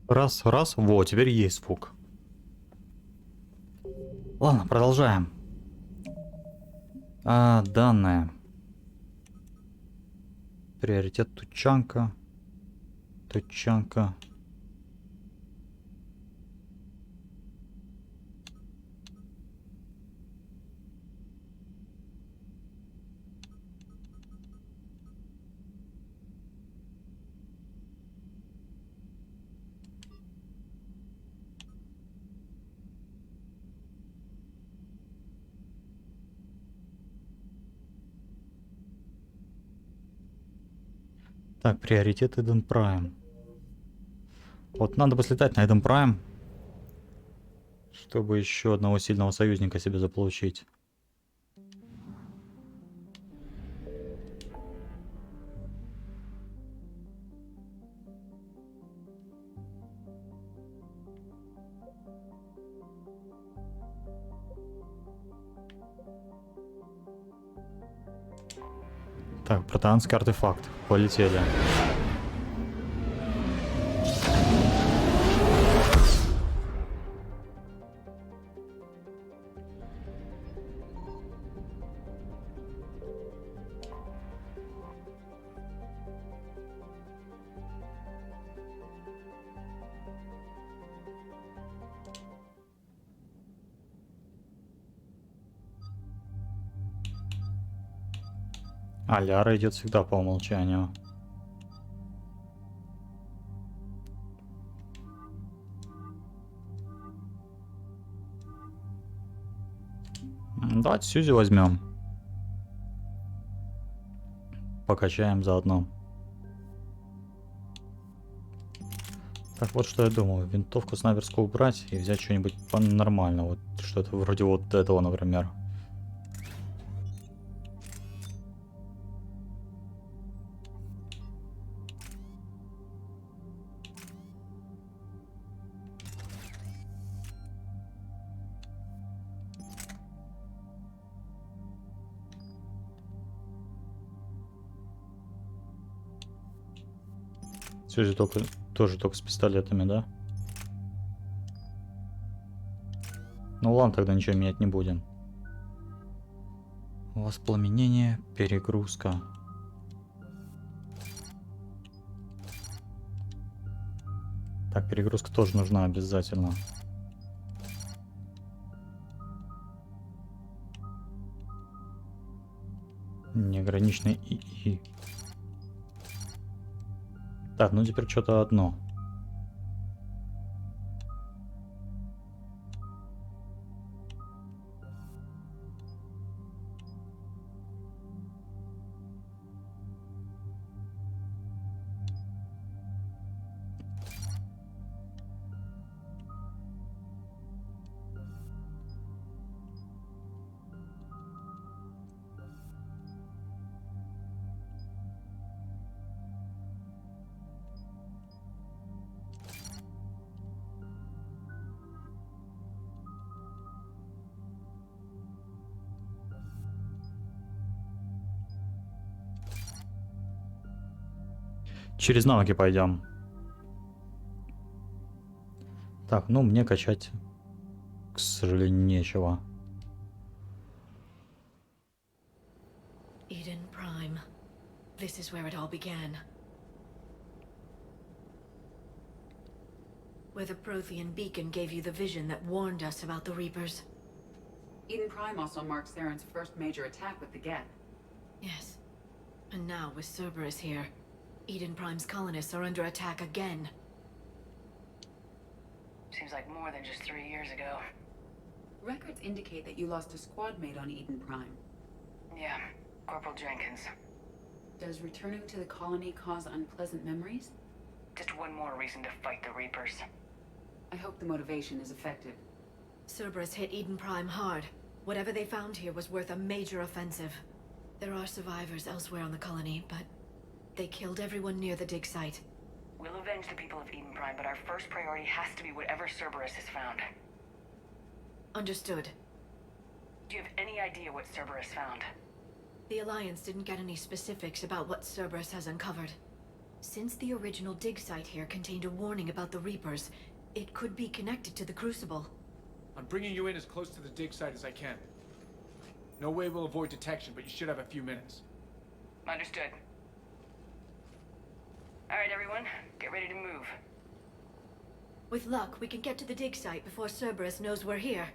Раз, раз. Во, теперь есть звук. Ладно, продолжаем. Данные. Приоритет тучанка. Тучанка. Так, приоритет Eden Prime. Вот надо бы слетать на Eden Prime, чтобы еще одного сильного союзника себе заполучить. Так, протеанский артефакт. Полетели. Ляра идет всегда по умолчанию. Давайте Сьюзи возьмем. Покачаем заодно. Так, вот что я думаю. Винтовку снайперскую убрать и взять что-нибудь нормального. Вот что-то вроде вот этого, например. Сьюзи тоже только с пистолетами, да? Ну ладно, тогда ничего менять не будем. Воспламенение, перегрузка. Так, перегрузка тоже нужна обязательно. Неограниченный ИИ. Так, ну теперь что-то одно. Через навыки пойдем. Так, ну мне качать, к сожалению, нечего. Eden Prime. This is where it all began. Where the Prothean beacon gave you the vision that warned us about the Reapers. Eden Prime also marks Theron's first major attack with the Geth. Yes. And now, with Cerberus here, Eden Prime's colonists are under attack again. Seems like more than just 3 years ago. Records indicate that you lost a squad mate on Eden Prime. Yeah, Corporal Jenkins. Does returning to the colony cause unpleasant memories? Just one more reason to fight the Reapers. I hope the motivation is effective. Cerberus hit Eden Prime hard. Whatever they found here was worth a major offensive. There are survivors elsewhere on the colony, but they killed everyone near the dig site. We'll avenge the people of Eden Prime, but our first priority has to be whatever Cerberus has found. Understood. Do you have any idea what Cerberus found? The Alliance didn't get any specifics about what Cerberus has uncovered. Since the original dig site here contained a warning about the Reapers, it could be connected to the Crucible. I'm bringing you in as close to the dig site as I can. No way we'll avoid detection, but you should have a few minutes. Understood. Alright, everyone. Get ready to move. With luck, we can get to the dig site before Cerberus knows we're here.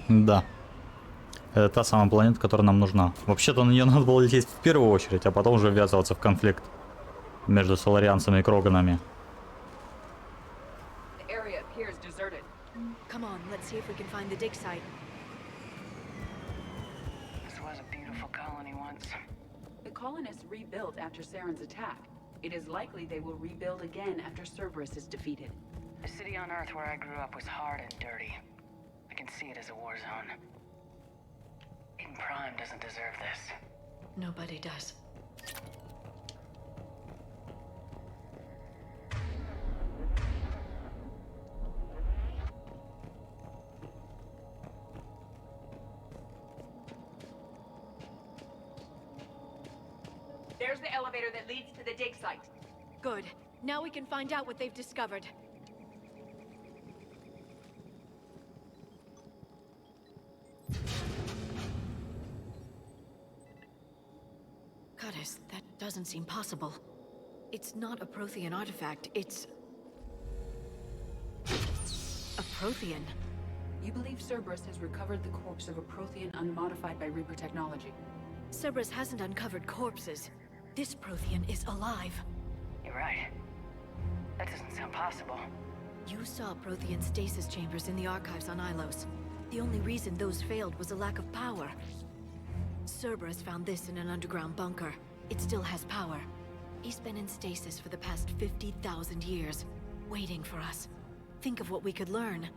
Да. Это та самая планета, которая нам нужна. Вообще-то на нее надо было лететь в первую очередь, а потом уже ввязываться в конфликт между соларианцами и кроганами. The area appears deserted. Come on, let's see if we can find the dig site. This was a beautiful colony once. The colonists rebuilt after Saren's attack. It is likely they will rebuild again after Cerberus is defeated. The city on Earth where I grew up was hard and dirty. I can see it as a war zone. Eden Prime doesn't deserve this. Nobody does. There's the elevator that leads to the dig site. Good. Now we can find out what they've discovered. Curtis, that doesn't seem possible. It's not a Prothean artifact, it's... a Prothean. You believe Cerberus has recovered the corpse of a Prothean unmodified by Reaper technology. Cerberus hasn't uncovered corpses. This Prothean is alive. You're right. That doesn't sound possible. You saw Prothean stasis chambers in the archives on Ilos. The only reason those failed was a lack of power. Cerberus found this in an underground bunker. It still has power. He's been in stasis for the past 50,000 years, waiting for us. Think of what we could learn.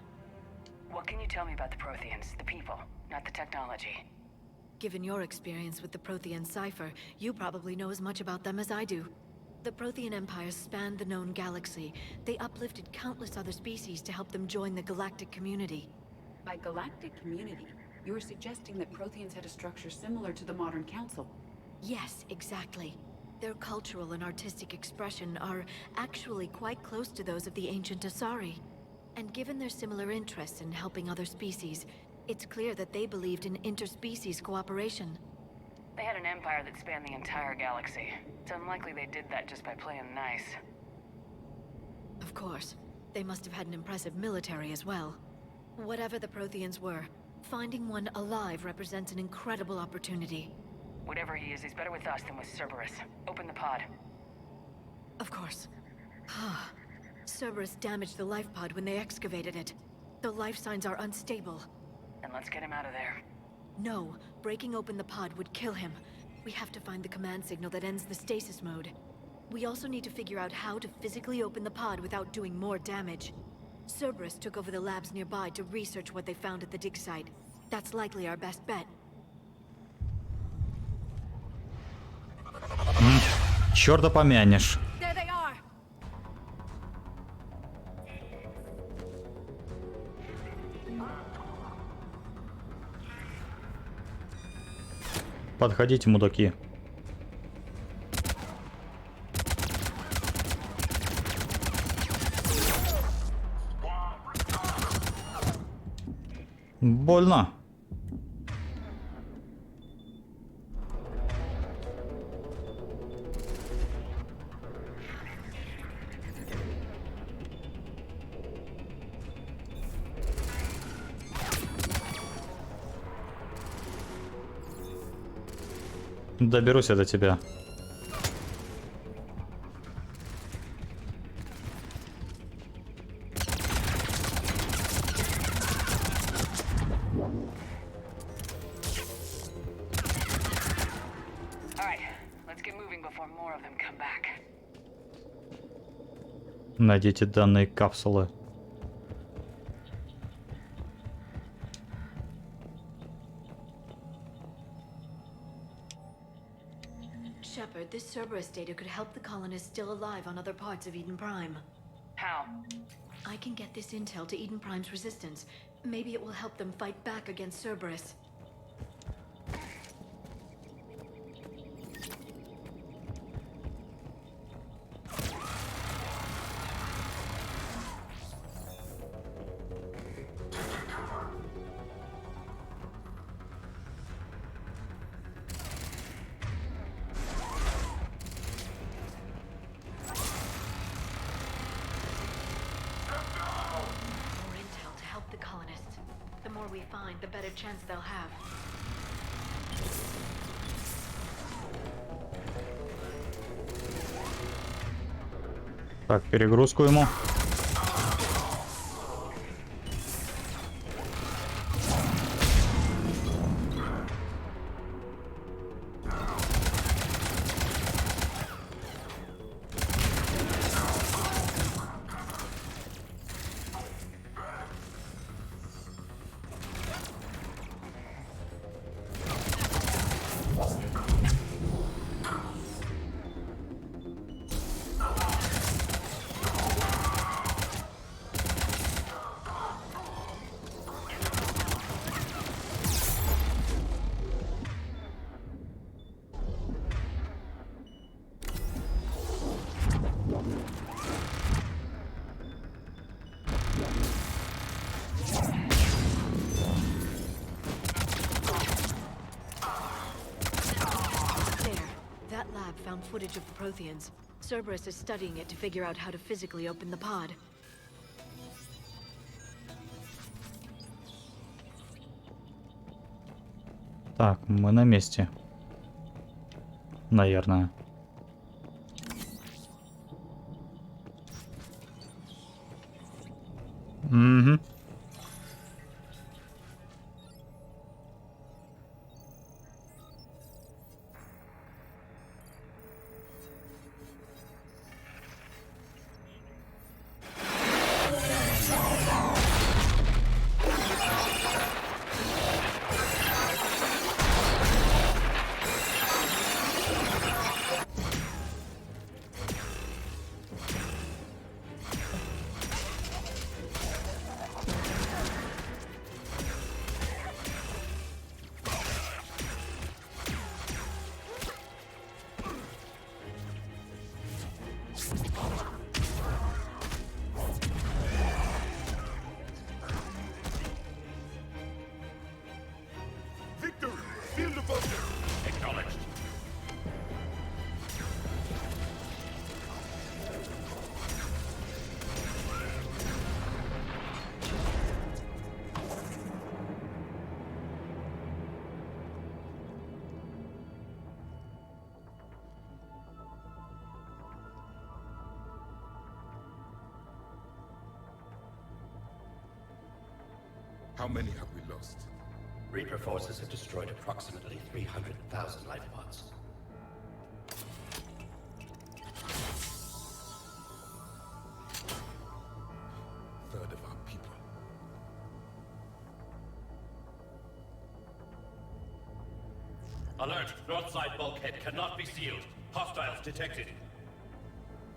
What can you tell me about the Protheans, the people, not the technology? Given your experience with the Prothean cipher, you probably know as much about them as I do. The Prothean empires spanned the known galaxy. They uplifted countless other species to help them join the galactic community. By galactic community, you are suggesting that Protheans had a structure similar to the modern council. Yes, exactly. Their cultural and artistic expression are actually quite close to those of the ancient Asari. And given their similar interests in helping other species, it's clear that they believed in interspecies cooperation. They had an empire that spanned the entire galaxy. It's unlikely they did that just by playing nice. Of course. They must have had an impressive military as well. Whatever the Protheans were, finding one alive represents an incredible opportunity. Whatever he is, he's better with us than with Cerberus. Open the pod. Of course. Cerberus damaged the life pod when they excavated it. The life signs are unstable. And let's get him out of there. No, breaking open the pod would kill him. We have to find the command signal that ends the stasis mode. We also need to figure out how to physically open the pod without doing more damage. Cerberus took over the labs nearby to research what they found at the dig site. That's likely our best bet. Чёрта помянешь. There they are! Подходите, мудаки. Больно. Доберусь я до тебя. Найдите данные капсулы. Shepard, this Cerberus data could help the colonists still alive on other parts of Eden Prime. How? I can get this intel to Eden Prime's resistance. Maybe it will help them fight back against Cerberus. more we find, the better chance they'll have. Так, перегрузку ему. Found footage of the Protheans. Cerberus is studying it to figure out how to physically open the pod. Так, мы на месте. Наверное. Угу. How many have we lost? Reaper forces have destroyed approximately 300,000 life pods. Third of our people. Alert! North side bulkhead cannot be sealed. Hostiles detected.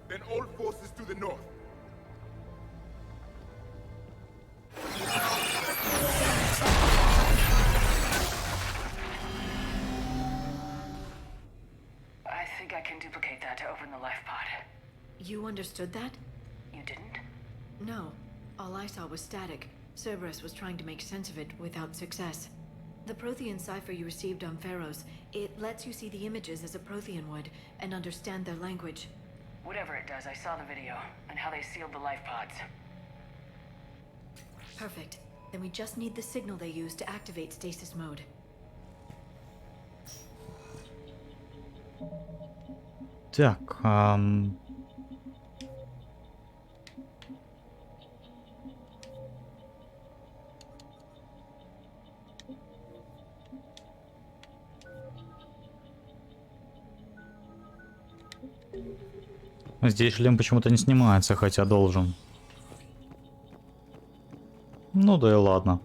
Then all forces to the north. I think I can duplicate that to open the life pod. You understood that? You didn't? No. All I saw was static. Cerberus was trying to make sense of it without success. The Prothean cipher you received on Pharaohs, it lets you see the images as a Prothean would, and understand their language. Whatever it does, I saw the video, and how they sealed the life pods. Perfect. Then we just need the signal they use to activate stasis mode. Так, здесь шлем почему-то не снимается, хотя должен. Ну да и ладно.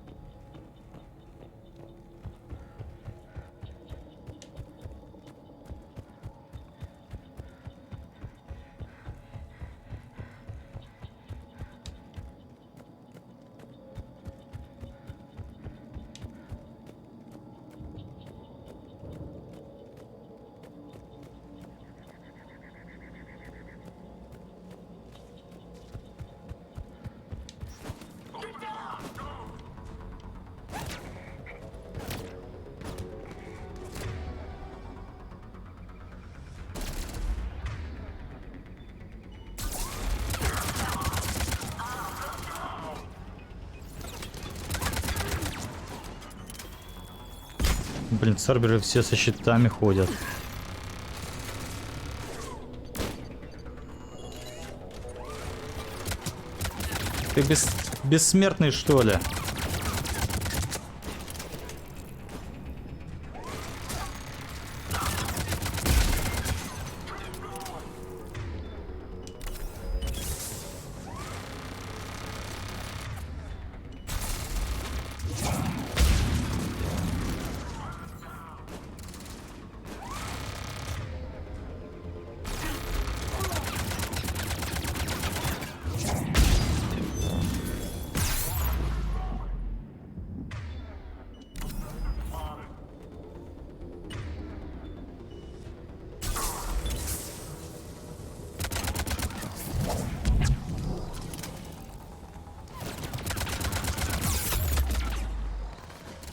Блин, серверы все со щитами ходят. Ты бессмертный, что ли?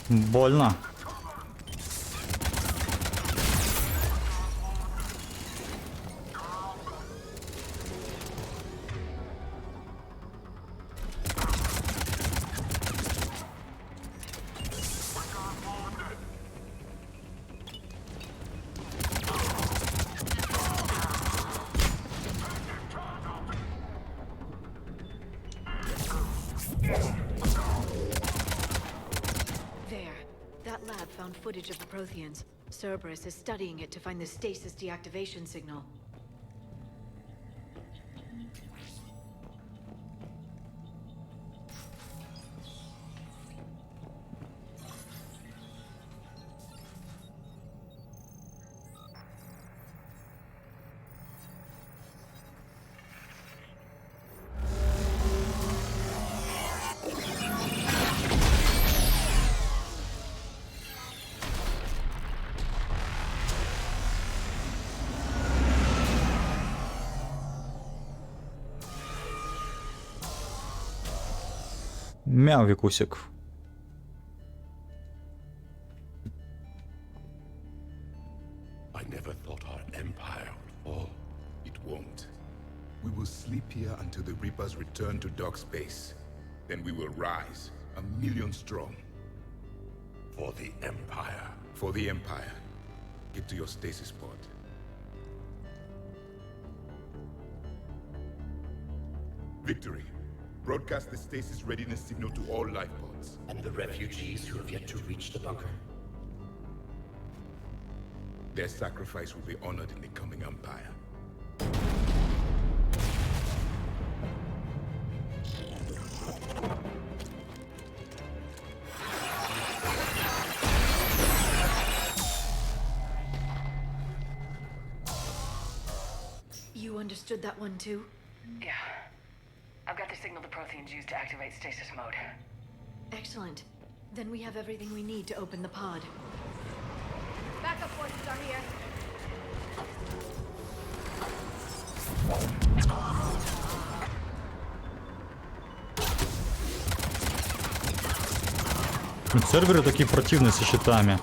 Больно. There. That lab found footage of the Protheans. Cerberus is studying it to find the stasis deactivation signal. Мяу, Викусик. I never thought our empire would fall. It won't. We will sleep here until the Reapers return to dark space. Then we will rise, 1,000,000 strong. For the Empire. For the Empire. Get to your stasis pod. Victory. Broadcast the stasis readiness signal to all life pods. And the refugees who have yet to reach the bunker. Their sacrifice will be honored in the coming Empire. You understood that one too? Yeah. I've got the signal the Protheans used to activate stasis mode. Excellent. Then we have everything we need to open the pod. Backup forces are here. Серверы такие противные со щитами.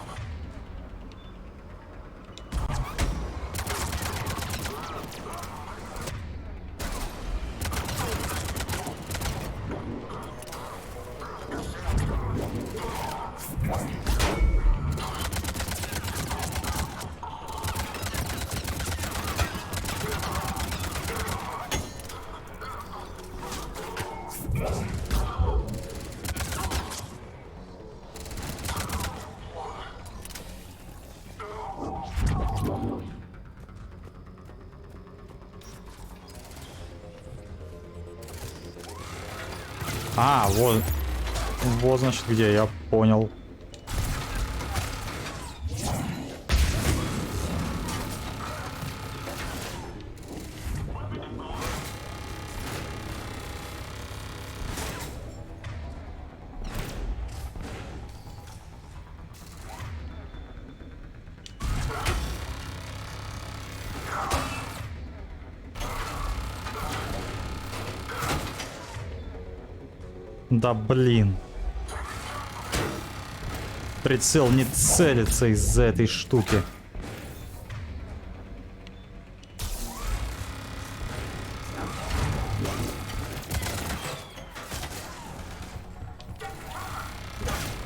А, вот. Вот, значит, где, я понял. Да блин. Прицел не целится из-за этой штуки.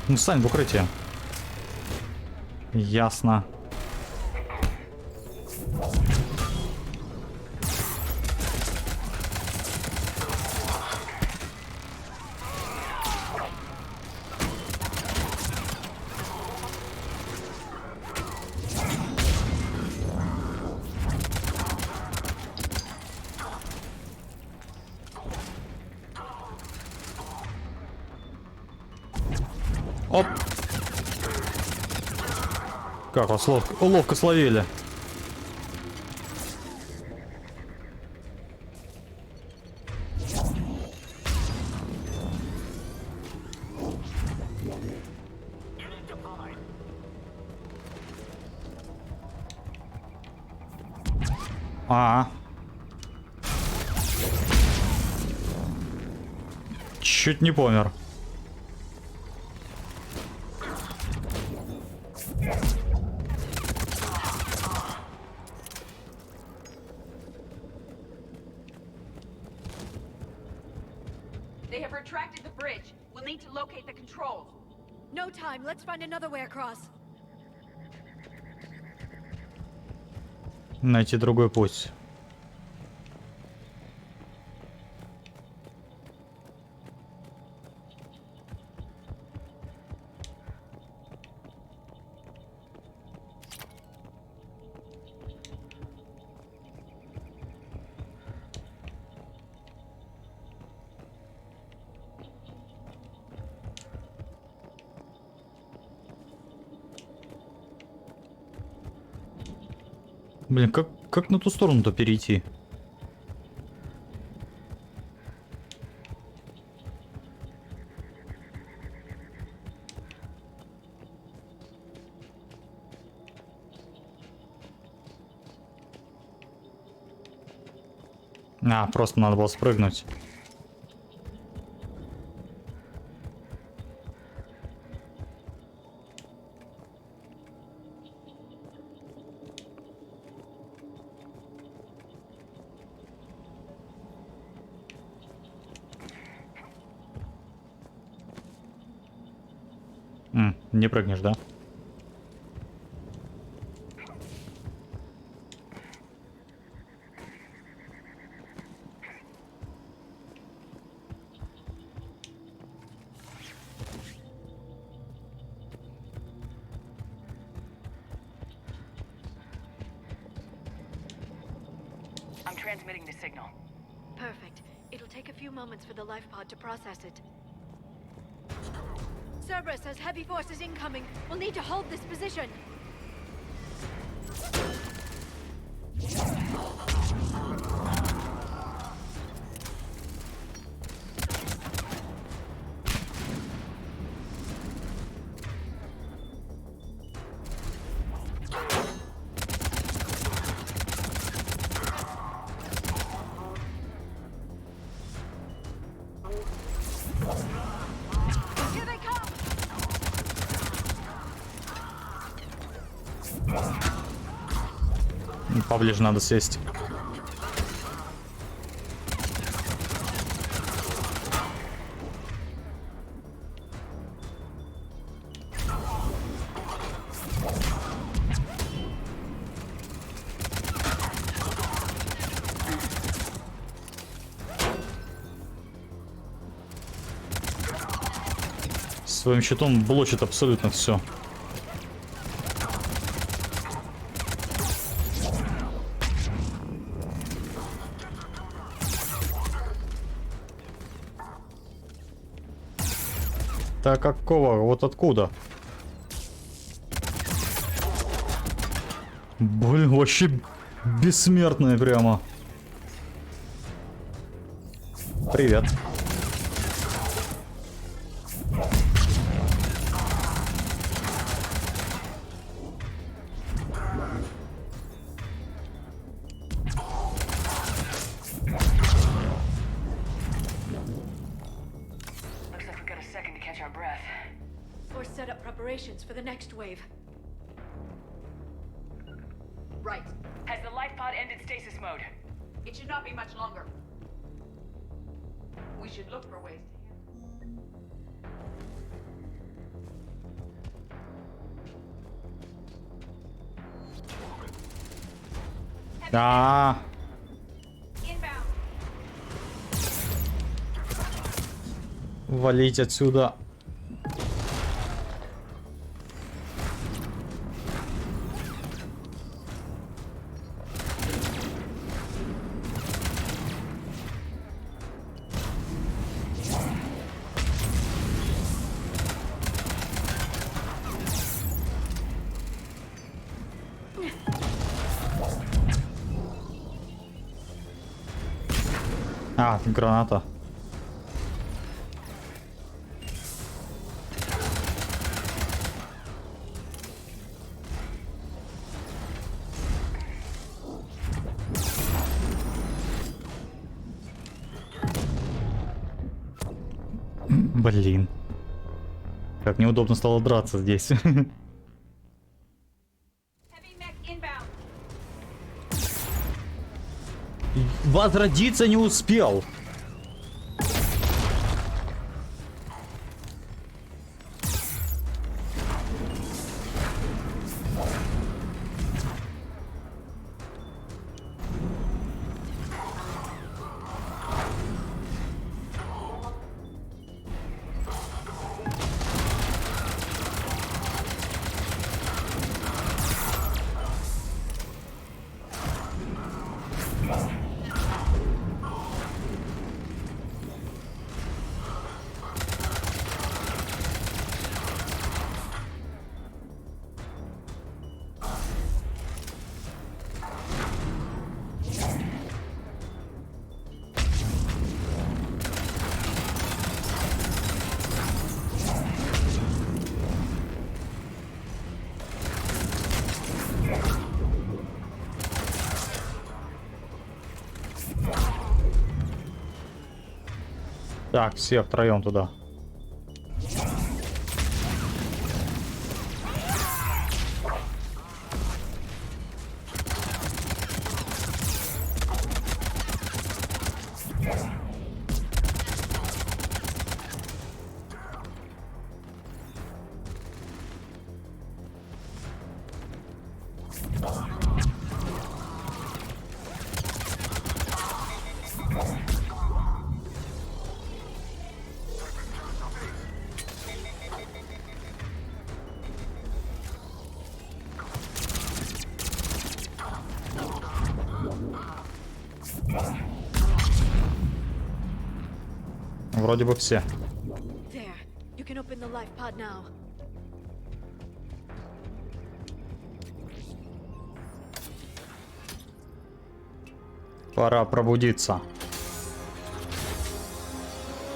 Ну, стань в укрытие. Ясно. Оп. Как вас ловко словили. Чуть не помер. They have retracted the bridge. We'll need to locate the controls. No time. Let's find another way across. Найти другой путь. Блин, как на ту сторону-то перейти? Просто надо было спрыгнуть. Не прыгнешь, да? I'm transmitting the signal. Perfect. It'll take a few moments for the life pod to process it. Cerberus has heavy forces incoming. We'll need to hold this position. Here they come! Поближе надо сесть. Своим щитом блочит абсолютно все. Так какого? Вот откуда? Блин, вообще бессмертная прямо. Привет. Looks like we've got a second to catch our breath. Or set up preparations for the next wave. Right. Has the life pod ended stasis mode? It should not be much longer. We should look for ways to... А, Inbound. валить отсюда. А, граната. Блин. Как неудобно стало драться здесь. Heavy mech inbound. Возродиться не успел. Так, все втроем туда. Вроде бы все. There. You can open the life pod now. Пора пробудиться.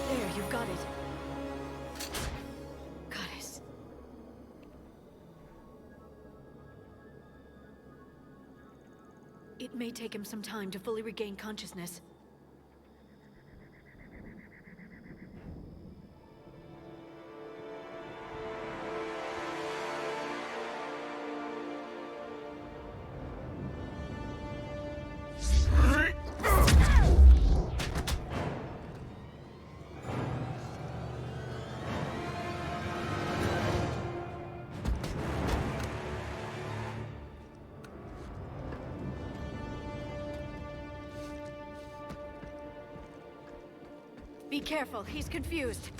There, you've got it. Goddess. It may take him some time to fully regain consciousness. Be careful, he's confused.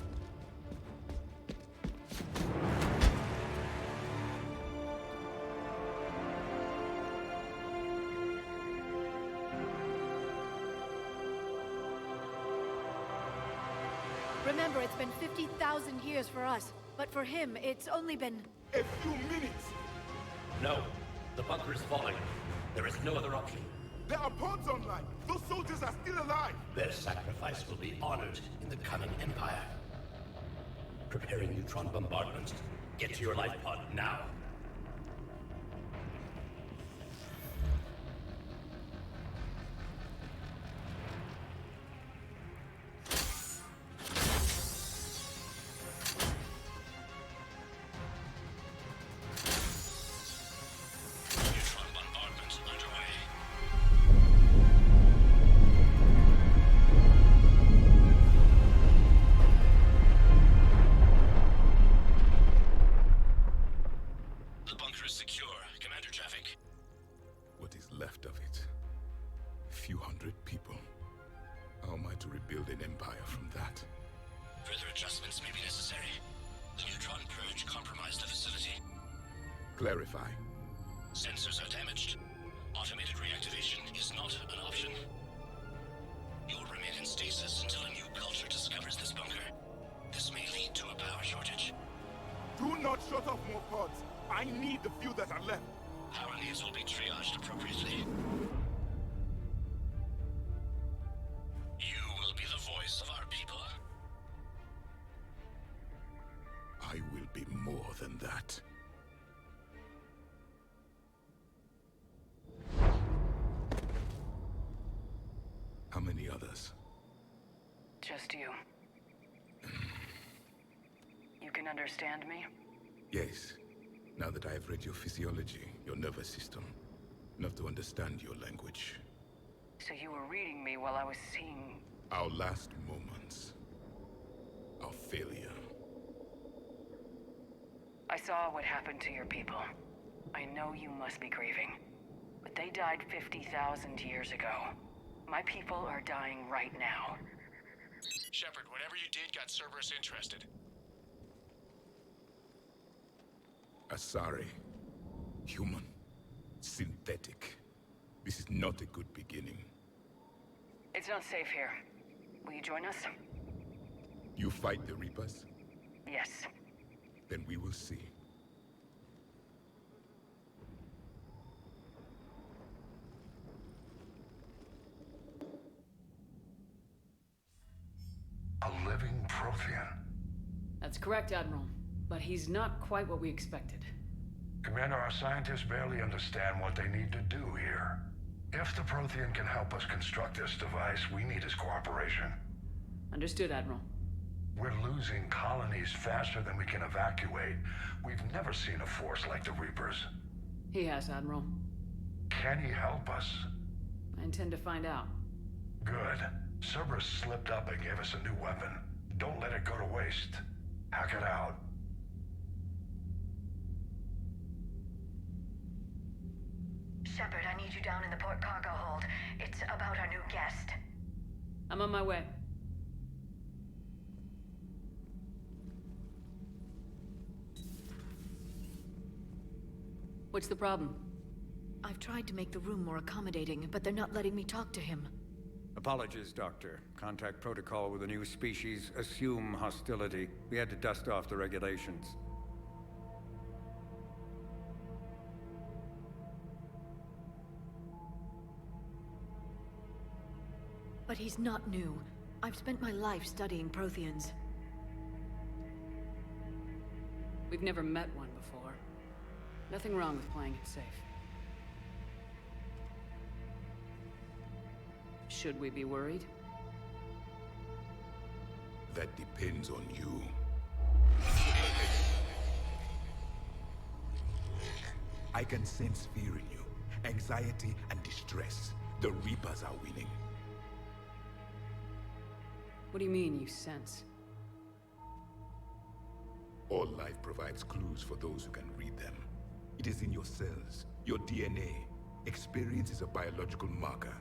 Remember, it's been 50,000 years for us, but for him, it's only been... A few minutes! No. The bunker is falling. There is no other option. There are pods online! Those soldiers are still alive! Their sacrifice will be honored in the coming Empire. Preparing neutron bombardment. Get to your life pod now. Neutron bombardment underway. compromise the facility. Clarify. Sensors are damaged. Automated reactivation is not an option. You'll remain in stasis until a new culture discovers this bunker. This may lead to a power shortage. Do not shut off more pods. I need the few that are left. Power needs will be triaged appropriately. You will be the voice of our people. I will be more than that. How many others? Just you. You can understand me? Yes. Now that I have read your physiology, your nervous system, enough to understand your language. So you were reading me while I was seeing... Our last moments. Our failure. I saw what happened to your people. I know you must be grieving. But they died 50,000 years ago. My people are dying right now. Shepard, whatever you did got Cerberus interested. Asari. Human. Synthetic. This is not a good beginning. It's not safe here. Will you join us? You fight the Reapers? Yes. Then we will see. A living Prothean. That's correct, Admiral. But he's not quite what we expected. Commander, our scientists barely understand what they need to do here. If the Prothean can help us construct this device, we need his cooperation. Understood, Admiral. We're losing colonies faster than we can evacuate. We've never seen a force like the Reapers. He has, Admiral. Can he help us? I intend to find out. Good. Cerberus slipped up and gave us a new weapon. Don't let it go to waste. Hack it out. Shepard, I need you down in the port cargo hold. It's about our new guest. I'm on my way. What's the problem? I've tried to make the room more accommodating, but they're not letting me talk to him. Apologies, Doctor. Contact protocol with a new species. Assume hostility. We had to dust off the regulations. But he's not new. I've spent my life studying Protheans. We've never met one before. Nothing wrong with playing it safe. Should we be worried? That depends on you. I can sense fear in you, anxiety and distress. The Reapers are winning. What do you mean, you sense? All life provides clues for those who can read them. It is in your cells, your DNA. Experience is a biological marker.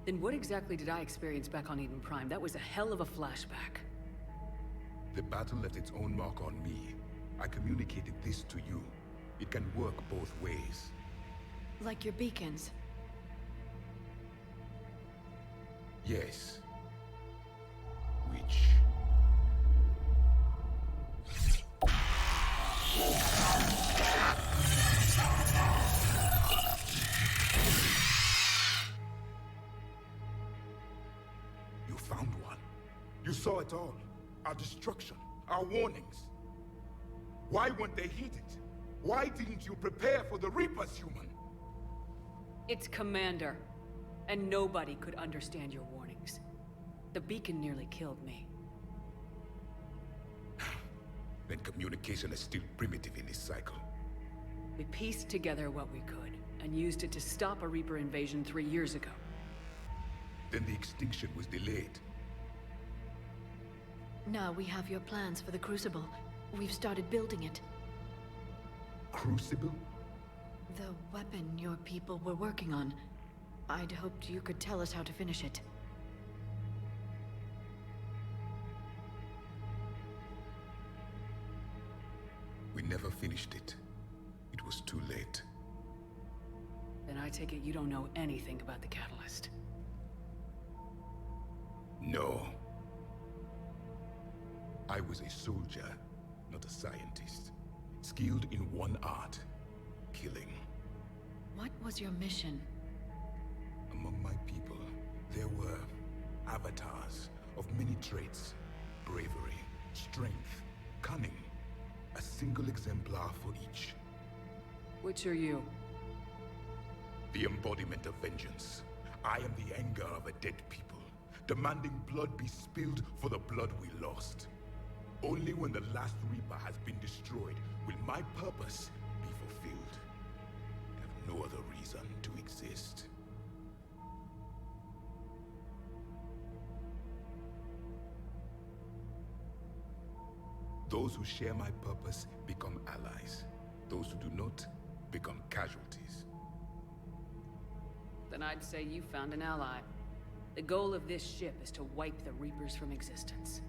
Then what exactly did I experience back on Eden Prime? That was a hell of a flashback. The battle left its own mark on me. I communicated this to you. It can work both ways. Like your beacons. Yes. Which... You found one. You saw it all. Our destruction, our warnings. Why weren't they heeded? Why didn't you prepare for the Reapers, human? It's Commander. And nobody could understand your warnings. The beacon nearly killed me. Then communication is still primitive in this cycle. We pieced together what we could, and used it to stop a Reaper invasion 3 years ago. Then the extinction was delayed. Now we have your plans for the Crucible. We've started building it. Crucible? The weapon your people were working on. I'd hoped you could tell us how to finish it. take it you don't know anything about the catalyst. No. I was a soldier, not a scientist. Skilled in one art, killing. What was your mission? Among my people, there were avatars of many traits. Bravery, strength, cunning. A single exemplar for each. Which are you? The embodiment of vengeance. I am the anger of a dead people, demanding blood be spilled for the blood we lost. Only when the last Reaper has been destroyed will my purpose be fulfilled. I have no other reason to exist. Those who share my purpose become allies. Those who do not become casualties. Then I'd say you found an ally. The goal of this ship is to wipe the Reapers from existence.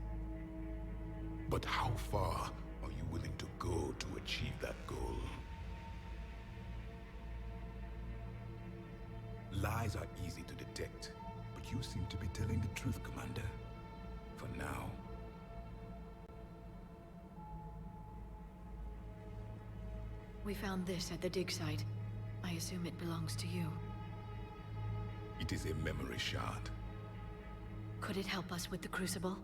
But how far are you willing to go to achieve that goal? Lies are easy to detect, but you seem to be telling the truth, Commander. For now. We found this at the dig site. I assume it belongs to you. It is a memory shard. Could it help us with the Crucible?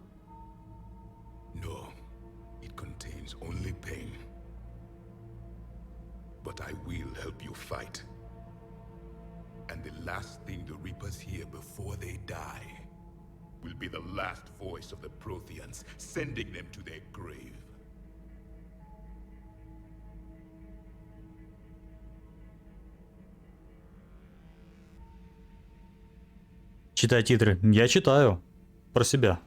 No. It contains only pain. But I will help you fight. And the last thing the Reapers hear before they die will be the last voice of the Protheans, sending them to their grave. Читай титры. Я читаю. Про себя.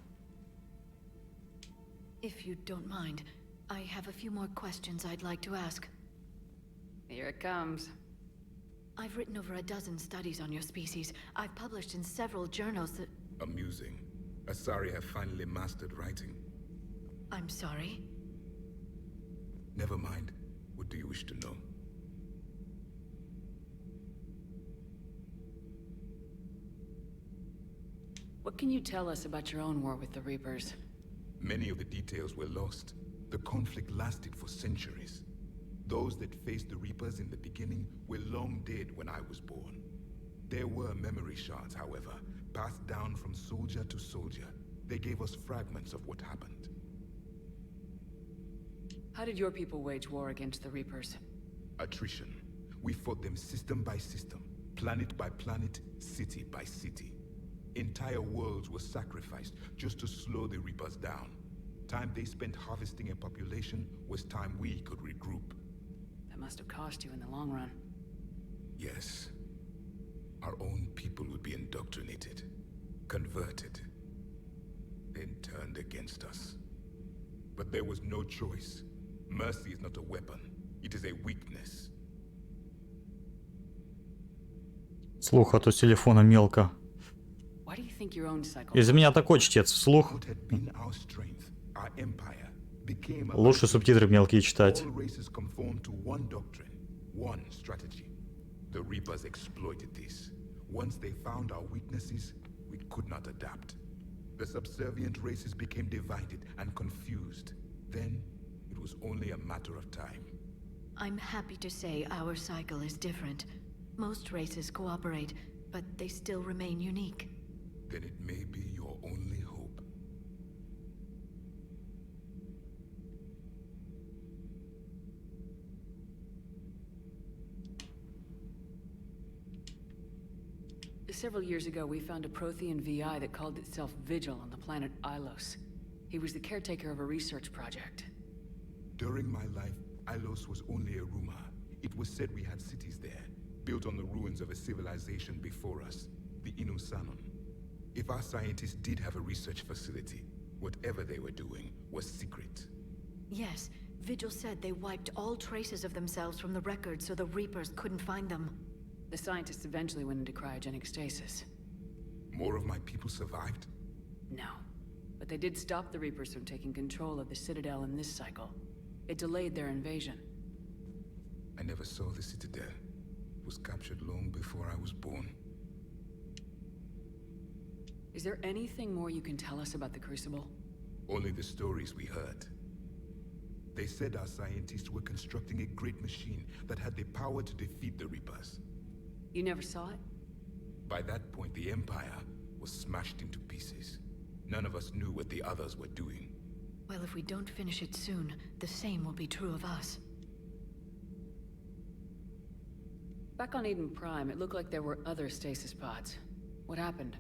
If you don't mind, I have a few more questions I'd like to ask. Here it comes. I've written over a dozen studies on your species. I've published in several journals that... Amusing. Asari have finally mastered writing. I'm sorry? Never mind. What do you wish to know? What can you tell us about your own war with the Reapers? Many of the details were lost. The conflict lasted for centuries. Those that faced the Reapers in the beginning were long dead when I was born. There were memory shards, however, passed down from soldier to soldier. They gave us fragments of what happened. How did your people wage war against the Reapers? Attrition. We fought them system by system, planet by planet, city by city. Entire worlds were sacrificed just to slow the Reapers down. Time they spent harvesting a population was time we could regroup. That must have cost you in the long run. Yes. Our own people would be indoctrinated, converted, then turned against us. But there was no choice. Mercy is not a weapon. It is a weakness. Слух от телефона мелко. Why do you think your own cycle... Из-за меня такой чтец вслух. What had been our strength, our empire, became a... Лучше субтитры мелкие читать. All races conformed to one doctrine, one strategy. The Reapers exploited this. Once they found our weaknesses, we could not adapt. The subservient races became divided and confused. Then, it was only a matter of time. I'm happy to say our cycle is different. Most races cooperate, but they still remain unique. Then it may be your only hope. Several years ago, we found a Prothean VI that called itself Vigil on the planet Ilos. He was the caretaker of a research project. During my life, Ilos was only a rumor. It was said we had cities there, built on the ruins of a civilization before us, the Inusanon. If our scientists did have a research facility, whatever they were doing was secret. Yes, Vigil said they wiped all traces of themselves from the records so the Reapers couldn't find them. The scientists eventually went into cryogenic stasis. More of my people survived? No. But they did stop the Reapers from taking control of the Citadel in this cycle. It delayed their invasion. I never saw the Citadel. was captured long before I was born. Is there anything more you can tell us about the Crucible? Only the stories we heard. They said our scientists were constructing a great machine that had the power to defeat the Reapers. You never saw it? By that point, the Empire was smashed into pieces. None of us knew what the others were doing. Well, if we don't finish it soon, the same will be true of us. Back on Eden Prime, it looked like there were other stasis pods. What happened?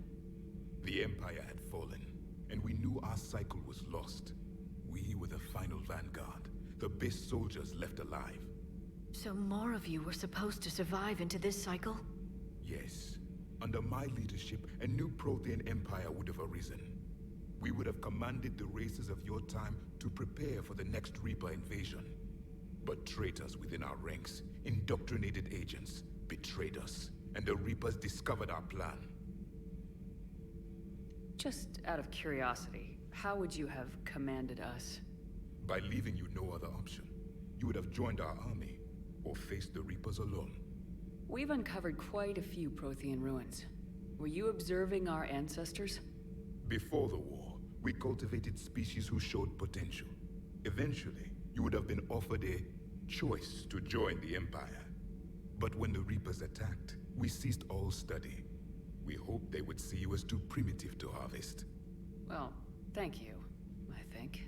The Empire had fallen, and we knew our cycle was lost. We were the final vanguard, the best soldiers left alive. So more of you were supposed to survive into this cycle? Yes. Under my leadership, a new Prothean empire would have arisen. We would have commanded the races of your time to prepare for the next Reaper invasion. But traitors within our ranks, indoctrinated agents, betrayed us, and the Reapers discovered our plan. Just out of curiosity, how would you have commanded us? By leaving you no other option. You would have joined our army, or faced the Reapers alone. We've uncovered quite a few Prothean ruins. Were you observing our ancestors? Before the war, we cultivated species who showed potential. Eventually, you would have been offered a choice to join the Empire. But when the Reapers attacked, we ceased all study. We hoped they would see you as too primitive to harvest. Well, thank you, I think.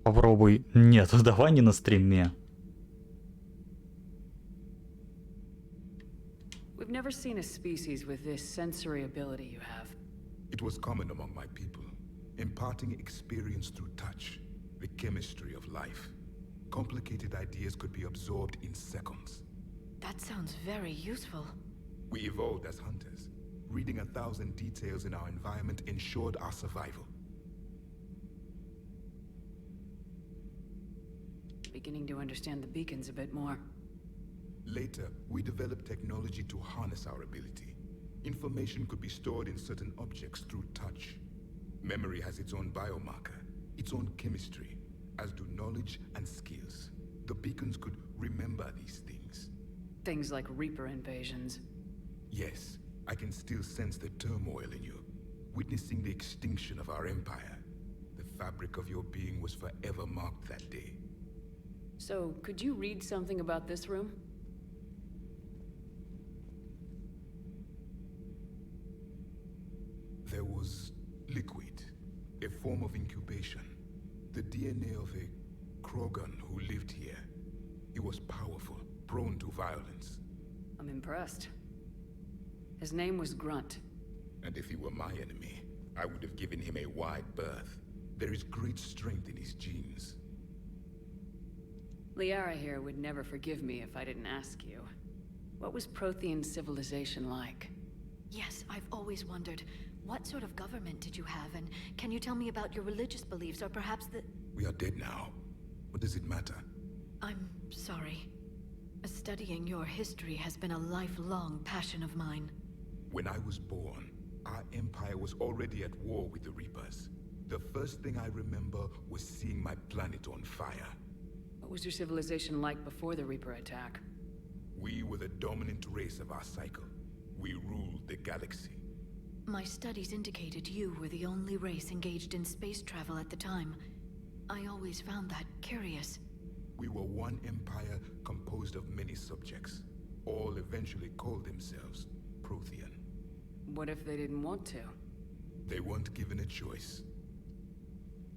Попробуй. Нет, давай не на стриме. We've never seen a species with this sensory ability you have. It was common among my people, imparting experience through touch, the chemistry of life. Complicated ideas could be absorbed in seconds. That sounds very useful. We evolved as hunters. Reading 1,000 details in our environment ensured our survival. Beginning to understand the beacons a bit more. Later, we developed technology to harness our ability. Information could be stored in certain objects through touch. Memory has its own biomarker, its own chemistry, as do knowledge and skills. The beacons could remember these things. Things like Reaper invasions. Yes, I can still sense the turmoil in you, witnessing the extinction of our empire. The fabric of your being was forever marked that day. So, could you read something about this room? There was liquid, a form of incubation. The DNA of a Krogan who lived here. He was powerful, prone to violence. I'm impressed. His name was Grunt. And if he were my enemy, I would have given him a wide berth. There is great strength in his genes. Liara here would never forgive me if I didn't ask you. What was Prothean civilization like? Yes, I've always wondered, what sort of government did you have, and can you tell me about your religious beliefs, or perhaps the... We are dead now. What does it matter? I'm sorry. Studying your history has been a lifelong passion of mine. When I was born, our empire was already at war with the Reapers. The first thing I remember was seeing my planet on fire. What was your civilization like before the Reaper attack? We were the dominant race of our cycle. We ruled the galaxy. My studies indicated you were the only race engaged in space travel at the time. I always found that curious. We were one empire composed of many subjects. All eventually called themselves Prothean. What if they didn't want to? They weren't given a choice.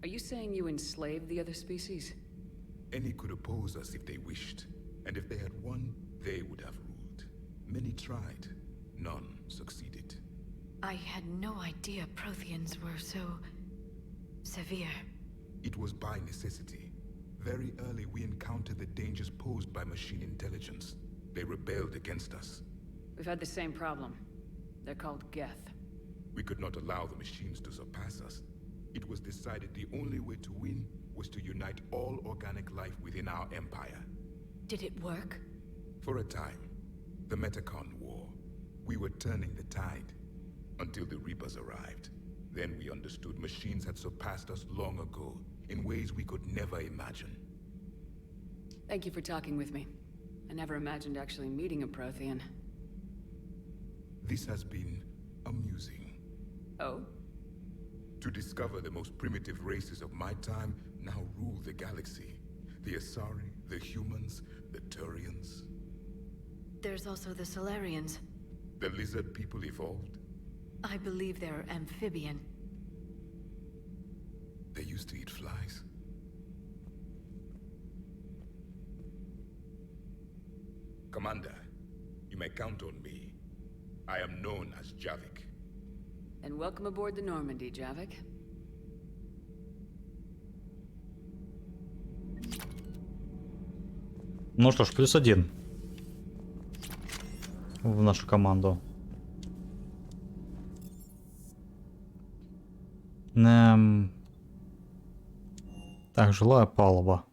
Are you saying you enslaved the other species? Any could oppose us if they wished. And if they had won, they would have ruled. Many tried. None succeeded. I had no idea Protheans were so... severe. It was by necessity. Very early we encountered the dangers posed by machine intelligence. They rebelled against us. We've had the same problem. They're called Geth. We could not allow the machines to surpass us. It was decided the only way to win was to unite all organic life within our empire. Did it work? For a time. The Metacon War. We were turning the tide. Until the Reapers arrived. Then we understood machines had surpassed us long ago, in ways we could never imagine. Thank you for talking with me. I never imagined actually meeting a Prothean. This has been amusing. Oh? To discover the most primitive races of my time now rule the galaxy. The Asari, the humans, the Turians. There's also the Solarians. The lizard people evolved. I believe they're amphibian. They used to eat flies. Commander, you may count on me. I am known as Javik. And welcome aboard the Normandy, Javik. Ну что ж, +1 в нашу команду. Так, жилая палуба.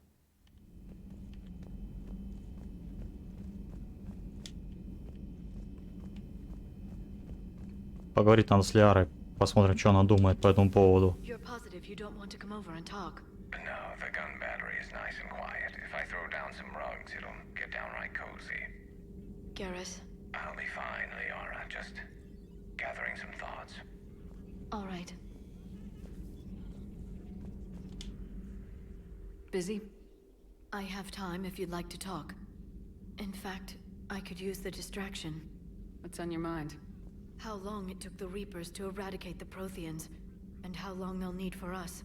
Поговорить надо с Лиарой. Посмотрим, что она думает по этому поводу. You're positive you don't want to come over and talk? No, the gun battery is nice and quiet. If I throw down some rugs, it'll get downright cozy. Garrus? I'll be fine, Liara. Just gathering some thoughts. All right. Busy? I have time if you'd like to talk. In fact, I could use the distraction. What's on your mind? How long it took the Reapers to eradicate the Protheans, and how long they'll need for us.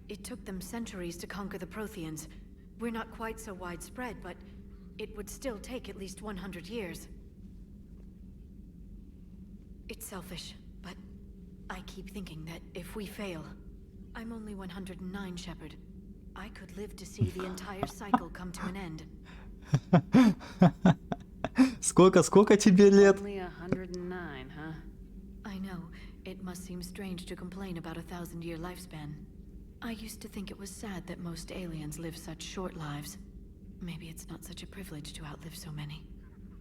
It took them centuries to conquer the Protheans. We're not quite so widespread, but it would still take at least 100 years. It's selfish, but I keep thinking that if we fail... I'm only 109, Shepard. I could live to see the entire cycle come to an end. Сколько тебе лет? Only 109, huh? I know. It must seem strange to complain about a 1,000-year lifespan. I used to think it was sad that most aliens live such short lives. Maybe it's not such a privilege to outlive so many.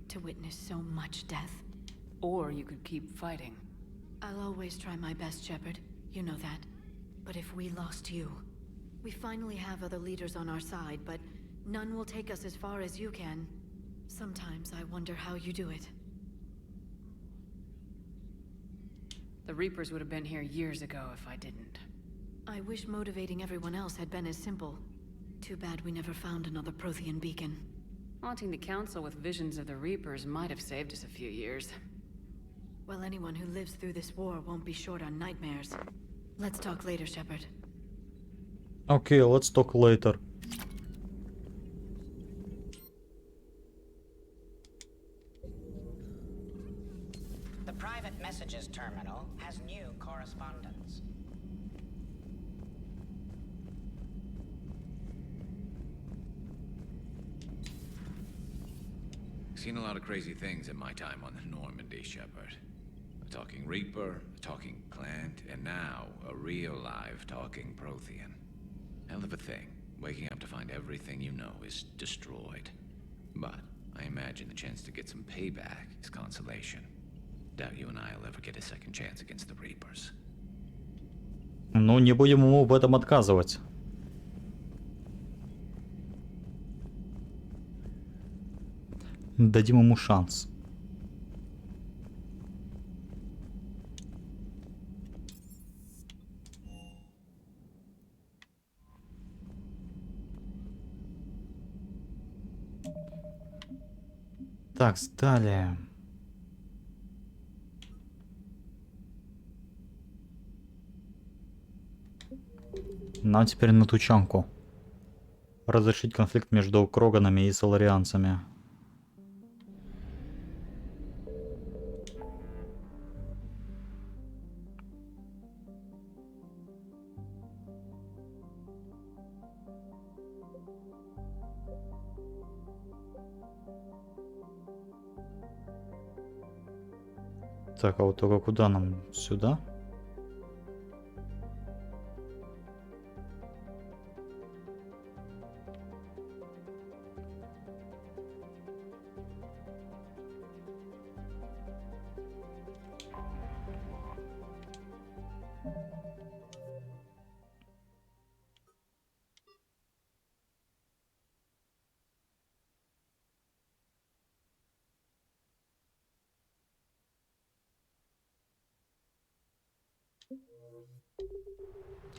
To witness so much death. Or you could keep fighting. I'll always try my best, Shepard. You know that. But if we lost you... We finally have other leaders on our side, but none will take us as far as you can. Sometimes I wonder how you do it. The Reapers would have been here years ago if I didn't. I wish motivating everyone else had been as simple. Too bad we never found another Prothean beacon. Haunting the Council with visions of the Reapers might have saved us a few years. Well, anyone who lives through this war won't be short on nightmares. Let's talk later, Shepard. Okay, let's talk later. The private messages terminal has new correspondence. Seen a lot of crazy things in my time on the Normandy, Shepard. A talking Reaper, a talking plant, and now a real live talking Prothean. Hell of a thing, waking up to find everything you know is destroyed. But I imagine the chance to get some payback is consolation. Doubt you and I'll ever get a second chance against the Reapers. Ну, не будем ему в этом отказывать. Дадим ему шанс. Так, далее. Нам теперь на тучанку. Разрешить конфликт между Кроганами и Соларианцами. Так, а вот только куда нам? Сюда?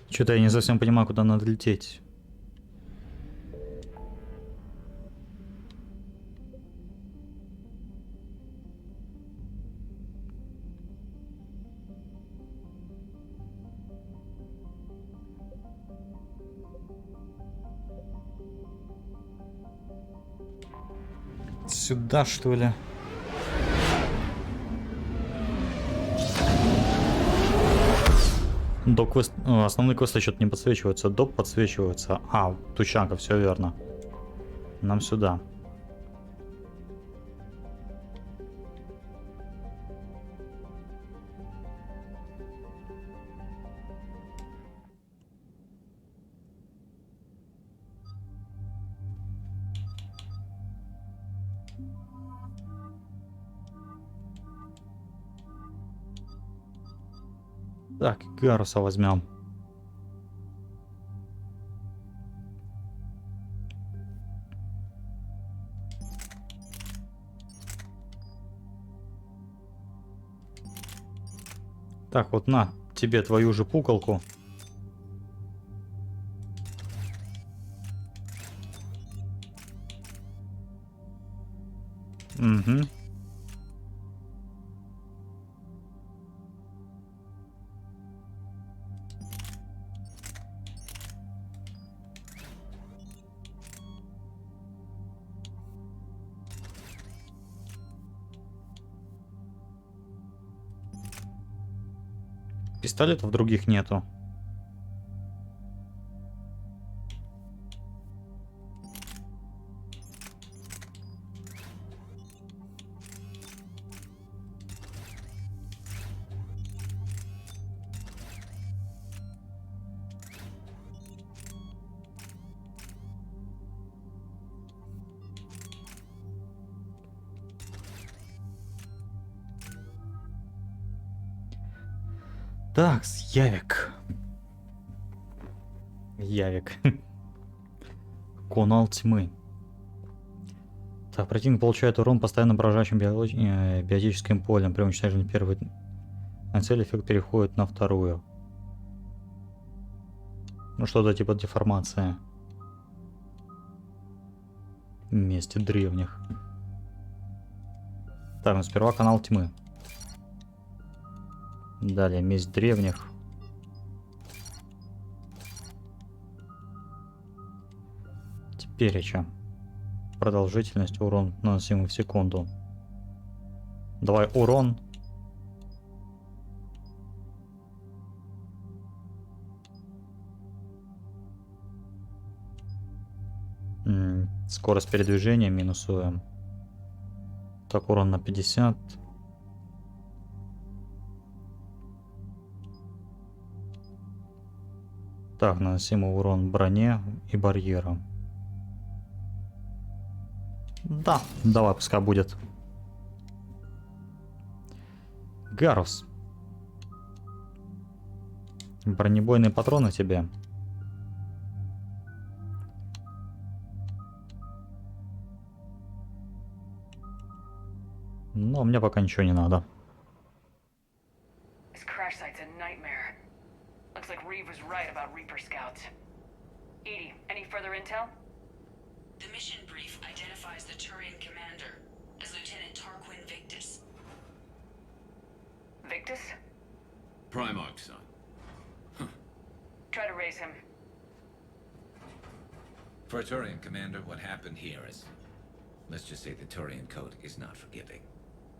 Что-то я не совсем понимаю, куда надо лететь. Сюда, что ли? Доп-квест... Основные квесты что-то не подсвечиваются. Доп подсвечиваются. А, тучанка, все верно. Нам сюда. Так, Гаруса возьмем. Так, вот на тебе твою же пуколку. Угу. Пистолетов других нету. Так, Явик. Явик. Конал тьмы. Так, противник получает урон постоянно поражающим биотическим полем. При уничтожении первой цели эффект переходит на вторую. Ну что-то типа деформация. Месть древних. Так, ну сперва канал тьмы. Далее месть древних. Теперь что? Продолжительность, урон, наносимый в секунду. Давай урон. Скорость передвижения минусуем. Так, урон на 50. Так, наносимый урон броне и барьерам. Да, давай, пускай будет. Гарус. Бронебойные патроны тебе. Но мне пока ничего не надо. The mission brief identifies the Turian commander as Lieutenant Tarquin Victus. Victus? Primarch's son. Huh. Try to raise him. For a Turian commander, what happened here is... Let's just say the Turian code is not forgiving.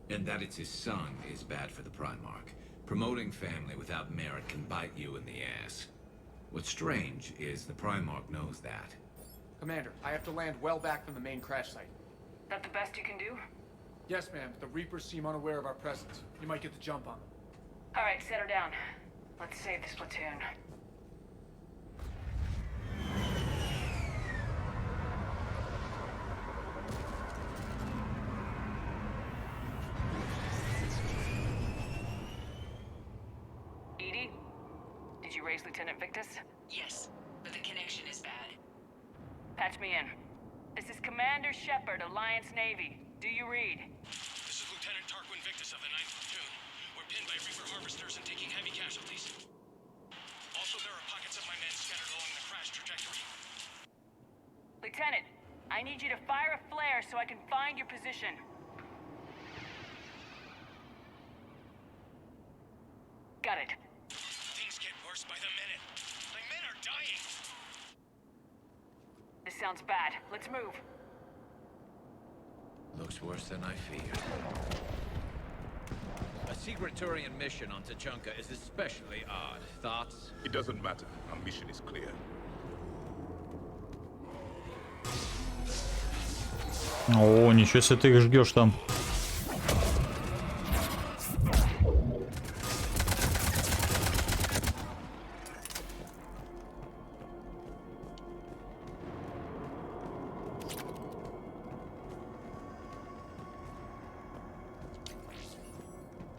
And that it's his son is bad for the Primarch. Promoting family without merit can bite you in the ass. What's strange is the Primarch knows that. Commander, I have to land well back from the main crash site. That the best you can do? Yes, ma'am. The Reapers seem unaware of our presence. You might get the jump on them. All right, set her down. Let's save this platoon. Edie? Did you raise Lieutenant Victus? Yes, but the connection is bad. Patch me in. This is Commander Shepard, Alliance Navy. Do you read? This is Lieutenant Tarquin Victus of the 9th Platoon. We're pinned by Reaper harvesters and taking heavy casualties. I need you to fire a flare so I can find your position. Got it. Things get worse by the minute. My men are dying. This sounds bad. Let's move. Looks worse than I feared. A secret Turian mission on Tachanka is especially odd. Thoughts? It doesn't matter. Our mission is clear. О, ничего себе ты их ждешь там.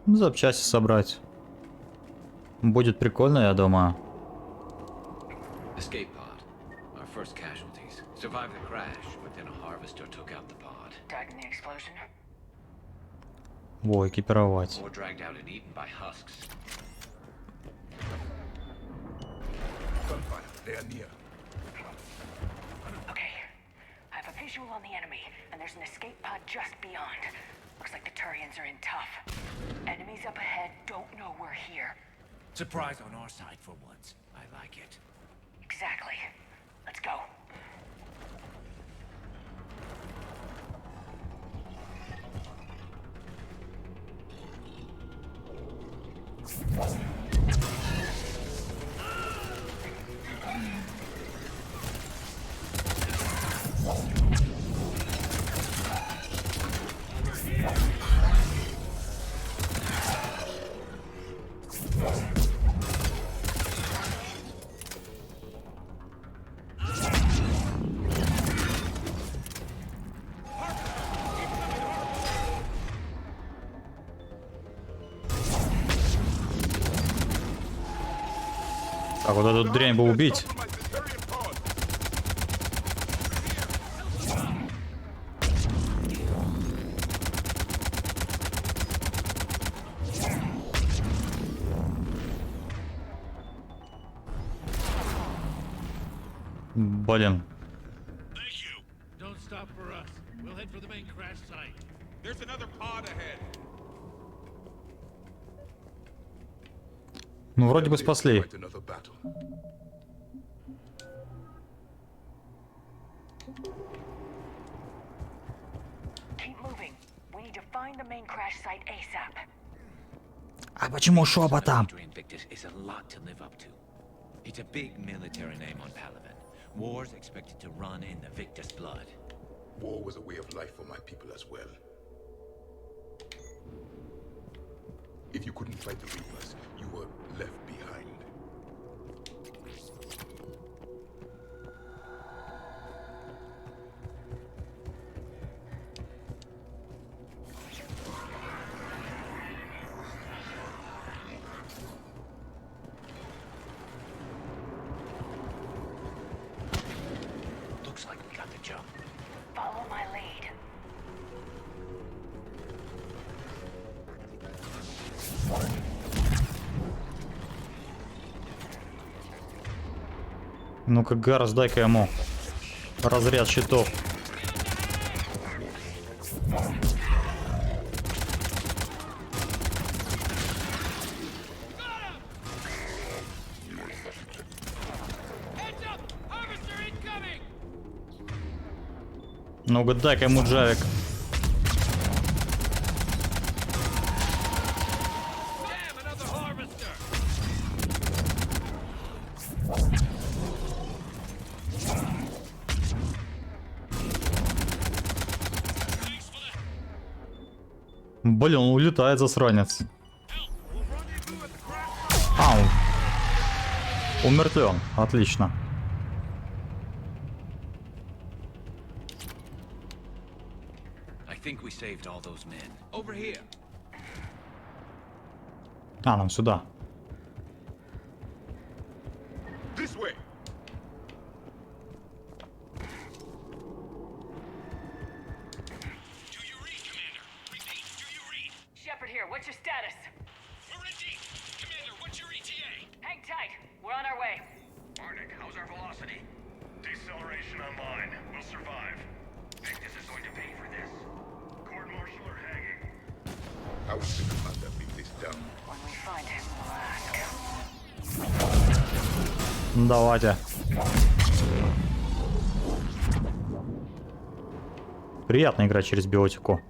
Запчасти собрать. Будет прикольно, я думаю. Escape pod. Our first casualties. Survived the crash, but then a harvester took out the pod. Died in the explosion. Во, экипировать. Or dragged out and eaten by husks. Gunfire. They are near. Okay. I have a visual on the enemy, and there's an escape pod just beyond. Looks like the Turians are in tough. Enemies up ahead don't know we're here. Surprise on our side for once. I like it. Exactly. Let's go. Так, вот эту дрянь бы убить. Блин. Don't stop for us. We'll head for the main crash site. There's another pod ahead. Ну, вроде бы спасли. Keep moving. We need to find the main crash site ASAP. А почему шепотом? Is a lot to live up to. It's a big military name on Palaven. War's expected to run in the Victus blood. War was a way of life for my people as well. If you couldn't fight the Reapers, you were left behind. Looks like we got the jump. Follow my lead. Ну-ка, Гарс, дай-ка ему разряд щитов. Ну-ка, дай-ка ему джавик. Блин, он улетает, засранец. Ау. Умертвен. Отлично. А, нам сюда. Shepard here. What's your status? We're in deep. Commander, what's your ETA? Hang tight. We're on our way. Arctic, how's our velocity? Deceleration online. We'll survive. Давайте. Приятно играть через биотику.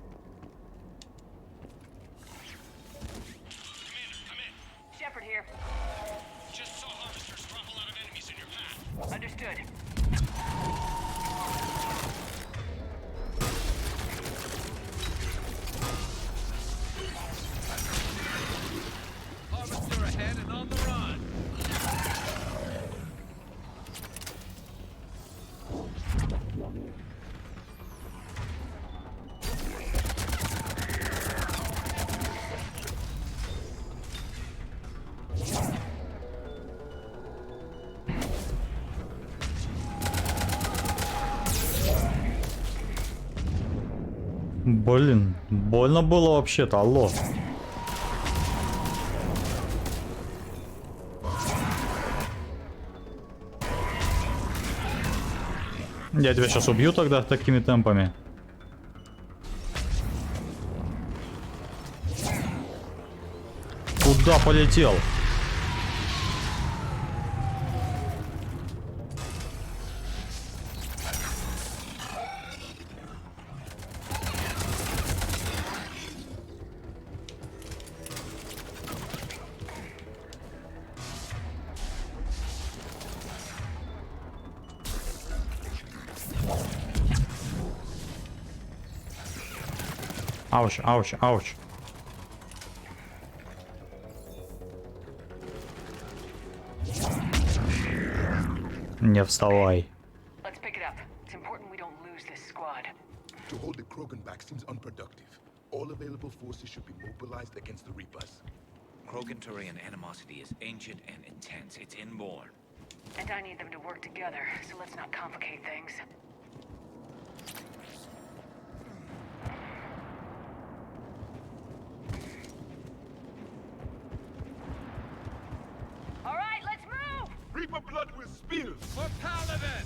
Блин, больно было вообще-то, алло. Я тебя сейчас убью тогда такими темпами. Куда полетел? Ауч, ауч, ауч. Не вставай. Let's pick it up. It's important we don't lose this squad. To hold the Krogan back seems unproductive. All available forces should be mobilized against the Reapers. Krogan-Turian animosity is ancient and intense. It's inborn. And I need them to work together, so let's not complicate things. Alright, let's move! Reaper blood will spill! For Paladin!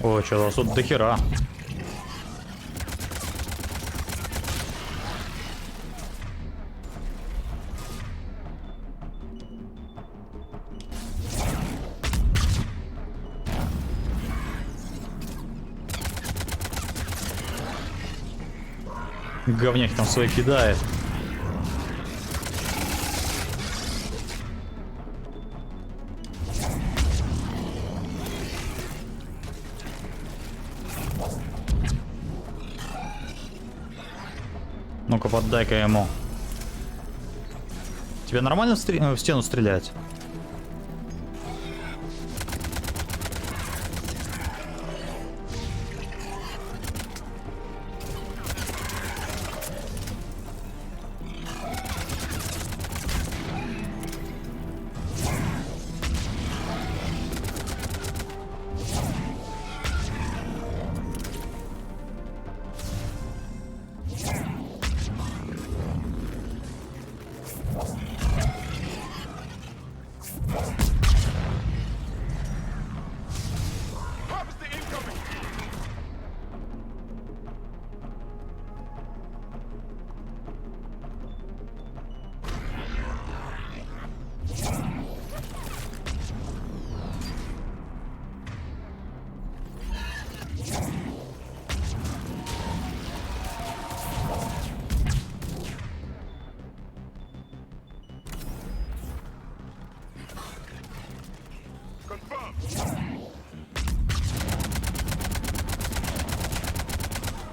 О, что у вас тут дохера. Говняк там свои кидает. Ну-ка, поддай-ка ему. Тебе нормально в стену стрелять?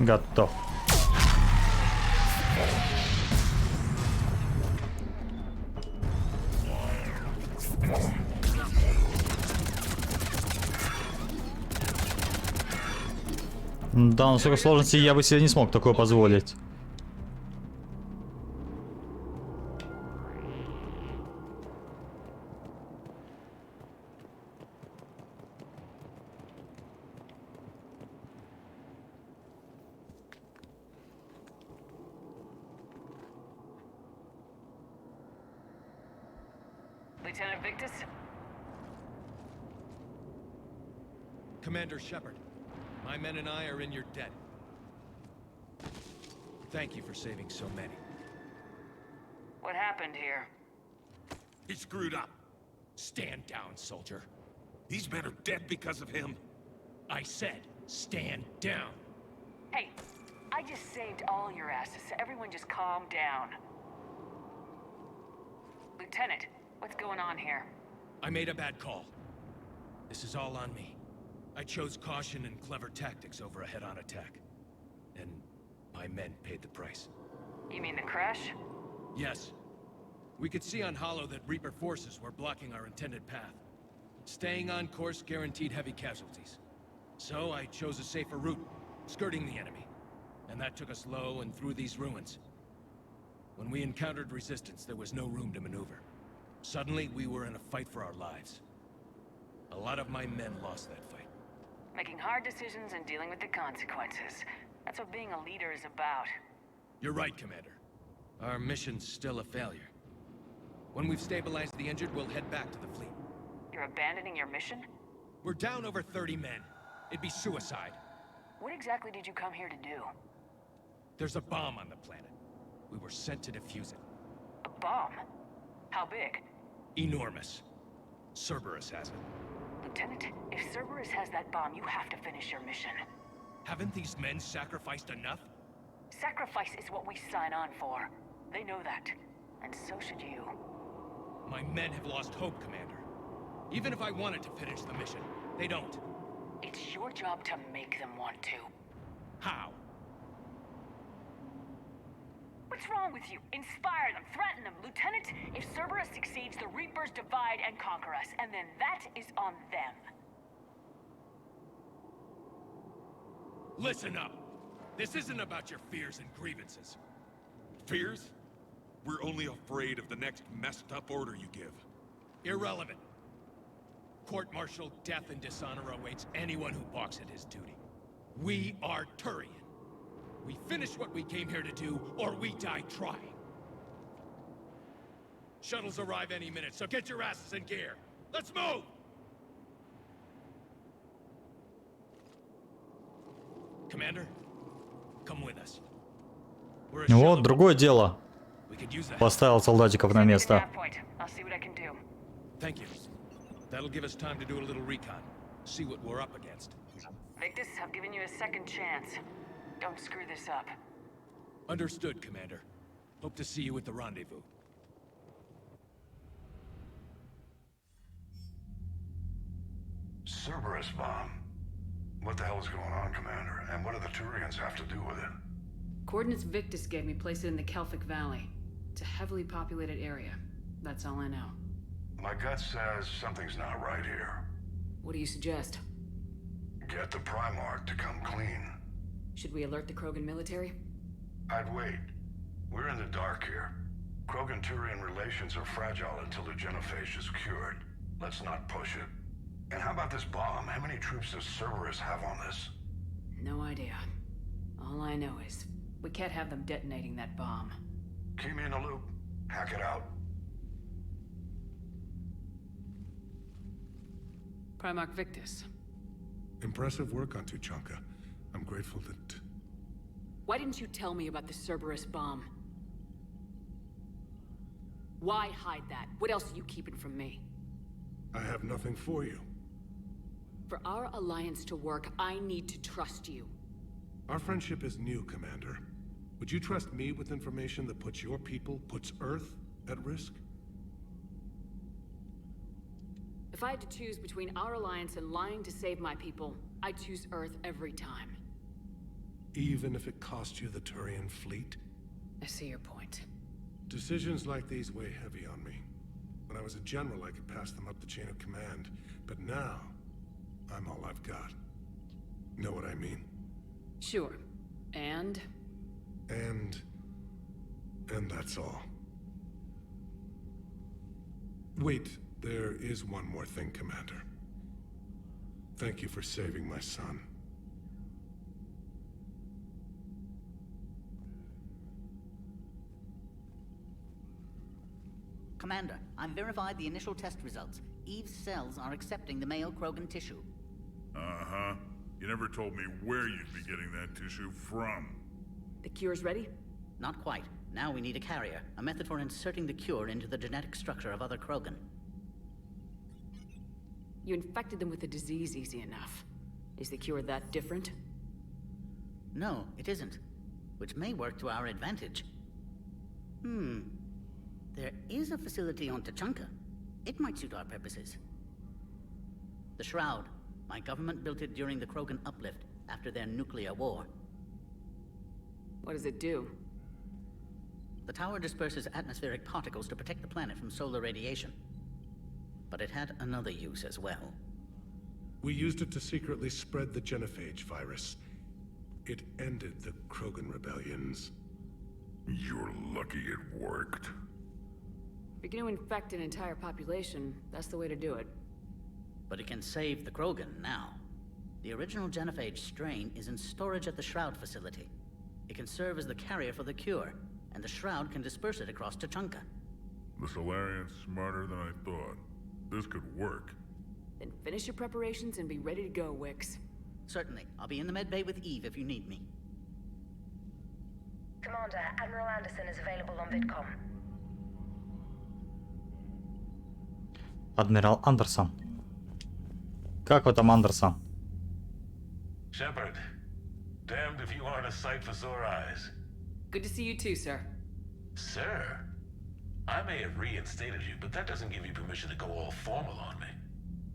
Готов. Да, на столько сложностей я бы себе не смог такое позволить. Lieutenant Victus? Commander Shepard, my men and I are in your debt. Thank you for saving so many. What happened here? He screwed up. Stand down, soldier. These men are dead because of him. I said, stand down. Hey, I just saved all your asses, so everyone just calm down. Lieutenant, what's going on here? I made a bad call. This is all on me. I chose caution and clever tactics over a head-on attack. And my men paid the price. You mean the crash? Yes. We could see on Hollow that Reaper forces were blocking our intended path. Staying on course guaranteed heavy casualties. So I chose a safer route, skirting the enemy. And that took us low and through these ruins. When we encountered resistance, there was no room to maneuver. Suddenly, we were in a fight for our lives. A lot of my men lost that fight. Making hard decisions and dealing with the consequences. That's what being a leader is about. You're right, Commander. Our mission's still a failure. When we've stabilized the injured, we'll head back to the fleet. You're abandoning your mission? We're down over 30 men. It'd be suicide. What exactly did you come here to do? There's a bomb on the planet. We were sent to defuse it. A bomb? How big? Enormous. Cerberus has it. Lieutenant, if Cerberus has that bomb, you have to finish your mission. Haven't these men sacrificed enough? Sacrifice is what we sign on for. They know that. And so should you. My men have lost hope, Commander. Even if I wanted to finish the mission, they don't. It's your job to make them want to. How? What's wrong with you? Inspire them, threaten them. Lieutenant, if Cerberus succeeds, the Reapers divide and conquer us, and then that is on them. Listen up. This isn't about your fears and grievances. Fears? We're only afraid of the next messed up order you give. Irrelevant. Court-martial death and dishonor awaits anyone who balks at his duty. We are Turian. We finish what we came here to do, or we die trying. Shuttles arrive any minute, so get your asses in gear. Let's move! Commander, come with us. We're a shell Вот, of- другое дело. We could use that. Поставил солдатиков на место. I'll see what I can do. Thank you. That'll give us time to do a little recon. See what we're up against. Victus, I've given you a second chance. Don't screw this up. Understood, Commander. Hope to see you at the rendezvous. Cerberus bomb. What the hell is going on, Commander? And what do the Turians have to do with it? Coordinates Victus gave me place it in the Kelphic Valley. It's a heavily populated area. That's all I know. My gut says something's not right here. What do you suggest? Get the Primarch to come clean. Should we alert the Krogan military? I'd wait. We're in the dark here. Krogan-Turian relations are fragile until the genophage is cured. Let's not push it. And how about this bomb? How many troops does Cerberus have on this? No idea. All I know is, we can't have them detonating that bomb. Keep me in the loop. Hack it out. Primarch Victus. Impressive work on Tuchanka. I'm grateful that... Why didn't you tell me about the Cerberus bomb? Why hide that? What else are you keeping from me? I have nothing for you. For our alliance to work, I need to trust you. Our friendship is new, Commander. Would you trust me with information that puts your people, puts Earth, at risk? If I had to choose between our alliance and lying to save my people, I'd choose Earth every time. Even if it cost you the Turian fleet? I see your point. Decisions like these weigh heavy on me. When I was a general, I could pass them up the chain of command. But now, I'm all I've got. Know what I mean? Sure. And that's all. Wait, there is one more thing, Commander. Thank you for saving my son. Commander, I've verified the initial test results. Eve's cells are accepting the male Krogan tissue. Uh-huh. You never told me where you'd be getting that tissue from. The cure's ready? Not quite. Now we need a carrier, a method for inserting the cure into the genetic structure of other Krogan. You infected them with the disease easy enough. Is the cure that different? No, it isn't. Which may work to our advantage. There is a facility on Tachanka. It might suit our purposes. The Shroud. My government built it during the Krogan uplift, after their nuclear war. What does it do? The tower disperses atmospheric particles to protect the planet from solar radiation. But it had another use as well. We used it to secretly spread the genophage virus. It ended the Krogan rebellions. You're lucky it worked. If you're gonna infect an entire population, that's the way to do it. But it can save the Krogan now. The original genophage strain is in storage at the Shroud facility. It can serve as the carrier for the cure, and the Shroud can disperse it across Tachanka. The Solarian's smarter than I thought. This could work. Then finish your preparations and be ready to go, Wix. Certainly. I'll be in the med bay with Eve if you need me. Commander, Admiral Anderson is available on VidCom. Адмирал Андерсон. Как вы там, Андерсон? Shepard, damned if you aren't a sight for sore eyes. Good to see you too, sir. Sir? I may have reinstated you, but that doesn't give you permission to go all formal on me.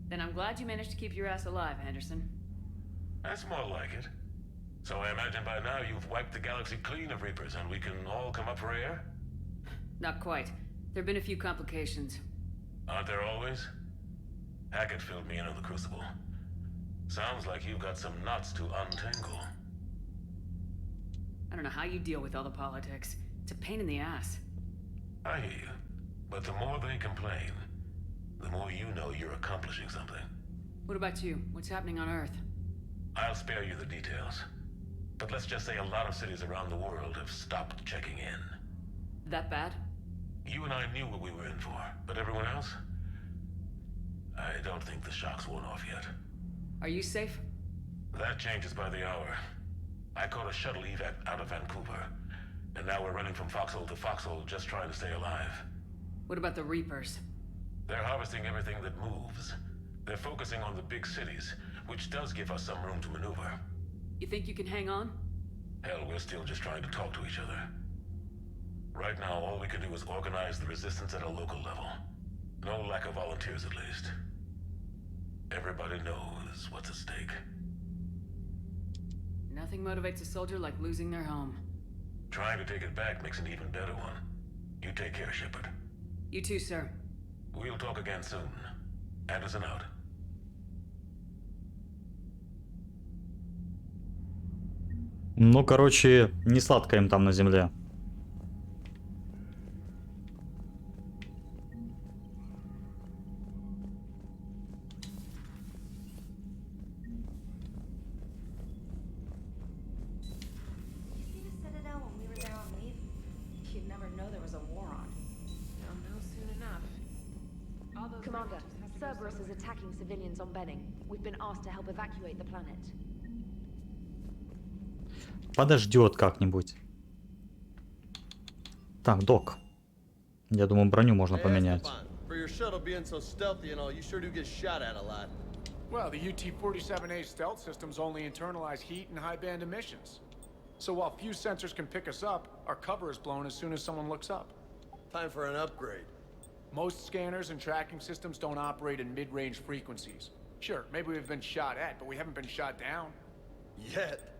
Then I'm glad you managed to keep your ass alive, Henderson. That's more like it. So I imagine by now you've wiped the galaxy clean of Reapers and we can all come up for air? Not quite. There have been a few complications. Aren't there always? Hackett filled me in on the Crucible. Sounds like you've got some knots to untangle. I don't know how you deal with all the politics. It's a pain in the ass. I hear you. But the more they complain, the more you know you're accomplishing something. What about you? What's happening on Earth? I'll spare you the details. But let's just say a lot of cities around the world have stopped checking in. That bad? You and I knew what we were in for, but everyone else? I don't think the shock's worn off yet. Are you safe? That changes by the hour. I caught a shuttle evac out of Vancouver, and now we're running from foxhole to foxhole just trying to stay alive. What about the Reapers? They're harvesting everything that moves. They're focusing on the big cities, which does give us some room to maneuver. You think you can hang on? Hell, we're still just trying to talk to each other. Right now, all we can do is organize the resistance at a local level. No lack of volunteers, at least. Everybody knows what's at stake. Nothing motivates a soldier like losing their home. Trying to take it back makes an even better one. You take care, Shepard. You too, sir. We'll talk again soon. Anderson out. Ну, короче, не сладко им там на земле. Commander, Cerberus is attacking civilians on Benning. We've been asked to help evacuate the planet. Подождет как-нибудь. Так, док. Я думаю, броню можно поменять. For your shuttle being so stealthy and all, you sure do get shot at a lot. Well, the UT-47A stealth systems only internalize heat and high-band emissions. So while few sensors can pick us up, our cover is blown as soon as someone looks up. Time for an upgrade. Most scanners and tracking systems don't operate in mid-range frequencies. Sure, maybe we've been shot at, but we haven't been shot down. Yet.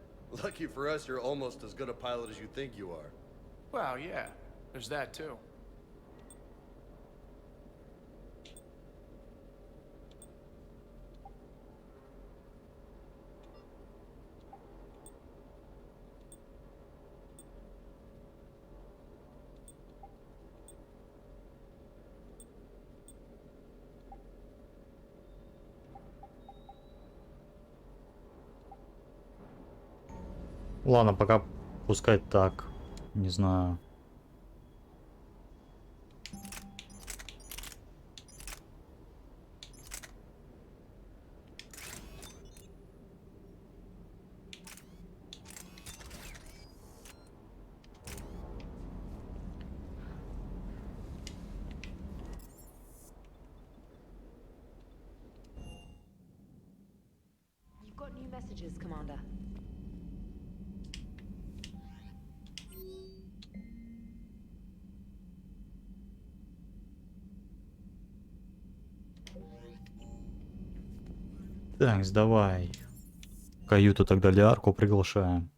Lucky for us, you're almost as good a pilot as you think you are. Well, yeah. There's that, too. Ладно, пока пускай так. Не знаю. messages, Commander. Так, давай. Каюту тогда Лиарку приглашаем.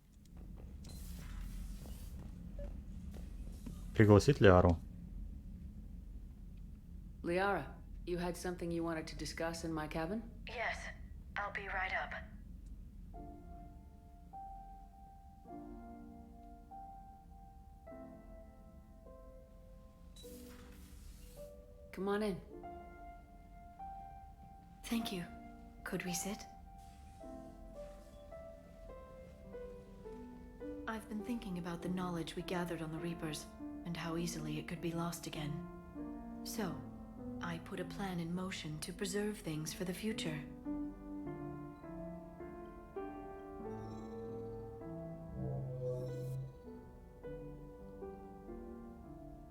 Пригласить Лиару? Liara, you had something you wanted to discuss in my cabin? Yes, I'll be right up. Come on in. Thank you. Could we sit? I've been thinking about the knowledge we gathered on the Reapers, and how easily it could be lost again. So, I put a plan in motion to preserve things for the future.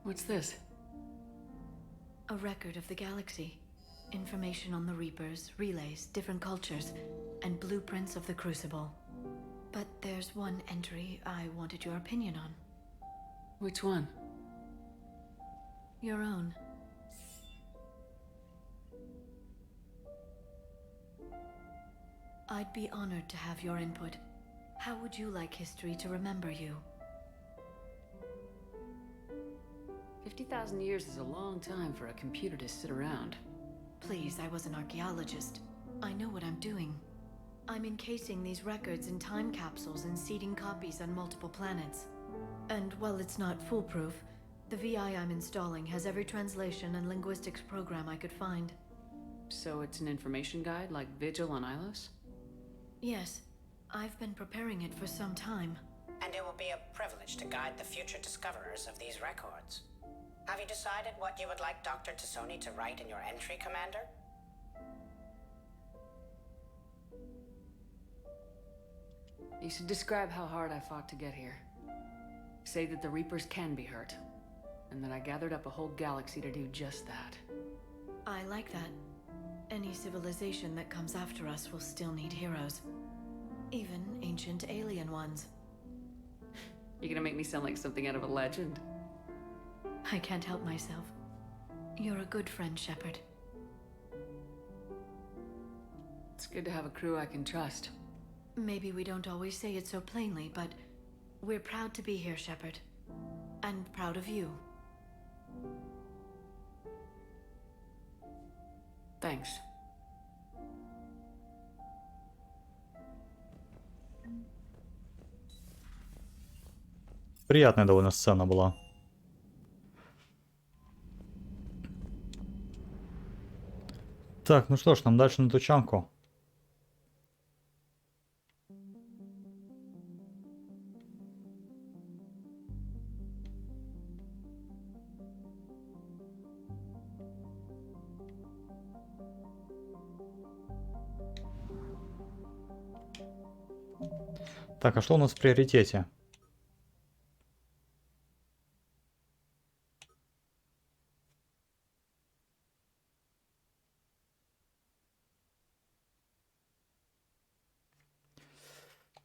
What's this? A record of the galaxy. Information on the Reapers, relays, different cultures, and blueprints of the Crucible. But there's one entry I wanted your opinion on. Which one? Your own. I'd be honored to have your input. How would you like history to remember you? 50,000 years is a long time for a computer to sit around. Please, I was an archaeologist. I know what I'm doing. I'm encasing these records in time capsules and seeding copies on multiple planets. And while it's not foolproof, the VI I'm installing has every translation and linguistics program I could find. So it's an information guide like Vigil on Ilos? Yes, I've been preparing it for some time. And it will be a privilege to guide the future discoverers of these records. Have you decided what you would like Dr. Tassoni to write in your entry, Commander? You should describe how hard I fought to get here. Say that the Reapers can be hurt, and that I gathered up a whole galaxy to do just that. I like that. Any civilization that comes after us will still need heroes. Even ancient alien ones. You're gonna make me sound like something out of a legend. I can't help myself. You're a good friend, Shepard. It's good to have a crew I can trust. Maybe we don't always say it so plainly, but we're proud to be here, Shepard. And proud of you. Thanks. Приятная довольно сцена была. Так, ну что ж, нам дальше на тучанку. Так, а что у нас в приоритете?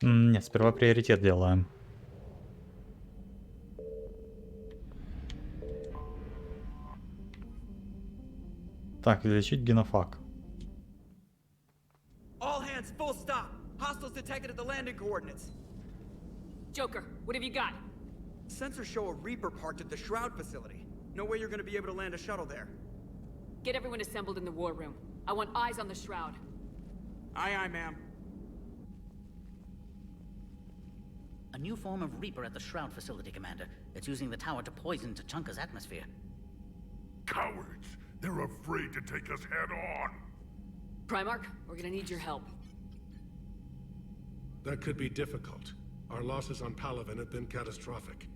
Нет, сперва приоритет делаем. Так, излечить генофаг. All hands, full stop. Hostiles detected at the landing coordinates. Joker, what have you got? Sensors show a Reaper parked at the Shroud facility. No way you're gonna be able to land a shuttle there. Get everyone assembled in the war room. I want eyes on the Shroud. Aye, aye, ma'am. A new form of Reaper at the Shroud facility, Commander. It's using the tower to poison Tachanka's atmosphere. Cowards! They're afraid to take us head on! Primarch, we're gonna need your help. That could be difficult. Our losses on Palaven have been catastrophic.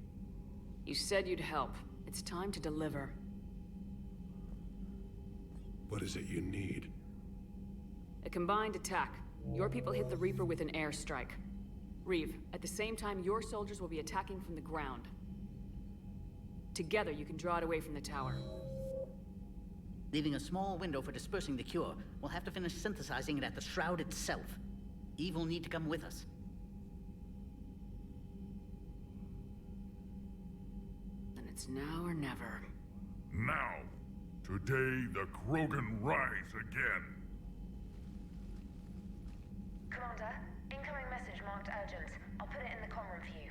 You said you'd help. It's time to deliver. What is it you need? A combined attack. Your people hit the Reaper with an airstrike. Reeve, at the same time, your soldiers will be attacking from the ground. Together, you can draw it away from the tower. Leaving a small window for dispersing the cure. We'll have to finish synthesizing it at the Shroud itself. Evil need to come with us. Then it's now or never. Now! Today, the Krogan rise again! Commander, incoming message marked urgent. I'll put it in the comm room for you.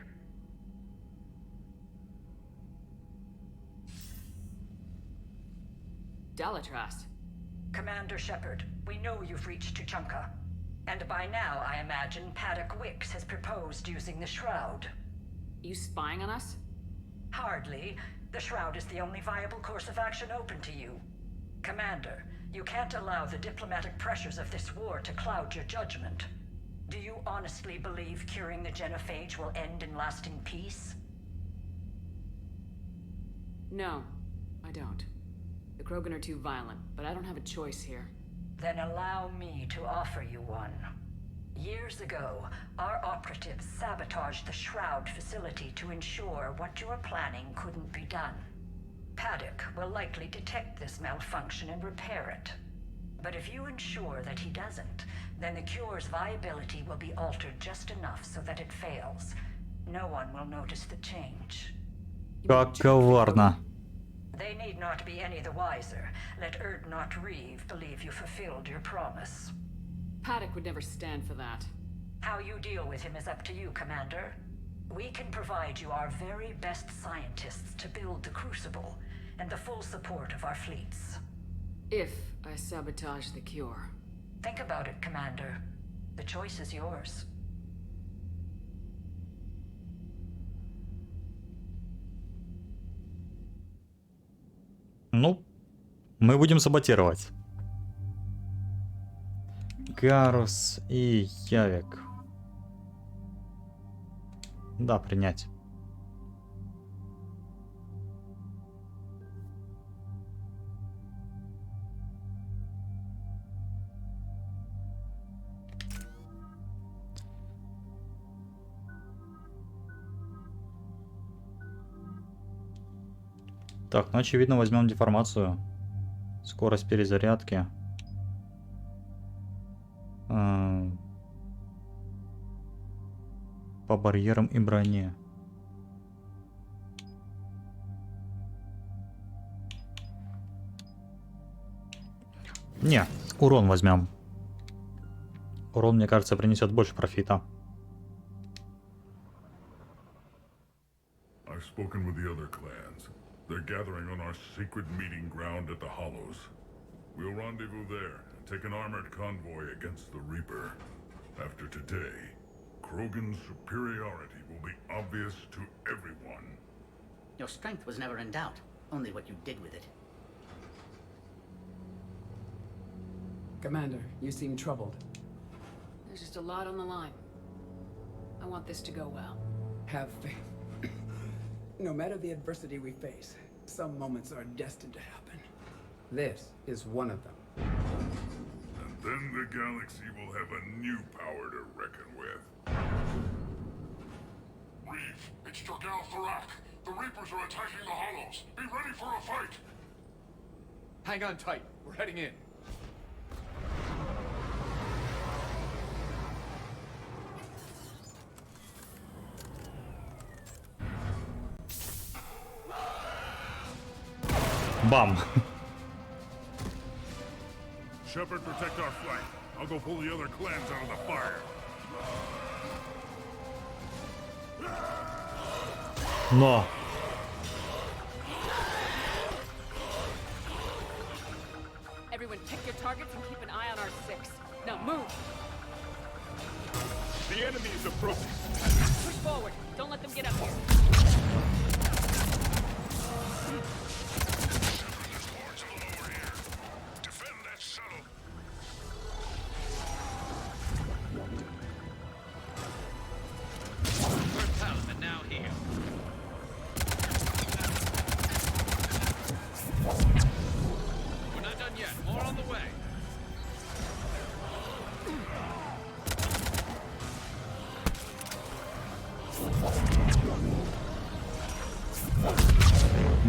Dalatras. Commander Shepard, we know you've reached Tuchanka. And by now, I imagine Paddock Wicks has proposed using the Shroud. You spying on us? Hardly. The Shroud is the only viable course of action open to you. Commander, you can't allow the diplomatic pressures of this war to cloud your judgment. Do you honestly believe curing the genophage will end in lasting peace? No, I don't. The Krogan are too violent, but I don't have a choice here. Then allow me to offer you one. Years ago, our operatives sabotaged the Shroud facility to ensure what you are planning couldn't be done. Paddock will likely detect this malfunction and repair it. But if you ensure that he doesn't, then the cure's viability will be altered just enough so that it fails. No one will notice the change. Как коварно. They need not be any the wiser. Let Erdnot Reeve believe you fulfilled your promise. Paddock would never stand for that. How you deal with him is up to you, Commander. We can provide you our very best scientists to build the Crucible, and the full support of our fleets. If I sabotage the cure. Think about it, Commander. The choice is yours. Ну, мы будем саботировать. Гарус и Явик. Да, принять. Так, ну очевидно возьмем деформацию. Скорость перезарядки. По барьерам и броне. Не, урон возьмем. Урон, мне кажется, принесет больше профита. I've spoken with the other clans. They're gathering on our secret meeting ground at the Hollows. We'll rendezvous there and take an armored convoy against the Reaper. After today, Krogan's superiority will be obvious to everyone. Your strength was never in doubt, only what you did with it. Commander, you seem troubled. There's just a lot on the line. I want this to go well. Have faith. No matter the adversity we face, some moments are destined to happen. This is one of them. And then the galaxy will have a new power to reckon with. Reeve, it's Dragal Thorak. The Reapers are attacking the Hollows. Be ready for a fight! Hang on tight. We're heading in. Бам! Shepard, protect our flank. I'll go pull the other clans out of the fire. Но! Everyone pick your targets and keep an eye on our six. Now move! The enemy is approaching. Push forward. Don't let them get up here. Defend that shuttle. First Paladin now here. We're not done yet. More on the way.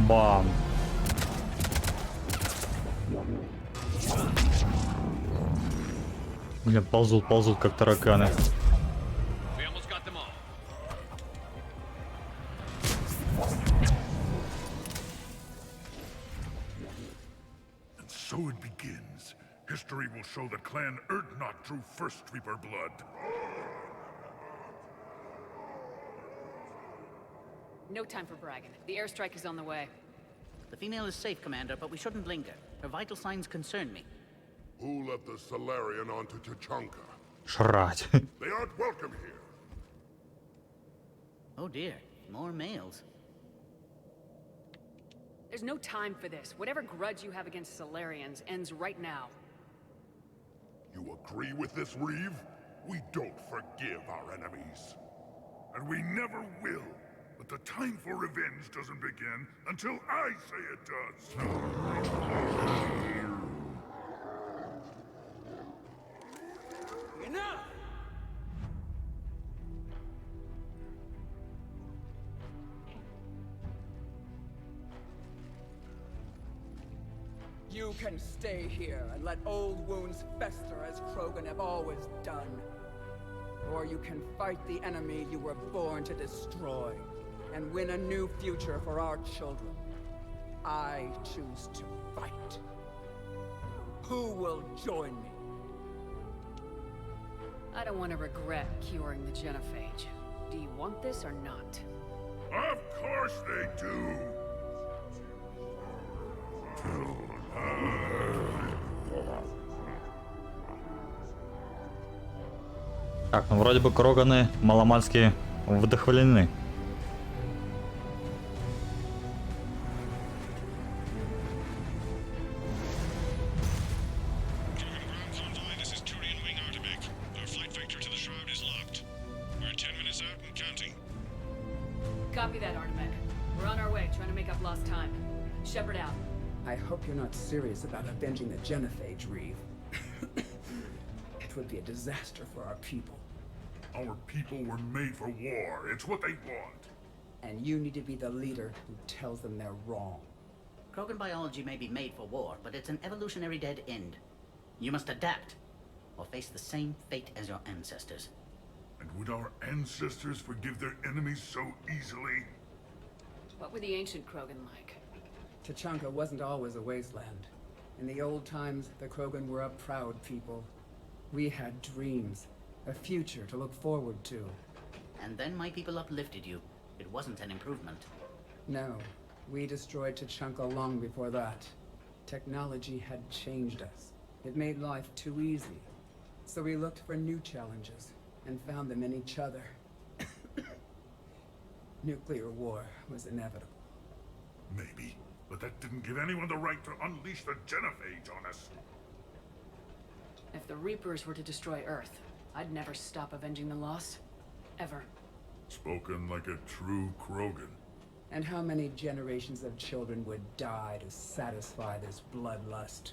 Бам! Бля, ползут как тараканы. And so it begins. History will show that Clan Erdnot drew first Reaper blood. No time for bragging. The airstrike is on the way. The female is safe, Commander, but we shouldn't linger. Her vital signs concern me. Who let the Solarian onto Tachanka? Шрать. They aren't welcome here. Oh dear, more males. There's no time for this. Whatever grudge you have against Solarians ends right now. You agree with this, Reeve? We don't forgive our enemies. And we never will. But the time for revenge doesn't begin until I say it does. Enough! You can stay here and let old wounds fester as Krogan have always done. Or you can fight the enemy you were born to destroy and win a new future for our children. I choose to fight. Who will join me? I don't want to regret curing the genophage. Do you want this or not? Of course they do! Так, ну вроде бы Кроганы маломальски вдохновлены. Copy that, Artemek. We're on our way, trying to make up lost time. Shepard out. I hope you're not serious about avenging the genophage, Reeve. It would be a disaster for our people. Our people were made for war. It's what they want. And you need to be the leader who tells them they're wrong. Krogan biology may be made for war, but it's an evolutionary dead end. You must adapt, or face the same fate as your ancestors. And would our ancestors forgive their enemies so easily? What were the ancient Krogan like? Tachanka wasn't always a wasteland. In the old times, the Krogan were a proud people. We had dreams, a future to look forward to. And then my people uplifted you. It wasn't an improvement. No, we destroyed Tachanka long before that. Technology had changed us. It made life too easy. So we looked for new challenges, and found them in each other. Nuclear war was inevitable. Maybe, but that didn't give anyone the right to unleash the genophage on us. If the Reapers were to destroy Earth, I'd never stop avenging the loss. Ever. Spoken like a true Krogan. And how many generations of children would die to satisfy this bloodlust?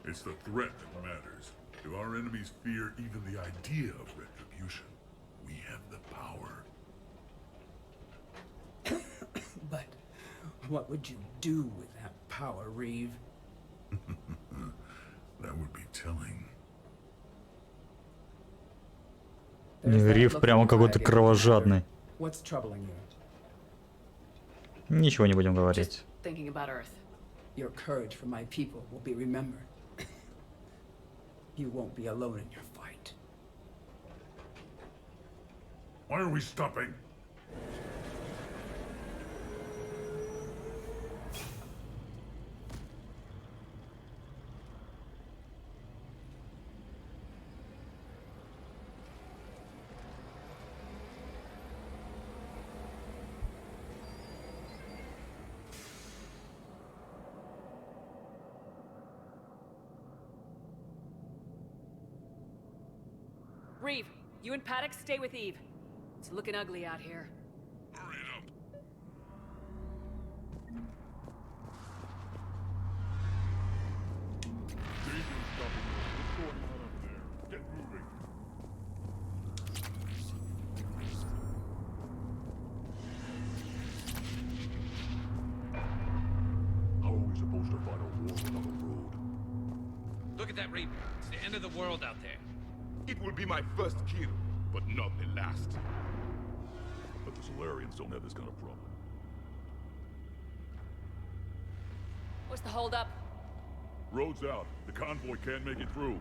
It's the threat that matters. If our enemies fear even the idea of retribution, we have the power. But what would you do with that power, Reeve? That would be telling. Риф прямо какой-то кровожадный. What's troubling you? Ничего не будем говорить. Thinking about Earth. Your courage for my people will be remembered. You won't be alone in your fight. Why are we stopping? Reeve, you and Paddock stay with Eve. It's looking ugly out here. Hurry it up. What's going on up there? Get moving. How are we supposed to fight a war without a road? Look at that Reaper. It's the end of the world out there. It will be my first kill, but not the last. But the Solarians don't have this kind of problem. What's the holdup? Road's out. The convoy can't make it through.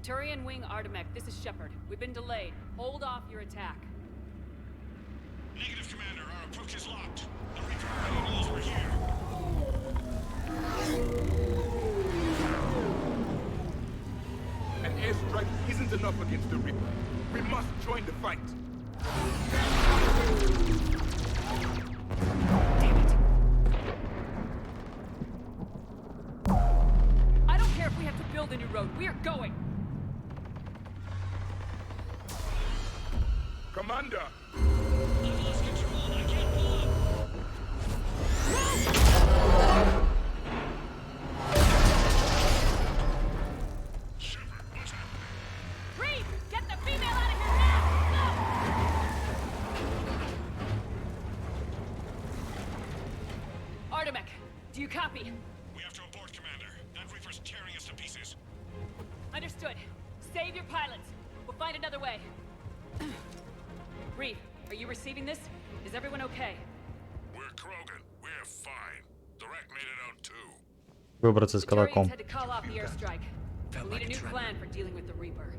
Turian Wing Artemek, this is Shepard. We've been delayed. Hold off your attack. Negative, Commander. Our approach is locked. The Reaper already knows we're here. An airstrike isn't enough against the Reaper. We must join the fight. I don't care if we have to build a new road. We are going. Commander! I've lost control. I can't pull up. Shepard, what's happening? Reed, get the female out of here now! Go! Artemek, do you copy? We have to abort, Commander. That Reaper's tearing us to pieces. Understood. Save your pilots. We'll find another way. Reed, are you receiving this? Is everyone okay? We're Krogan. We're fine. The wreck made it out too. Выбраться из Turians катакомб. had to call off the airstrike. We'll need a new plan for dealing with the Reaper.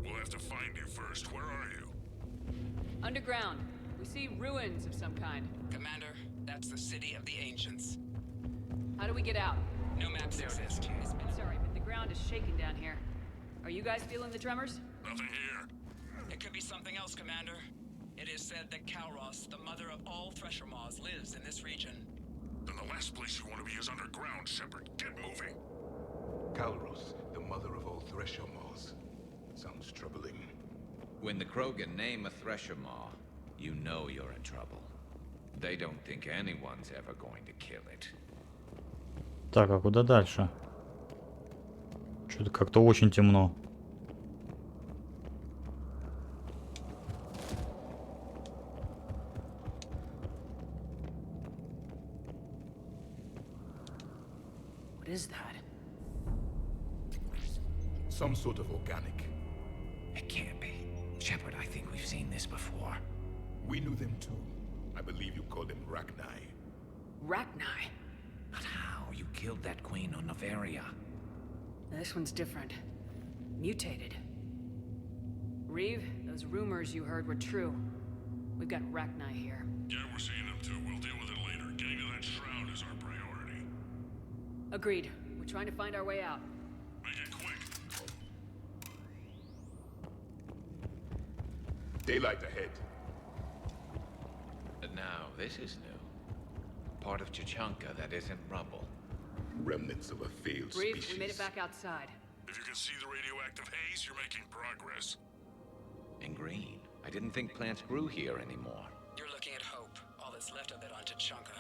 We'll have to find you first. Where are you? Underground. We see ruins of some kind. Commander, that's the city of the ancients. How do we get out? No maps exist. Sorry, but the ground is shaking down here. Are you guys feeling the tremors? Nothing here. It could be something else, Commander. It is said that Kalros, the mother of all Thresher Maws, lives in this region. Then the last place you want to be is underground, Shepard. Get moving. Kalros, the mother of all Thresher Maws. Sounds troubling. When the Krogan name a Thresher Maw, you know you're in trouble. They don't think anyone's ever going to kill it. Так, а куда дальше? Что-то как-то очень темно. What is that? Some sort of organic. It can't be. Shepard, I think we've seen this before. We knew them too. I believe you call them Rachni. Rachni? But how? You killed that queen on Noveria. This one's different. Mutated. Reeve, those rumors you heard were true. We've got Rachni here. Yeah, we're seeing them too. We'll deal with it later. Getting to that shroud is our priority. Agreed. We're trying to find our way out. Make it quick. Daylight ahead. Now, this is new. Part of Chichanka that isn't rubble. Remnants of a failed Reeve, species. we made it back outside. If you can see the radioactive haze, you're making progress. In green. I didn't think plants grew here anymore. You're looking at hope, all that's left of it on Tachanka.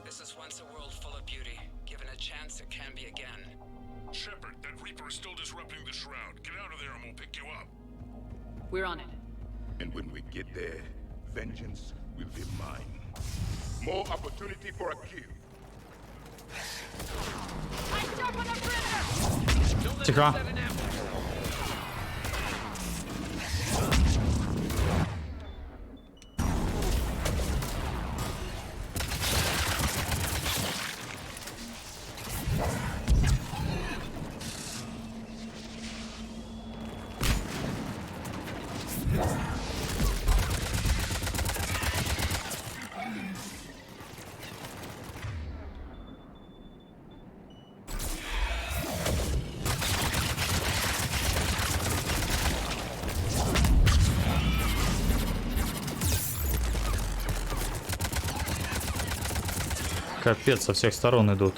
This is once a world full of beauty. Given a chance, it can be again. Shepard, that Reaper is still disrupting the shroud. Get out of there and we'll pick you up. We're on it. And when we get there, vengeance will be mine. More opportunity for a kill. Тихо. Капец, со всех сторон идут.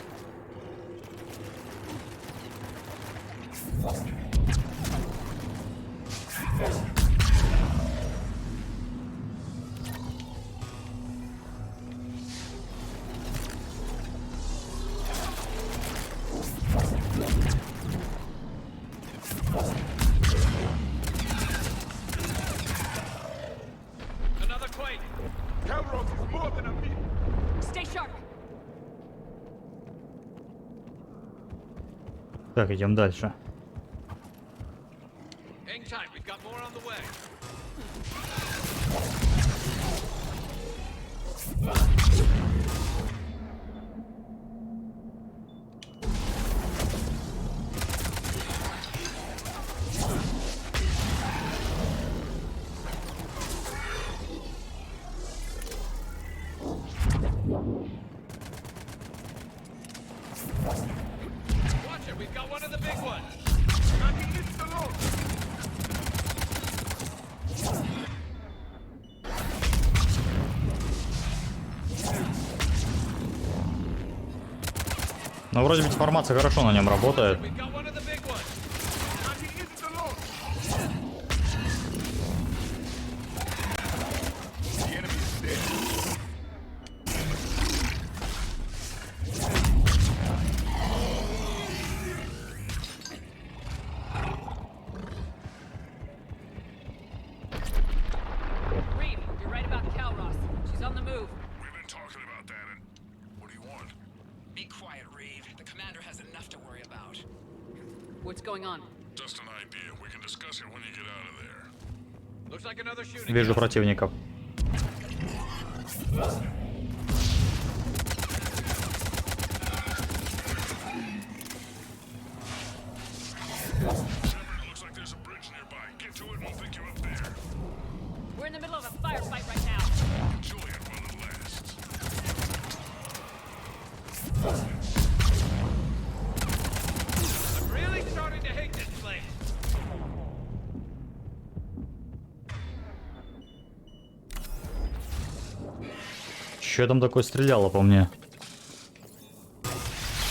Another quake! Kalros is more than a myth! Stay sharp! Так, идем дальше. Watch it, we've got one of the big ones. Ну, вроде бы деформация хорошо на нем работает. Reeve, you're right about Calros. She's on the move. We've been talking about that, and what do you want? Be quiet, Reeve. The commander has enough to worry about. What's going on? Just an idea. We can discuss it when you get out of there. Looks like another shooting. Вижу противников. Looks like there's a bridge nearby. Get to it and we'll pick you up there. We're in the middle of a firefight right now. Enjoy it while it lasts. I'm really starting to hate this place. Че там такое стреляло по мне?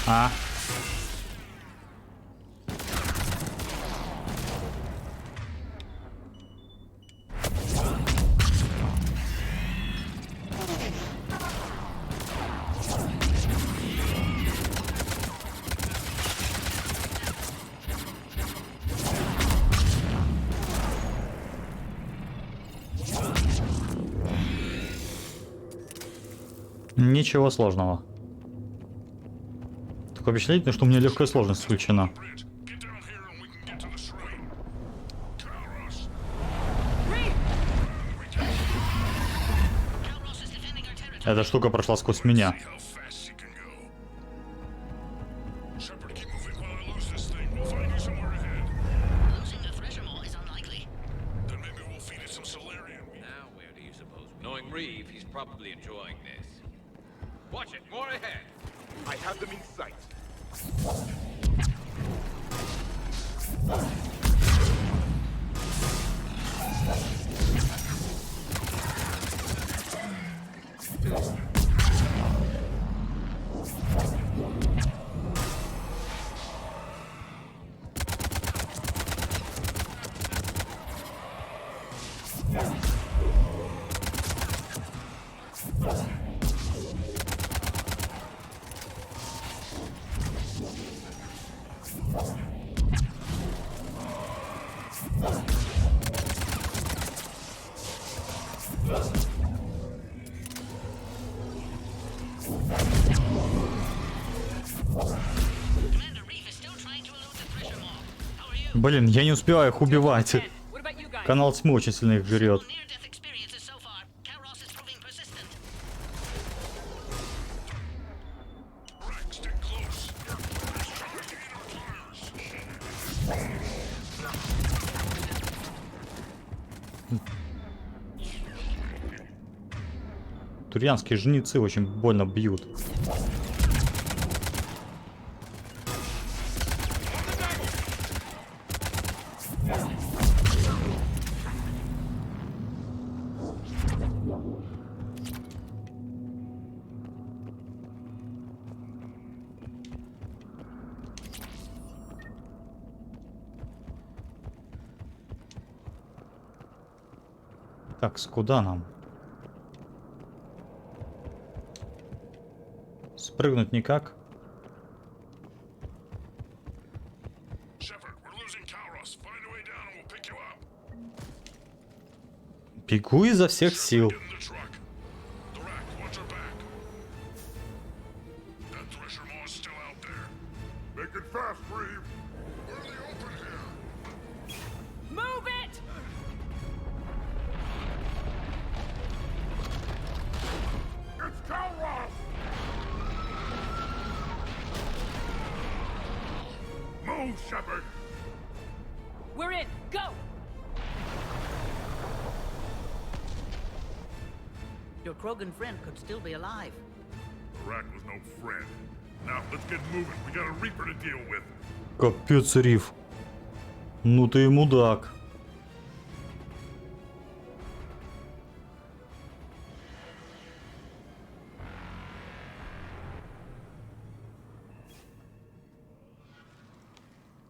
А? Ничего сложного. Такое впечатление, что у меня легкая сложность включена. Эта штука прошла сквозь меня. Knowing Reeve, he's probably enjoying this. Watch it, more ahead. I have them in sight. Блин, я не успеваю их убивать. Канал тьмы очень сильно их жрет. Турьянские жнецы очень больно бьют. Так, куда нам? Спрыгнуть никак. Бегу изо всех сил. Make it fast, Reeve. We're in the open here. Move it! Move, Shepard! We're in. Go! Your Krogan friend could still be alive. Iraq was no friend. Now, let's get moving. We got a Reaper to deal with. Капец, Риф. Ну ты и мудак.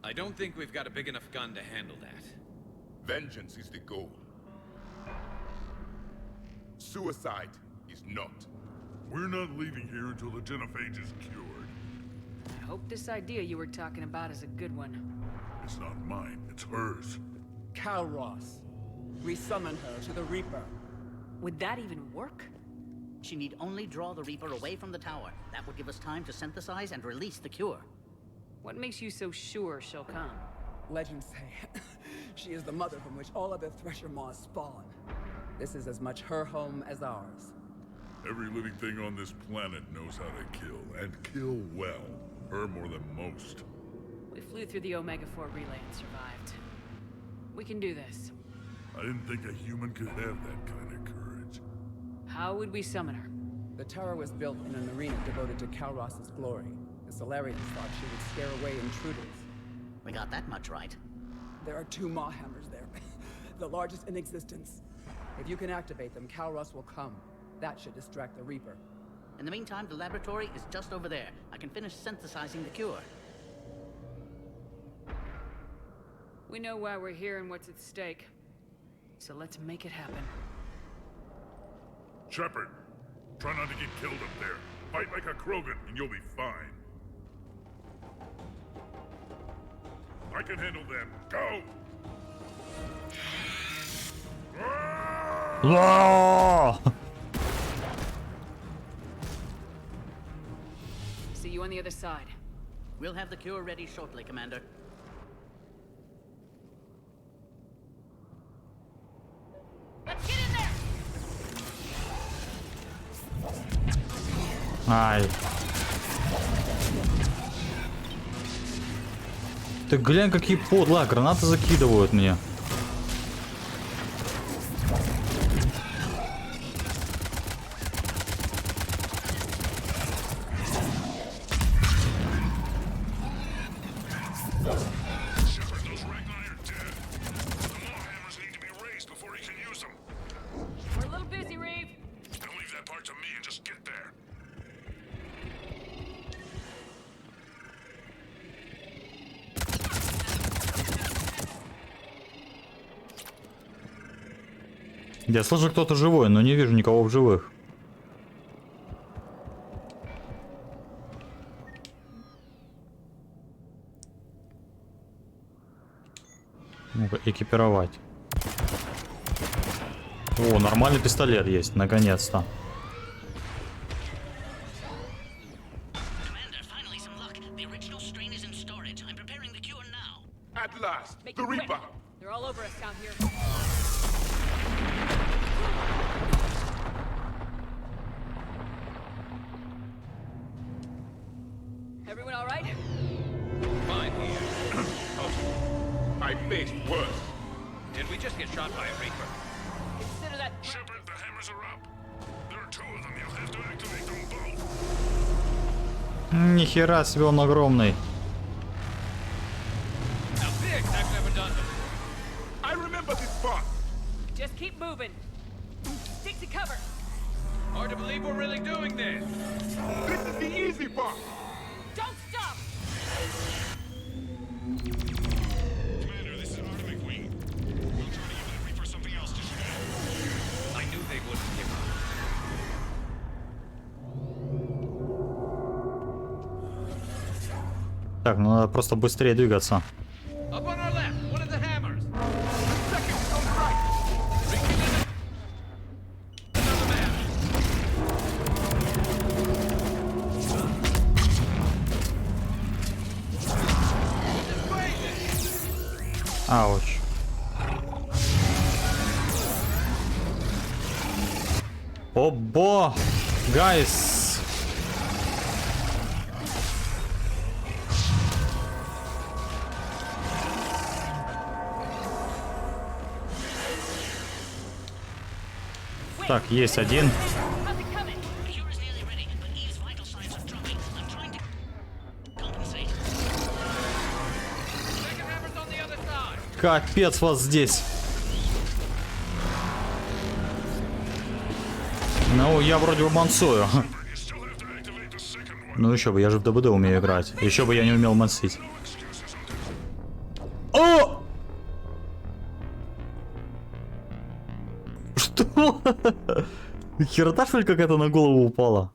I don't think we've got a big enough gun to handle that. Vengeance is the goal. Suicide is not. We're not leaving here until the genophage is cured. I hope this idea you were talking about is a good one. It's not mine, it's hers. Kalros. We summon her to the Reaper. Would that even work? She need only draw the Reaper away from the tower. That would give us time to synthesize and release the cure. What makes you so sure she'll come? Legends say she is the mother from which all other Thresher Maws spawn. This is as much her home as ours. Every living thing on this planet knows how to kill, and kill well. Her more than most. We flew through the Omega-4 relay and survived. We can do this. I didn't think a human could have that kind of courage. How would we summon her? The tower was built in an arena devoted to Kalros' glory. The Solarians thought she would scare away intruders. We got that much right. There are 2 Maw hammers there, the largest in existence. If you can activate them, Kalros will come. That should distract the Reaper. In the meantime, the laboratory is just over there. I can finish synthesizing the cure. We know why we're here and what's at stake. So let's make it happen. Shepard, try not to get killed up there. Fight like a Krogan and you'll be fine. I can handle them. Go! Ah! See you on the other side. We'll have the cure ready shortly, Commander. Let's get in there! Ай. Ты глянь, какие подлые гранаты закидывают мне. We're a little busy, Reeve. Don't leave that part to me and just get there. Я слышу, кто-то живой, но не вижу никого в живых. Ну-ка, экипировать. О, нормальный пистолет есть, наконец-то. At last, Make the it quick. Reaper! They're all over us down here. Everyone all right? Fine here. I faced worse. Did we just get shot by a Reaper? Consider that. Shepard, the hammers are up. There are 2 of them. You'll have to activate them both. Ни хера себе, он огромный. Now this I've never done before. I remember this spot. Just keep moving. Stick to cover. Hard to believe we're really doing this. This is the easy part. Don't stop. Commander, this is Artemis Wing. We'll try to give the Reaper something else to shoot at. I knew they wouldn't give up. Так, ну надо просто быстрее двигаться. Up on our left, one of the hammers. Second is on the right. Another man. Ауч. Обо! Гайс! Так, есть один. Капец вас здесь. Ну, я вроде бы мансую. Ну еще бы, я же в ДБД умею играть. Еще бы я не умел мансить. О! Что? Херта, что ли, какая-то на голову упала?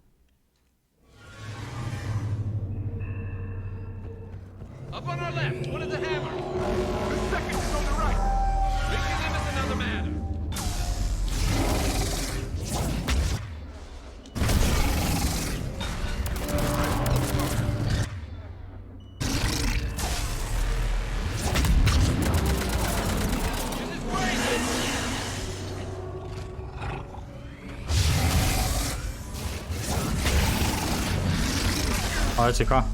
А, тихо.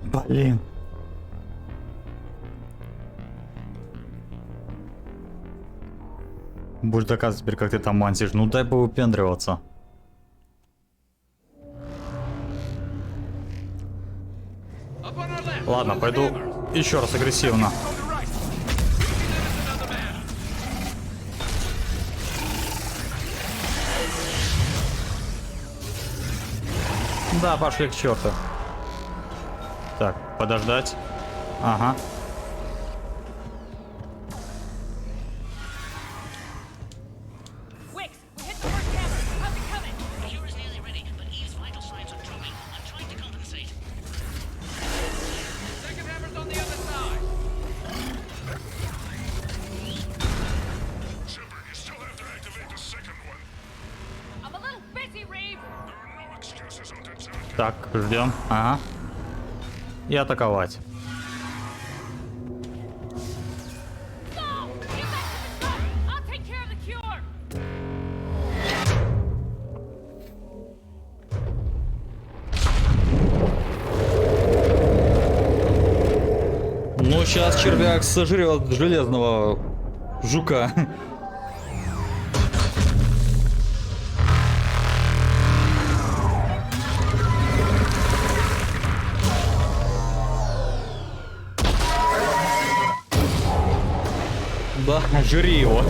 Блин. Будешь доказывать теперь, как ты там мансишь. Ну дай бы выпендриваться. Ладно, пойду еще раз агрессивно. Да, пошли к черту. Так, подождать. Ага. Так, ждем. Ага. И атаковать. Ну, сейчас червяк сожрет железного жука. Да, жри его.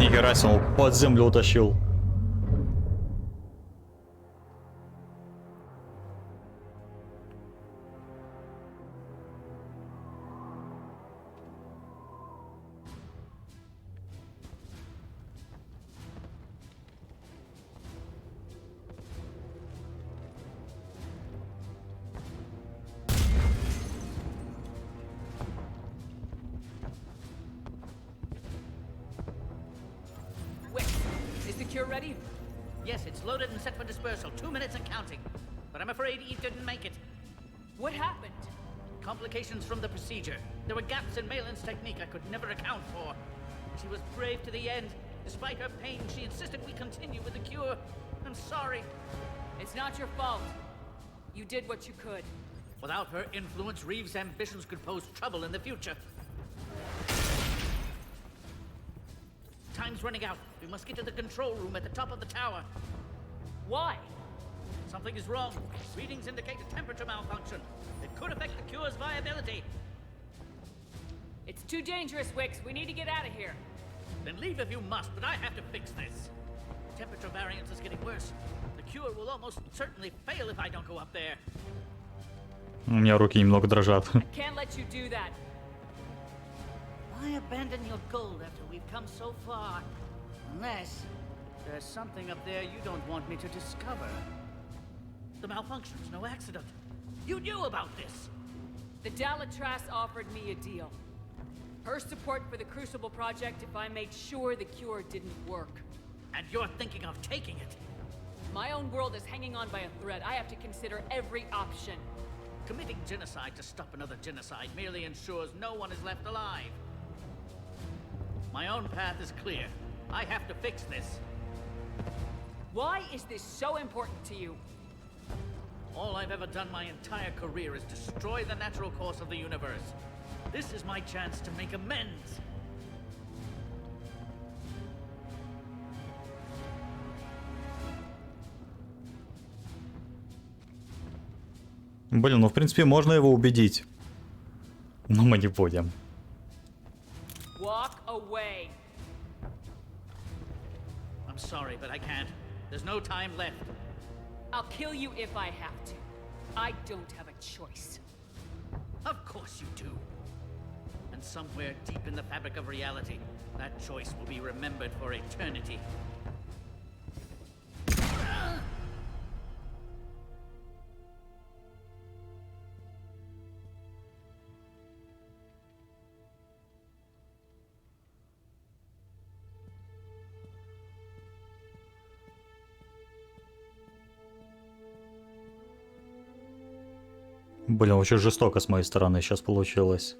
Герасимов под землю утащил. Ready? Yes, it's loaded and set for dispersal. 2 minutes and counting. But I'm afraid Eve didn't make it. What happened? Complications from the procedure. There were gaps in Malin's technique I could never account for. She was brave to the end. Despite her pain, she insisted we continue with the cure. I'm sorry. It's not your fault. You did what you could. Without her influence, Reeves' ambitions could pose trouble in the future. Time's running out. We must get to the control room at the top of the tower. Why? Something is wrong. Readings indicate a temperature malfunction. It could affect the cure's viability. It's too dangerous, Wicks. We need to get out of here. Then leave if you must, but I have to fix this. Temperature variance is getting worse. The cure will almost certainly fail if I don't go up there. У меня руки немного дрожат. Can't let you do that. Why abandon your goal after we've come so far? Unless there's something up there you don't want me to discover. The malfunction's no accident. You knew about this. The Dalatras offered me a deal. Her support for the Crucible Project if I made sure the cure didn't work. And you're thinking of taking it. My own world is hanging on by a thread. I have to consider every option. Committing genocide to stop another genocide merely ensures no one is left alive. My own path is clear. I have to fix this. Why is this so important to you? All I've ever done my entire career is destroy the natural course of the universe. This is my chance to make amends. Блин, ну в принципе можно его убедить. Но мы не будем. Walk away. I'm sorry, but I can't. There's no time left. I'll kill you if I have to. I don't have a choice. Of course you do. And somewhere deep in the fabric of reality, that choice will be remembered for eternity. Блин, очень жестоко с моей стороны сейчас получилось.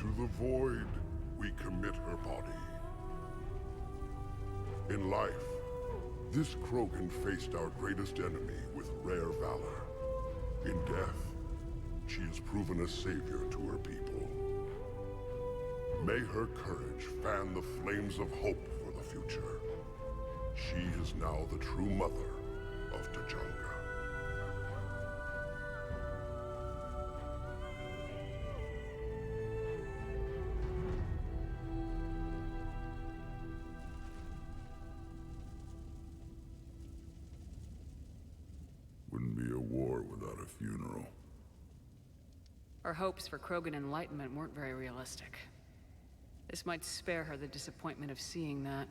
To the void, we commit her body. In life, this Krogan faced our greatest enemy with rare valor. In death, she has proven a savior to her people. May her courage fan the flames of hope for the future. She is now the true mother of Tachanka. Wouldn't be a war without a funeral. Our hopes for Krogan enlightenment weren't very realistic. This might spare her the disappointment of seeing that.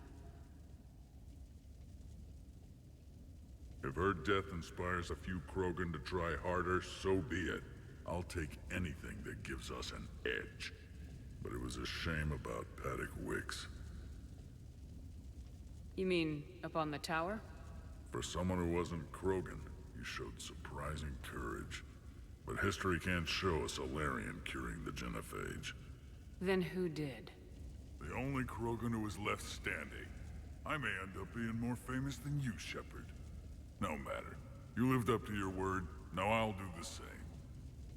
If her death inspires a few Krogan to try harder, so be it. I'll take anything that gives us an edge. But it was a shame about Paddock Wicks. You mean up on the tower? For someone who wasn't Krogan, he showed surprising courage. But history can't show a Solarian curing the genophage. Then who did? The only Krogan who was left standing. I may end up being more famous than you, Shepard. No matter. You lived up to your word, now I'll do the same.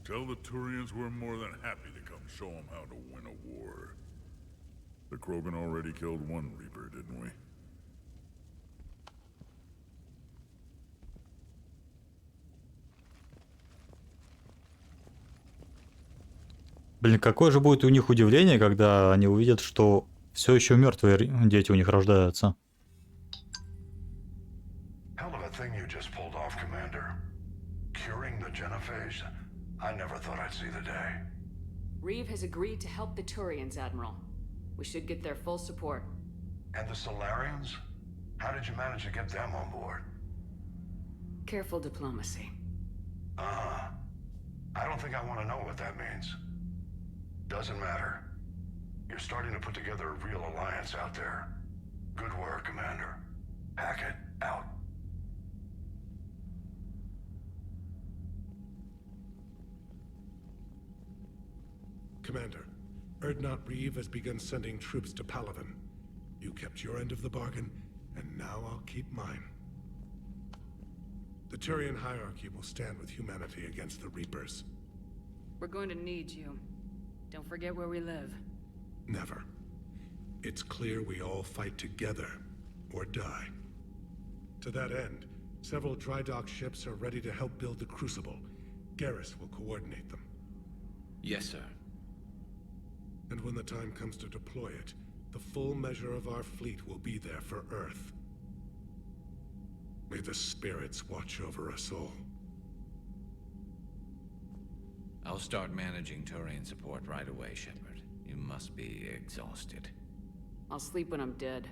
Tell the Turians we're more than happy to come show them how to win a war. The Krogan already killed one Reaper, didn't we? Блин, какое же будет у них удивление, когда они увидят, что все еще мертвые дети у них рождаются. Hell of a thing you just pulled off, Commander. Curing the Genophage? I never thought I'd see the day. Reeve has agreed to help the Turians, Admiral. We should get their full support. And the Solarians? How did you manage to get them on board? Careful diplomacy. I don't think I want to know what that means. Doesn't matter. You're starting to put together a real alliance out there. Good work, Commander. Hackett, out. Commander, Erdnot Reeve has begun sending troops to Palaven. You kept your end of the bargain, and now I'll keep mine. The Turian hierarchy will stand with humanity against the Reapers. We're going to need you. Don't forget where we live. Never. It's clear we all fight together, or die. To that end, several dry dock ships are ready to help build the Crucible. Garrus will coordinate them. Yes, sir. And when the time comes to deploy it, the full measure of our fleet will be there for Earth. May the spirits watch over us all. I'll start managing Turian support right away, Shepard. You must be exhausted. I'll sleep when I'm dead.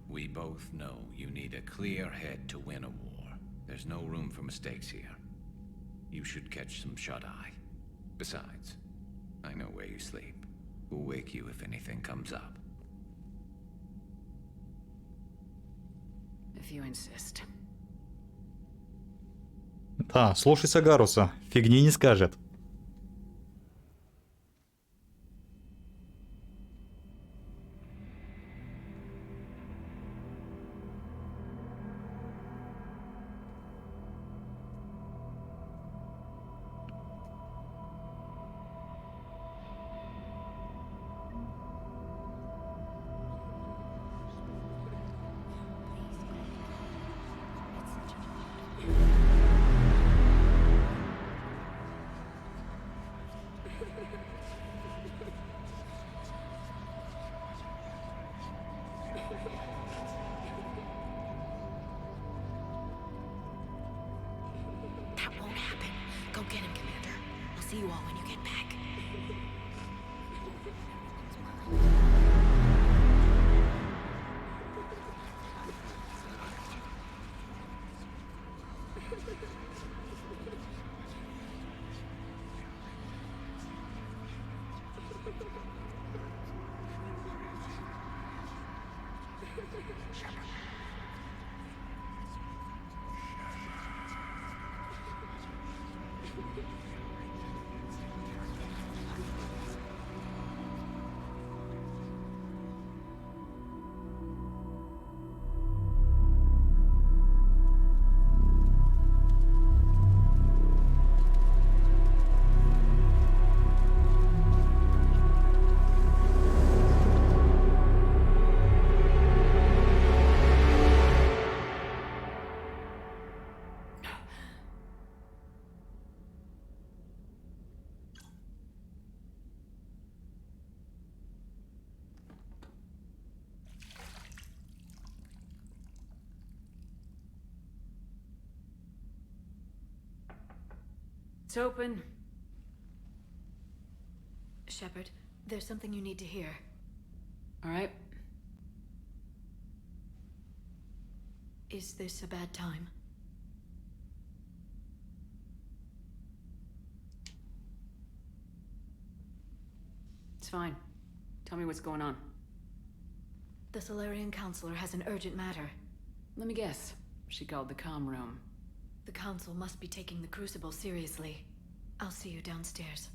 We both know you need a clear head to win a war. There's no room for mistakes here. You should catch some shut-eye. Besides, I know where you sleep. We'll wake you if anything comes up. If you insist. Да, слушайся Гаруса, фигни не скажет. That won't happen. Go get him, Commander. I'll see you all when you get back. It's open. Shepard, there's something you need to hear. All right. Is this a bad time? It's fine. Tell me what's going on. The Solarian Counselor has an urgent matter. Let me guess. She called the comm room. The Council must be taking the Crucible seriously. I'll see you downstairs.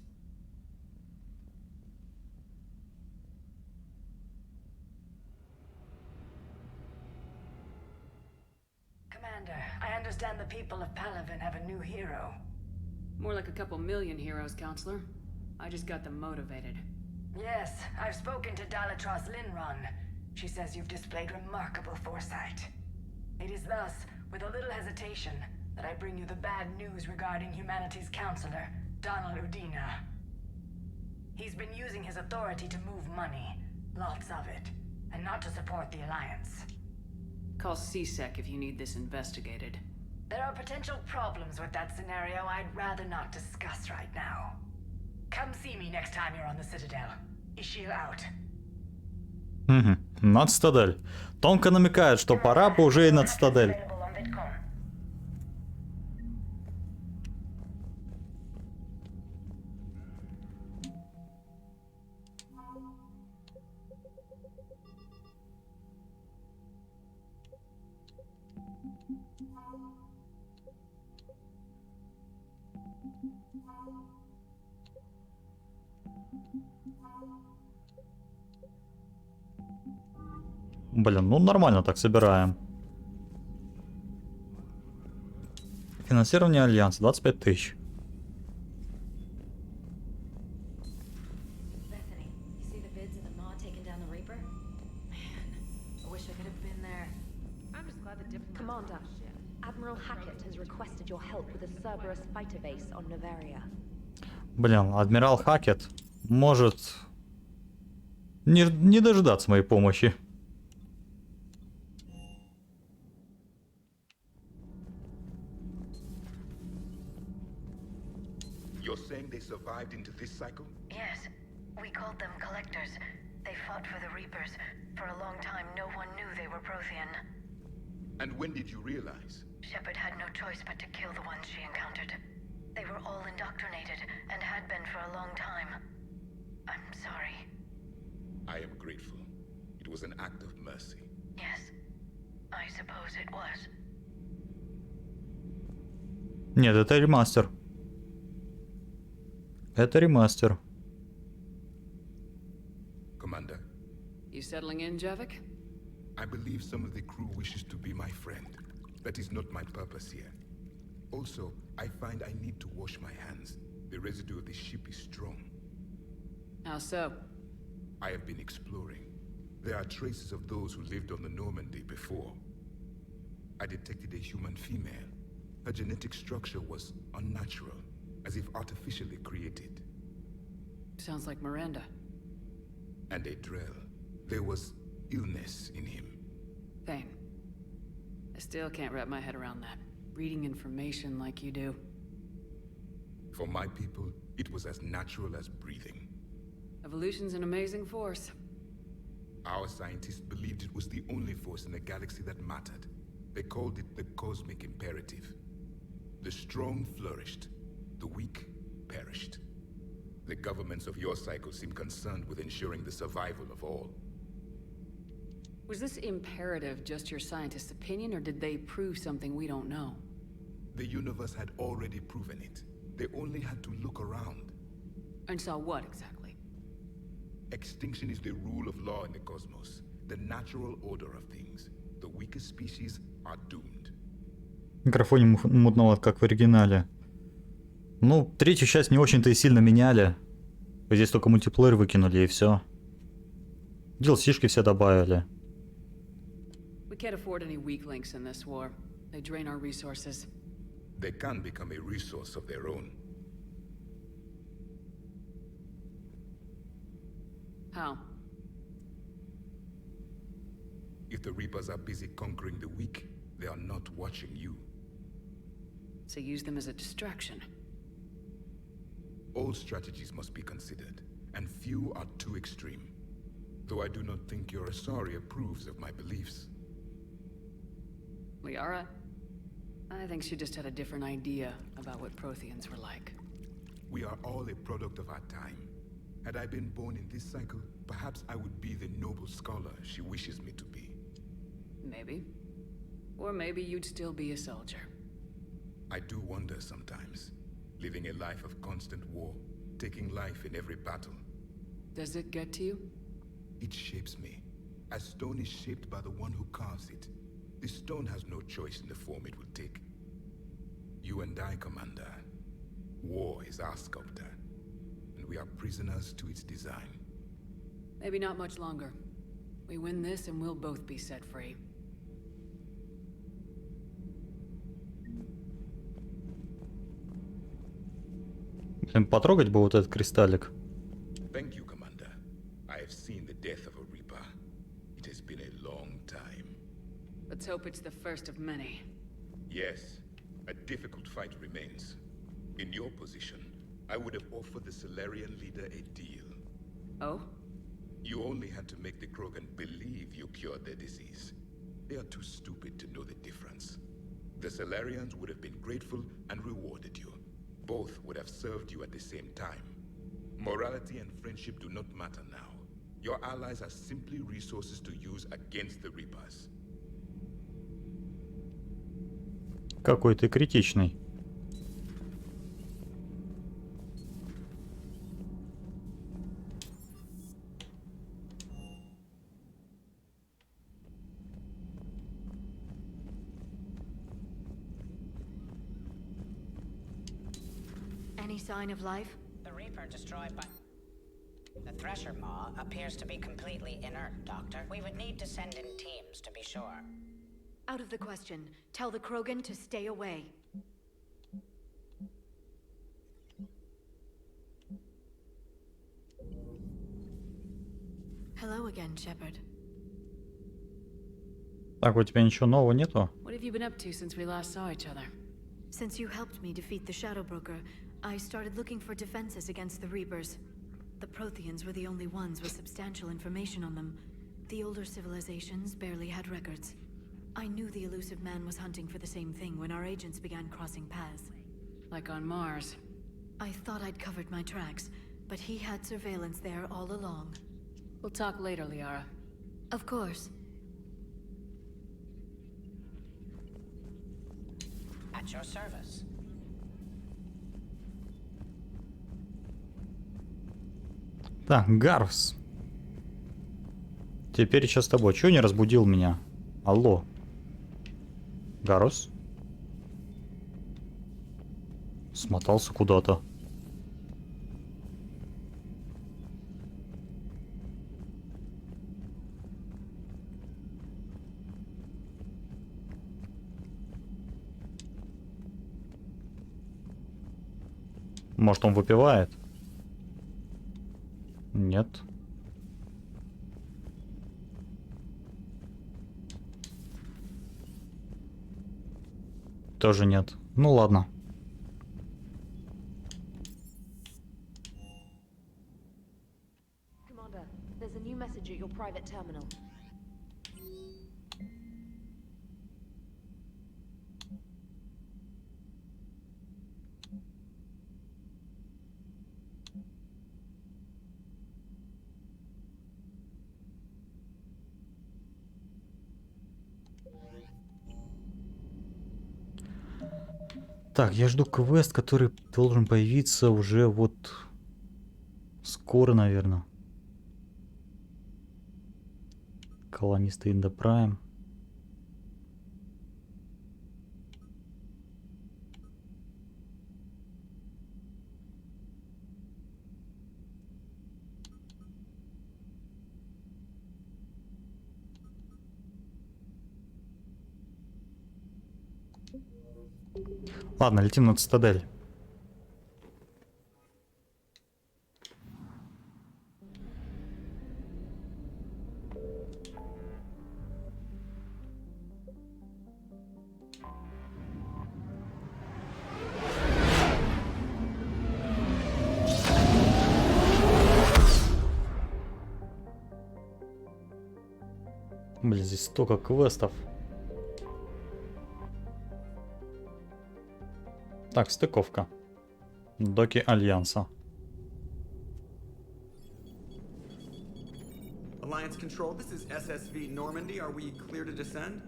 Commander, I understand the people of Palaven have a new hero. More like a couple million heroes, Counselor. I just got them motivated. Yes, I've spoken to Dalatros Linron. She says you've displayed remarkable foresight. It is thus, with a little hesitation, that I bring you the bad news regarding humanity's counselor, Donald Udina. He's been using his authority to move money, lots of it, and not to support the Alliance. Call CSEC if you need this investigated. There are potential problems with that scenario I'd rather not discuss right now. Come see me next time you're on the Citadel. Ishil out. Над Цитадель. Тонко намекает, что пора бы уже и над Цитадель. Блин, ну нормально так собираем. Финансирование Альянса 25 тысяч. Commander, Admiral Hackett has requested your help with a Cerberus fighter base on Novaria. Блин, адмирал Хакет может не дождаться моей помощи. You're saying they survived into this cycle? Yes, we called them Collectors. They fought for the Reapers. For a long time, no one knew they were Prothean. And when did you realize? Shepard had no choice but to kill the ones she encountered. They were all indoctrinated, and had been for a long time. I'm sorry. I am grateful. It was an act of mercy. Yes, I suppose it was. Нет, это ремастер. Это ремастер. Commander? You settling in, Javik? I believe some of the crew wishes to be my friend. That is not my purpose here. Also, I find I need to wash my hands. The residue of the ship is strong. How so? I have been exploring. There are traces of those who lived on the Normandy before. I detected a human female. Her genetic structure was unnatural, as if artificially created. Sounds like Miranda. And a Drell. There was illness in him. Thane. I still can't wrap my head around that. Reading information like you do. For my people, it was as natural as breathing. Evolution's an amazing force. Our scientists believed it was the only force in the galaxy that mattered. They called it the cosmic imperative. The strong flourished, the weak perished. The governments of your cycle seem concerned with ensuring the survival of all. Was this imperative just your scientist's opinion, or did they prove something we don't know? The universe had already proven it. They only had to look around. And saw what exactly? Extinction is the rule of law in the cosmos, the natural order of things. The weakest species are doomed. В микрофоне мутновато, как в оригинале. Ну, третью часть не очень-то и сильно меняли. Здесь только мультиплеер выкинули и все. DLC-шки все добавили. We can't afford any weak links in this war. They drain our resources. They can become a resource of their own. How? If the Reapers are busy conquering the weak, they are not watching you. So use them as a distraction. All strategies must be considered, and few are too extreme. Though I do not think your Asari approves of my beliefs. Liara? I think she just had a different idea about what Protheans were like. We are all a product of our time. Had I been born in this cycle, perhaps I would be the noble scholar she wishes me to be. Maybe. Or maybe you'd still be a soldier. I do wonder sometimes. Living a life of constant war, taking life in every battle. Does it get to you? It shapes me, as stone is shaped by the one who carves it. The stone has no choice in the form it will take. You and I, Commander, War is our sculptor, and we are prisoners to its design. Maybe not much longer. We win this and we'll both be set free. Блин, потрогать бы вот этот кристаллик. Thank you, Commander. I have seen the death of a Reaper. It has been a long time. Let's hope it's the first of many. Yes, a difficult fight remains. In your position, I would have offered the Solarian leader a deal. Oh? You only had to make the Krogan believe you cured their disease. They are too stupid to know the difference. The Solarians would have been grateful and rewarded you. Both would have served you at the same time. Morality and friendship do not matter now. Your allies are simply resources to use against the Reapers. Какой ты критичный. Any sign of life? The Reaper destroyed by... The Thresher Maw appears to be completely inert, Doctor. We would need to send in teams to be sure. Out of the question. Tell the Krogan to stay away. Hello again, Shepard. Так, у тебя ничего нового нету? What have you been up to since we last saw each other? Since you helped me defeat the Shadow Broker, I started looking for defenses against the Reapers. The Protheans were the only ones with substantial information on them. The older civilizations barely had records. I knew the elusive man was hunting for the same thing when our agents began crossing paths. Like on Mars. I thought I'd covered my tracks, but he had surveillance there all along. We'll talk later, Liara. Of course. At your service. Так, Гарвс. Теперь что с тобой? Чего не разбудил меня? Алло. Гарвс? Смотался куда-то. Может, он выпивает? Нет. Тоже нет. Ну ладно. Commander, there's a new message at your private terminal. Так, я жду квест, который должен появиться уже вот скоро, наверное. Колонисты in the Prime. Ладно, летим на цитадель. Блин, здесь столько квестов. Так, стыковка. Доки Альянса. Alliance Control, this is SSV Normandy. Are we clear to descend?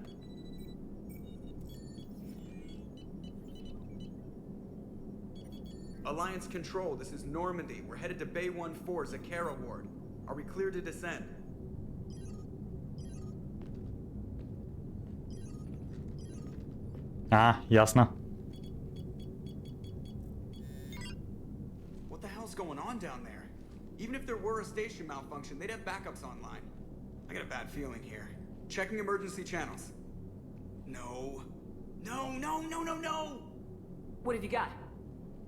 Alliance Control, this is Normandy. We're headed to Bay 1-4, Zakara Ward. Are we clear to descend? А, ясно. else going on down there. Even if there were a station malfunction, they'd have backups online. I got a bad feeling here. Checking emergency channels. No. No, no, no, no, no! What have you got?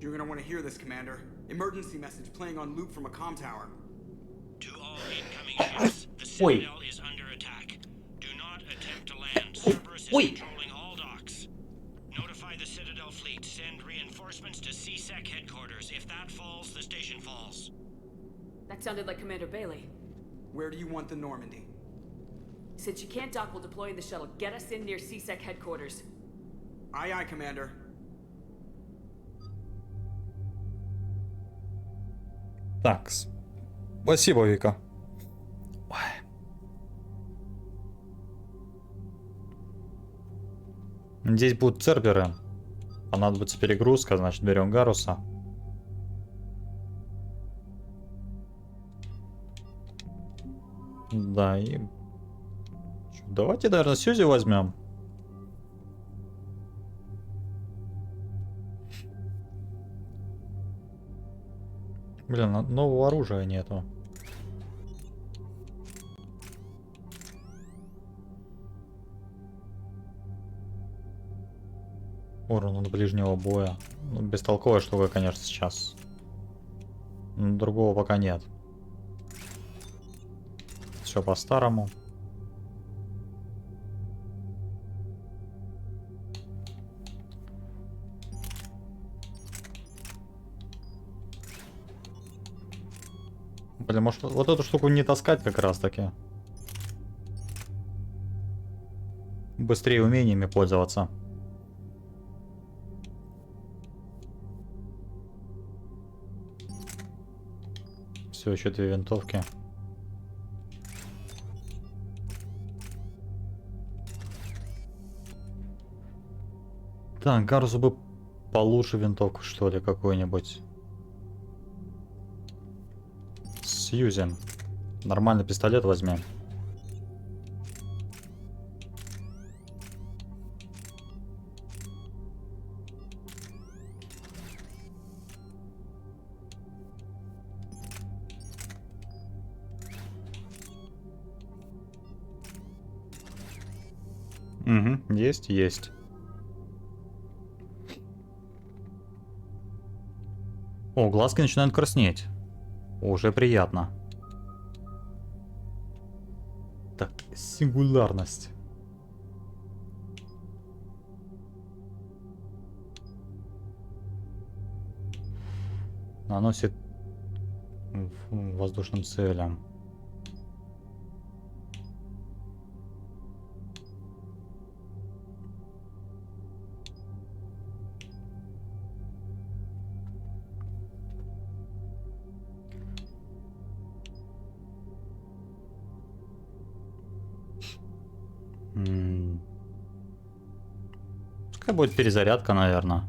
You're gonna want to hear this, Commander. Emergency message playing on loop from a comm tower. To all incoming ships, the Citadel is under attack. Do not attempt to land. Cerberus is controlling all docks. Notify the Citadel fleet. Send reinforcements to CSEC headquarters. If that falls, the station falls. That sounded like Commander Bailey. Where do you want the Normandy? Since you can't dock while deploying the shuttle, get us in near CSEC headquarters. Aye, aye, Commander. Такс. Спасибо, Вика. Здесь будут церберы. Понадобится перегрузка, значит берем Гаруса. Да, и... Давайте, наверное, Сьюзи возьмем. Блин, нового оружия нету. Урон от ближнего боя. Ну, бестолковая штука, конечно, сейчас. Но другого пока нет. Все по-старому. Блин, может вот эту штуку не таскать как раз таки. Быстрее умениями пользоваться. Все, еще 2 винтовки. Так, Гарусу бы получше винтовку, что ли, какую-нибудь. Сьюзен. Нормальный пистолет возьмем. Угу, есть. О, глазки начинают краснеть. Уже приятно. Так, сингулярность. Наносит воздушным целям. Пускай будет перезарядка, наверное.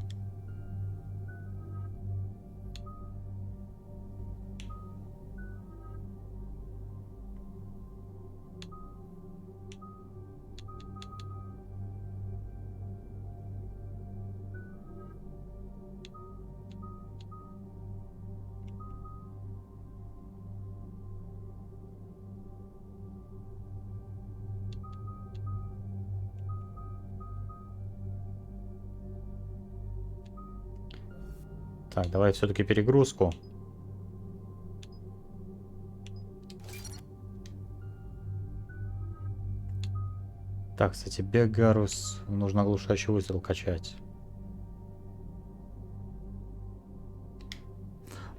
Так, давай все-таки перегрузку. Так, кстати, бег Гарус. Нужно оглушающий выстрел качать.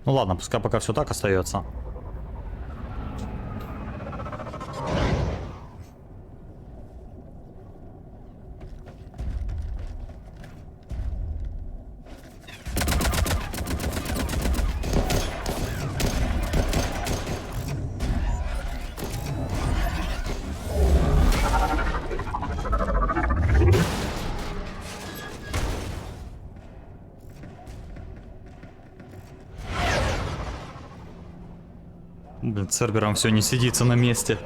Ну ладно, пускай пока все так остается. Блин, Цербером все не сидится на месте.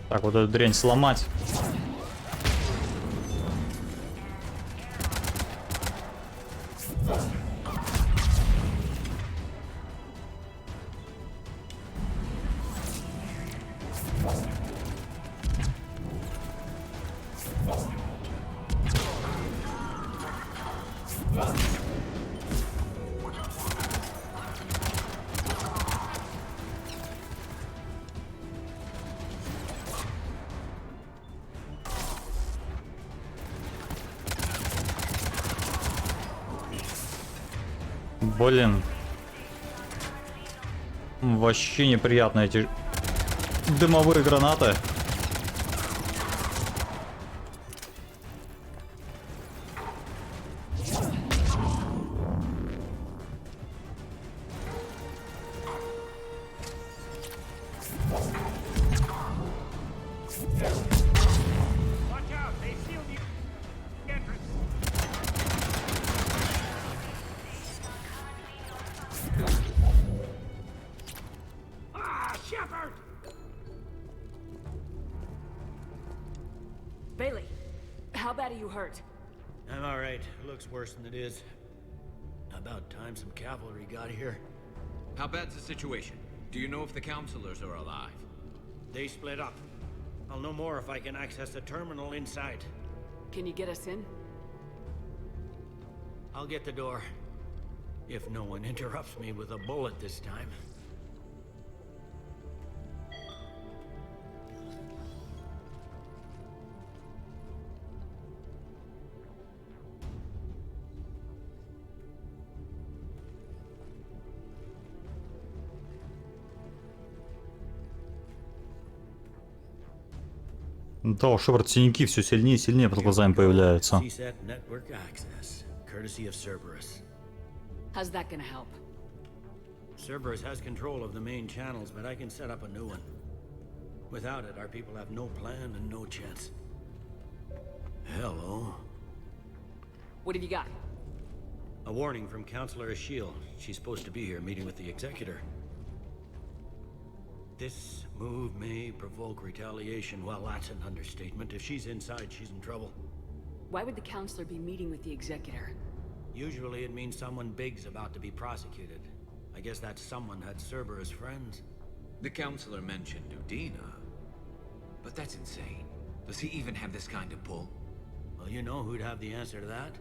Так, вот эту дрянь сломать. Блин. Вообще неприятно эти дымовые гранаты. Bailey, how bad are you hurt? I'm alright. Looks worse than it is. About time some cavalry got here. How bad's the situation? Do you know if the counselors are alive? They split up. I'll know more if I can access the terminal inside. Can you get us in? I'll get the door. If no one interrupts me with a bullet this time. Да, у Шепард синяки все сильнее и сильнее под глазами появляются. How's that gonna help? Cerberus has control of the main channels, but I can set up a new one. Without it, our people have no plan and no chance. Hello. What have you got? A warning from Counselor Ashiel. She's supposed to be here meeting with the Executor. This move may provoke retaliation. Well, that's an understatement. If she's inside, she's in trouble. Why would the counselor be meeting with the Executor? Usually it means someone big's about to be prosecuted. I guess that someone had Cerberus friends. The counselor mentioned Udina. But that's insane. Does he even have this kind of pull? Well, you know who'd have the answer to that?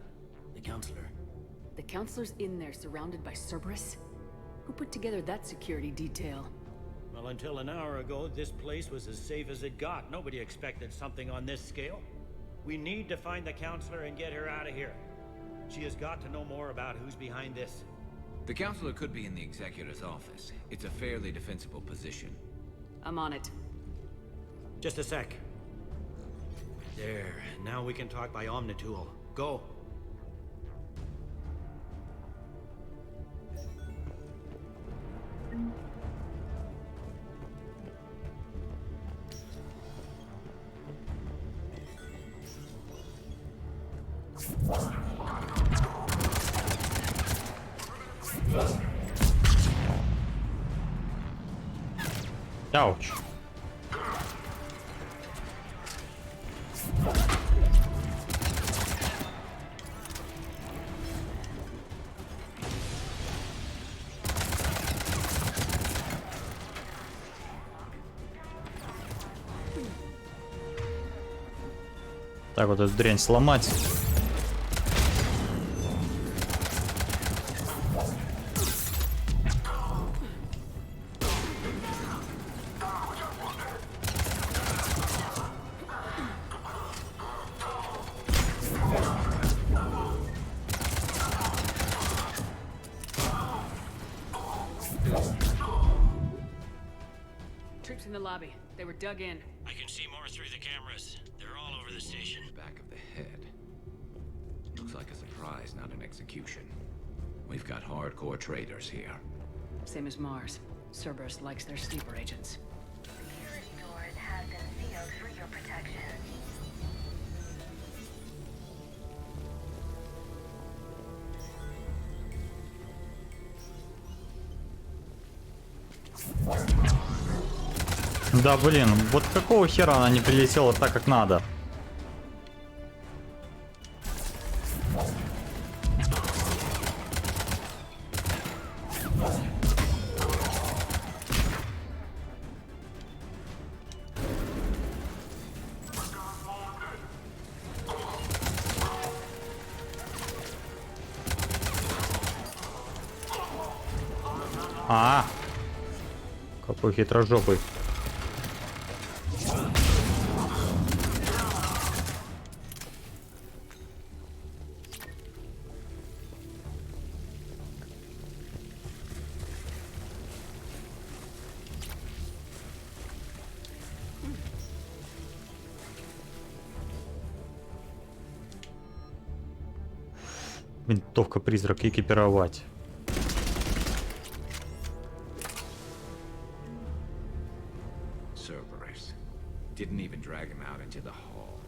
The counselor. The counselor's in there surrounded by Cerberus? Who put together that security detail? Well, until an hour ago, this place was as safe as it got. Nobody expected something on this scale. We need to find the counselor and get her out of here. She has got to know more about who's behind this. The counselor could be in the Executor's office. It's a fairly defensible position. I'm on it. Just a sec. There. Now we can talk by Omnitool. Go. Ouch. Так, вот эту дрянь сломать. Troops in the lobby. They were dug in. I can see more through the cameras. They're all over the station. Back of the head. Looks like a surprise, not an execution. We've got hardcore traitors here. Same as Mars. Cerberus likes their sleeper agents. Security doors have been sealed for your protection. Да, блин, вот какого хера она не прилетела так, как надо? Какой хитрожопый. Винтовка-призрак экипировать. Cerberus. Didn't even drag him out into the hall.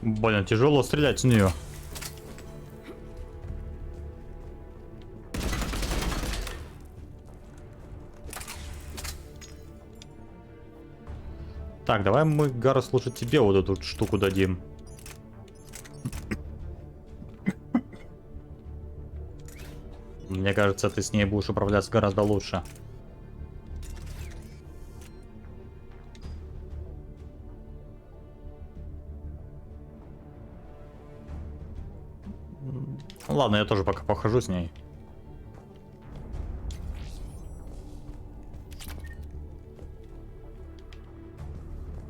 Больно тяжело стрелять с нее. Так, давай мы, Гарус, лучше тебе вот эту штуку дадим. Мне кажется, ты с ней будешь управляться гораздо лучше. Ладно, я тоже пока похожу с ней.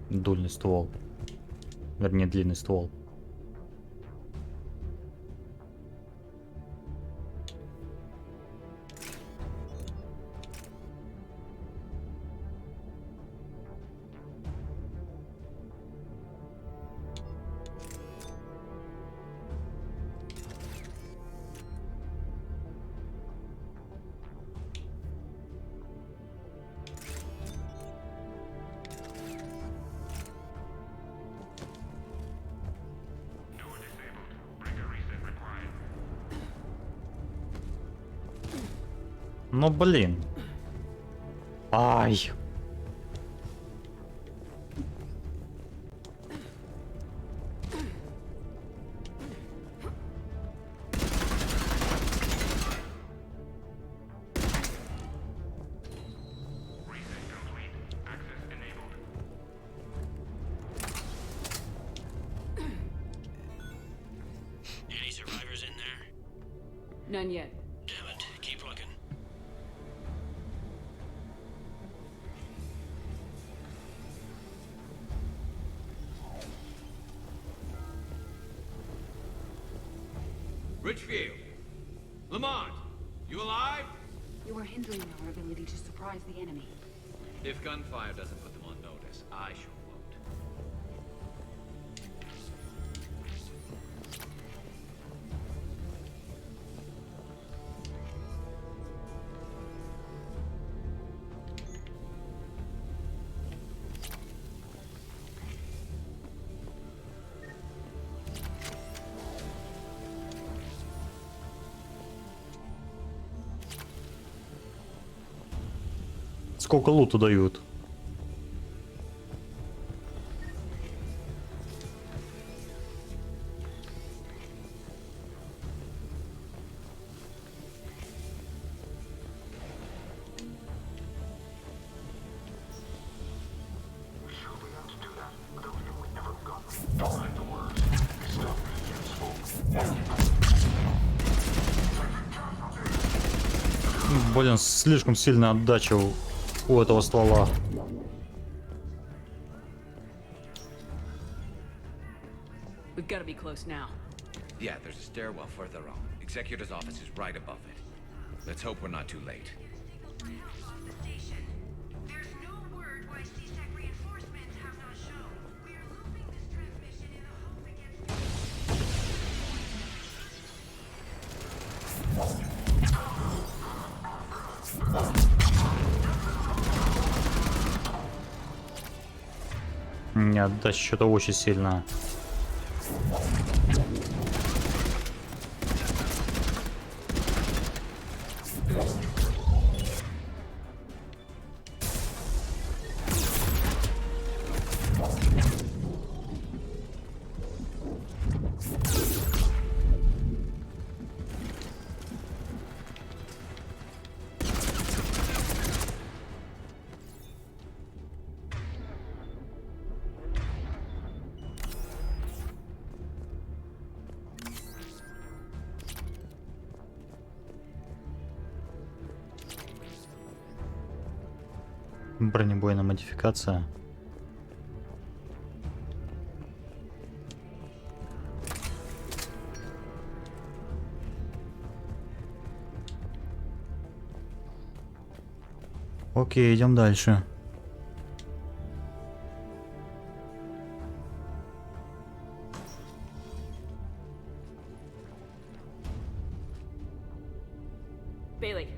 Дульный ствол. Вернее, длинный ствол. Ну блин. Ай. Any survivors in there? None yet. Damn it. Keep looking. Richfield! Lamont! You alive? You are hindering our ability to surprise the enemy. If gunfire doesn't put them on notice, I sure won't. Сколько луту дают? Блин, слишком сильная отдача у этого ствола. We've got to be close now. Yeah, there's a stairwell further on. Executor's office is right above it. Let's hope we're not too late. Нет, да, что-то очень сильно. Бронебойная модификация. Окей, идем дальше. Bailey,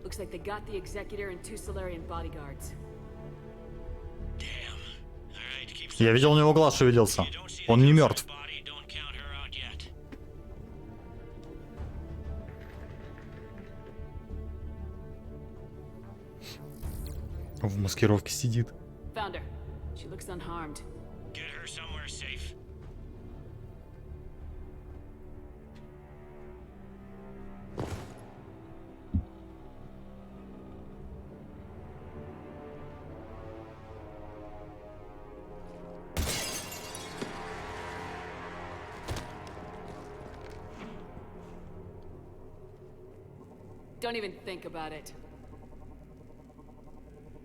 looks like they got the Executor and 2 Solarian bodyguards. Я видел, у него глаз шевелился. Он не мертв. В маскировке сидит. Found her. She looks unharmed. Get her somewhere safe. Don't even think about it.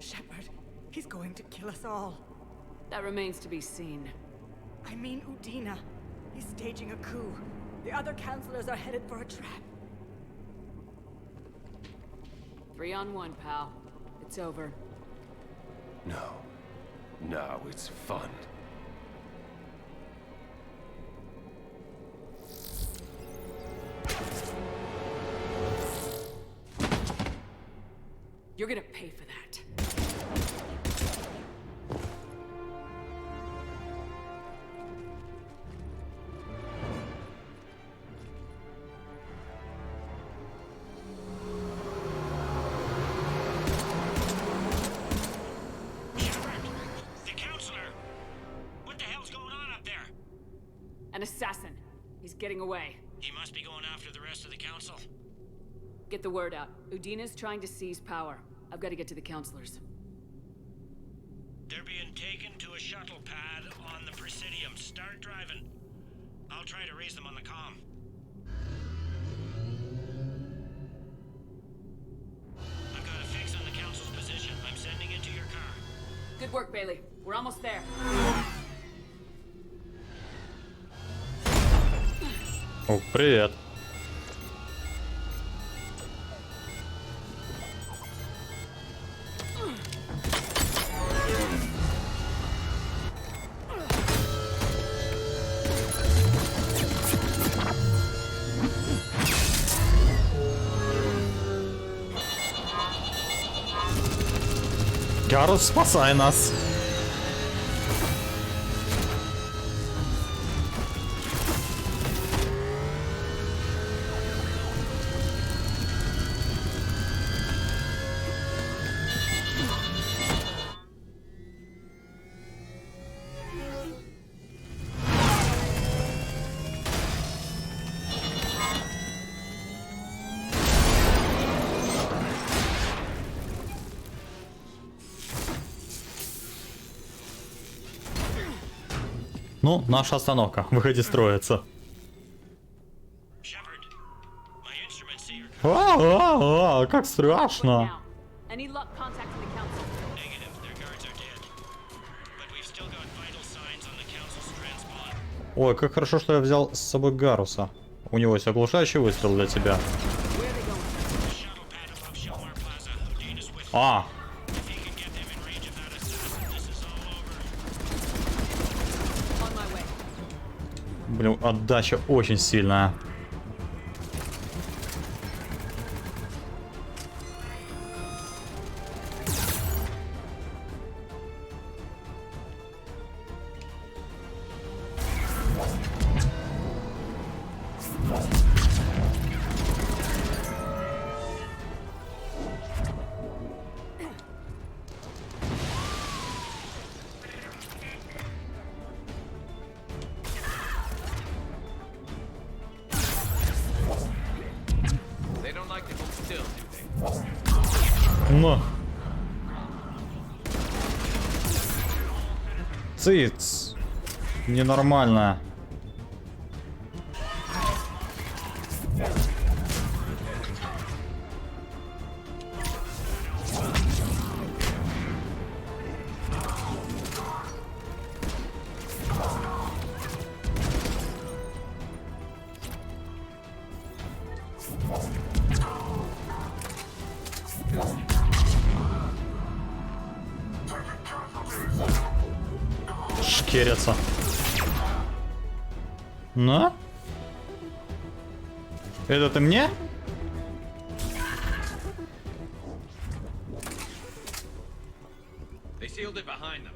Shepard, he's going to kill us all. That remains to be seen. I mean Udina. He's staging a coup. The other counselors are headed for a trap. 3 on 1, pal. It's over. No. No, it's fun. You're gonna pay for that. The counselor! What the hell's going on up there? An assassin. He's getting away. He must be going after the rest of the council. Get the word out. Udina's trying to seize power. I've got to get to the counselors. They're being taken to a shuttle pad on the Presidium. Start driving. I'll try to raise them on the comm. I've got a fix on the council's position. I'm sending it to your car. Good work, Bailey. We're almost there. О, привет. Гарус, спасай нас. Ну, наша остановка. Выходи строиться. Как страшно. Any luck contacting the council? Negative. Their guards are dead. But we've still got vital signs on the council's transpond. Ой, как хорошо, что я взял с собой Гаруса. У него есть оглушающий выстрел для тебя. А! Блин, отдача очень сильная. Но. Циц. Ненормально. Шкерятся. На? Это ты мне? They sealed it behind them.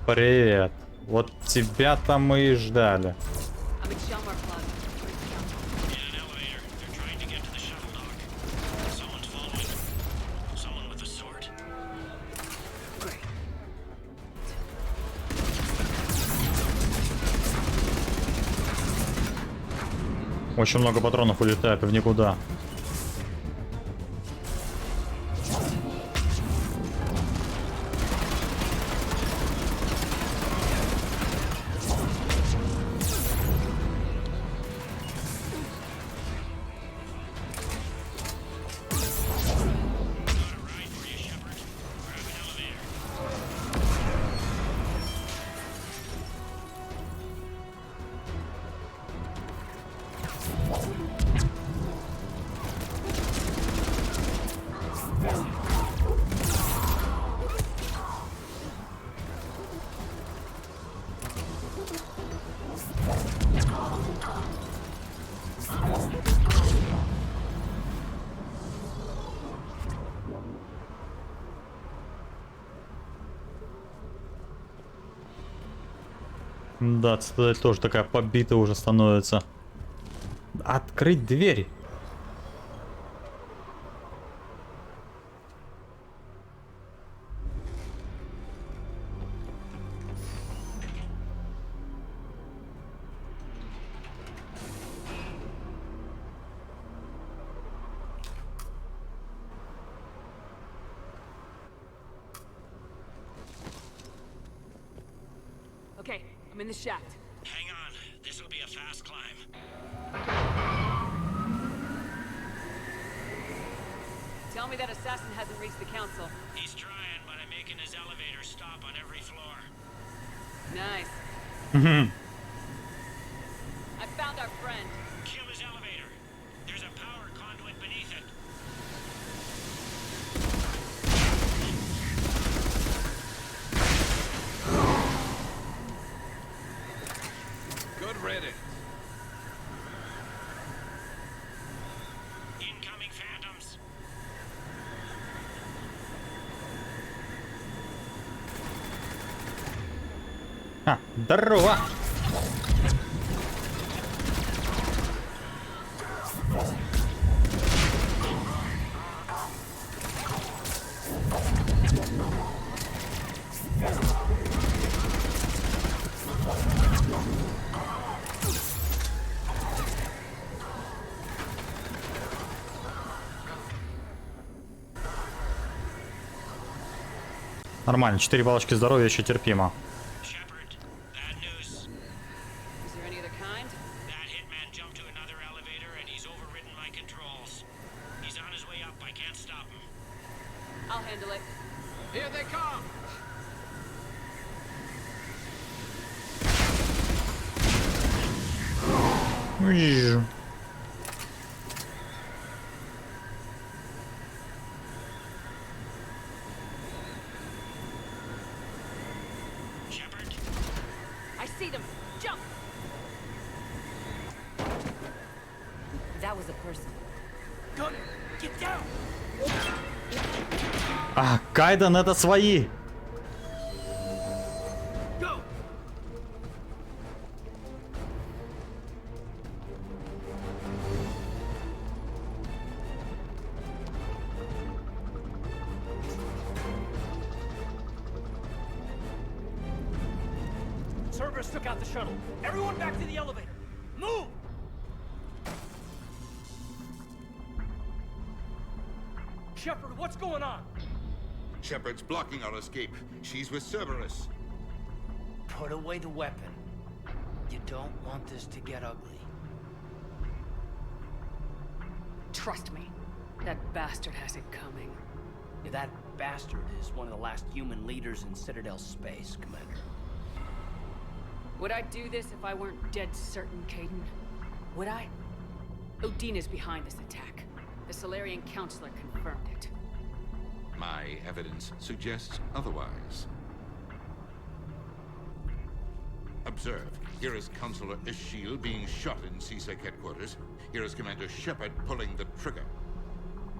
Привет. Вот тебя-то мы и ждали. Очень много патронов улетает в никуда. Да, цитадель тоже такая побитая уже становится. Открыть дверь. Okay, I'm in the shaft. Hang on. This will be a fast climb. Tell me that assassin hasn't reached the council. He's trying, but I'm making his elevator stop on every floor. Nice. I found our friend. Kill his elevator. There's a power conduit beneath it. Good riddance. Incoming phantoms. А, здорово. Нормально, 4 палочки здоровья еще терпимо. I'll handle it. Here they come. Вижу. I see them. Jump. That was a person. Gun it. А, Кайден, это свои! Cerberus took out the shuttle. Everyone back to the elevator. Move! Shepard, what's going on? Shepard's blocking our escape. She's with Cerberus. Put away the weapon. You don't want this to get ugly. Trust me, that bastard has it coming. Yeah, that bastard is one of the last human leaders in Citadel space, Commander. Would I do this if I weren't dead certain, Caden? Would I? Udina's behind this attack. The Solarian Counselor confirmed it. My evidence suggests otherwise. Observe. Here is Counselor Ishiel being shot in CSEC headquarters. Here is Commander Shepard pulling the trigger.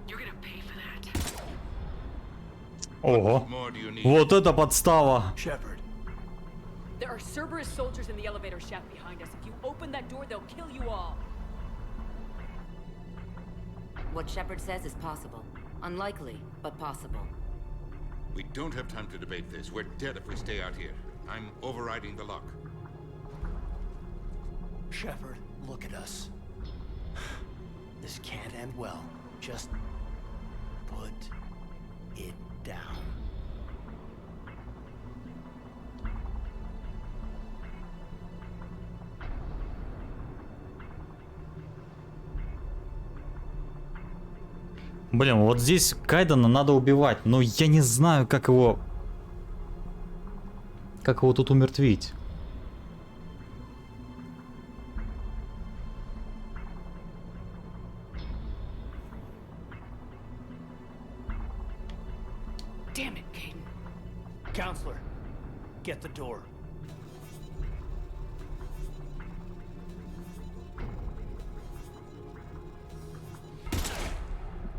You're gonna pay for that. Ого. More do you need? Вот это подстава. Shepard. There are Cerberus soldiers in the elevator shaft behind us. If you open that door, they'll kill you all. What Shepard says is possible. Unlikely, but possible. We don't have time to debate this. We're dead if we stay out here. I'm overriding the lock. Shepard, look at us. This can't end well. Just put it down. Блин, вот здесь Кайдена надо убивать, но я не знаю, как его тут умертвить. Damn it, Caden. Counselor, get the door.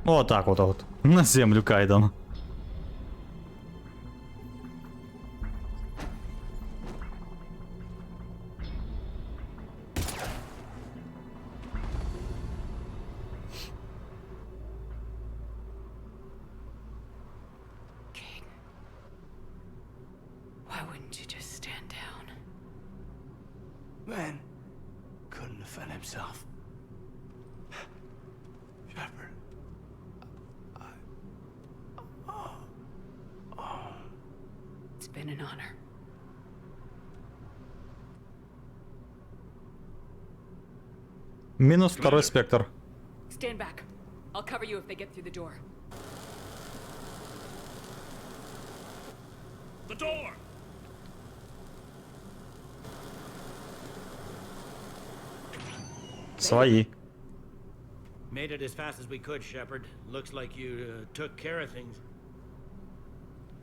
Вот так вот. На землю, Кайден. Why wouldn't you just stand down? Man couldn't defend himself. Shepard. It's been an honor. Минус второй спектр. Stand back. I'll cover you if they get through the door. The door! Свои. Made it as fast as we could, Shepard. Looks like you took care of things.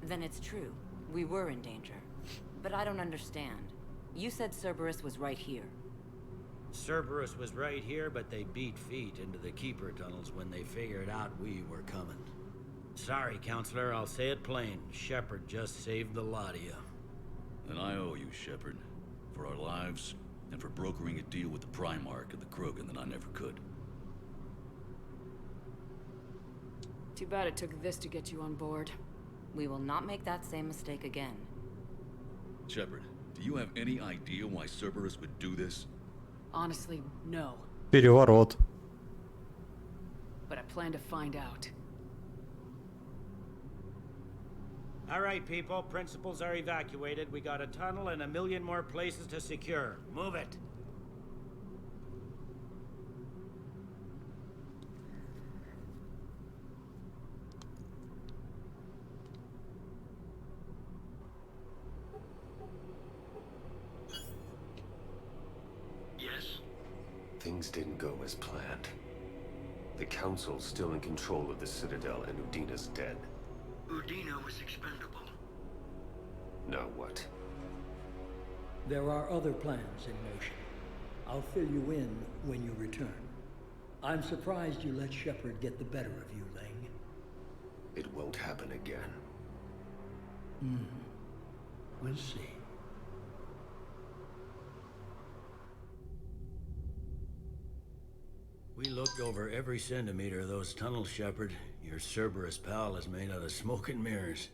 Then it's true. We were in danger. But I don't understand. You said Cerberus was right here. Cerberus was right here, but they beat feet into the Keeper tunnels when they figured out we were coming. Sorry, Counselor, I'll say it plain. Shepard just saved the lot of you. And I owe you, Shepard. For our lives, and for brokering a deal with the Primarch and the Krogan that I never could. Too bad it took this to get you on board. We will not make that same mistake again. Shepard, do you have any idea why Cerberus would do this? Honestly, no. Переворот. But I plan to find out. All right, people. Principals are evacuated. We got a tunnel and 1 million more places to secure. Move it. Yes? Things didn't go as planned. The Council's still in control of the Citadel and Udina's dead. Udina was expendable. Now what? There are other plans in motion. I'll fill you in when you return. I'm surprised you let Shepard get the better of you, Ling. It won't happen again. We'll see. We looked over every centimeter of those tunnels, Shepard. Your Cerberus pal is made out of smoke and mirrors.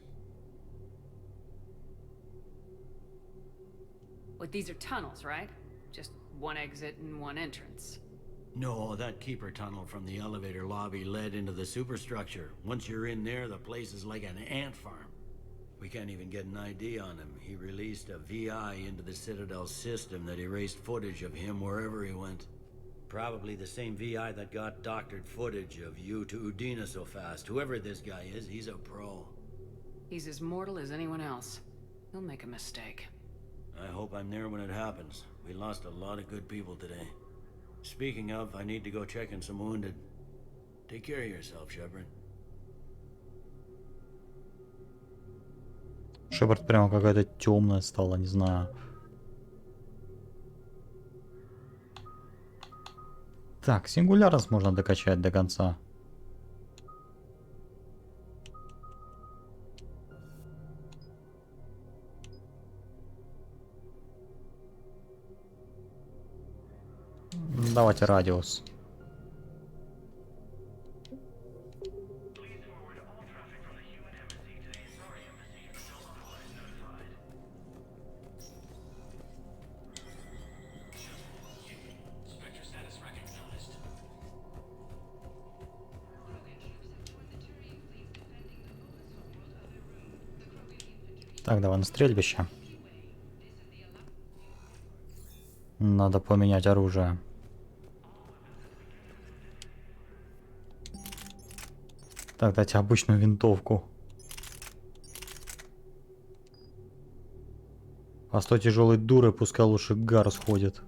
But these are tunnels, right? Just one exit and one entrance. No, that keeper tunnel from the elevator lobby led into the superstructure. Once you're in there, the place is like an ant farm. We can't even get an ID on him. He released a VI into the Citadel system that erased footage of him wherever he went. Probably the same VI that got doctored footage of you to Udina so fast. Whoever this guy is, he's a pro. He's as mortal as anyone else. He'll make a mistake. I hope I'm there when it happens. We lost a lot of good people today. Speaking of, I need to go check in some wounded. Take care of yourself, Shepard. Шепард прямо какая-то темная стала, не знаю. Так, сингулярность можно докачать до конца. Давайте радиус. Так, давай на стрельбище. Надо поменять оружие. Так, дайте обычную винтовку. А с той тяжелой дурой пускай лучше гар сходит.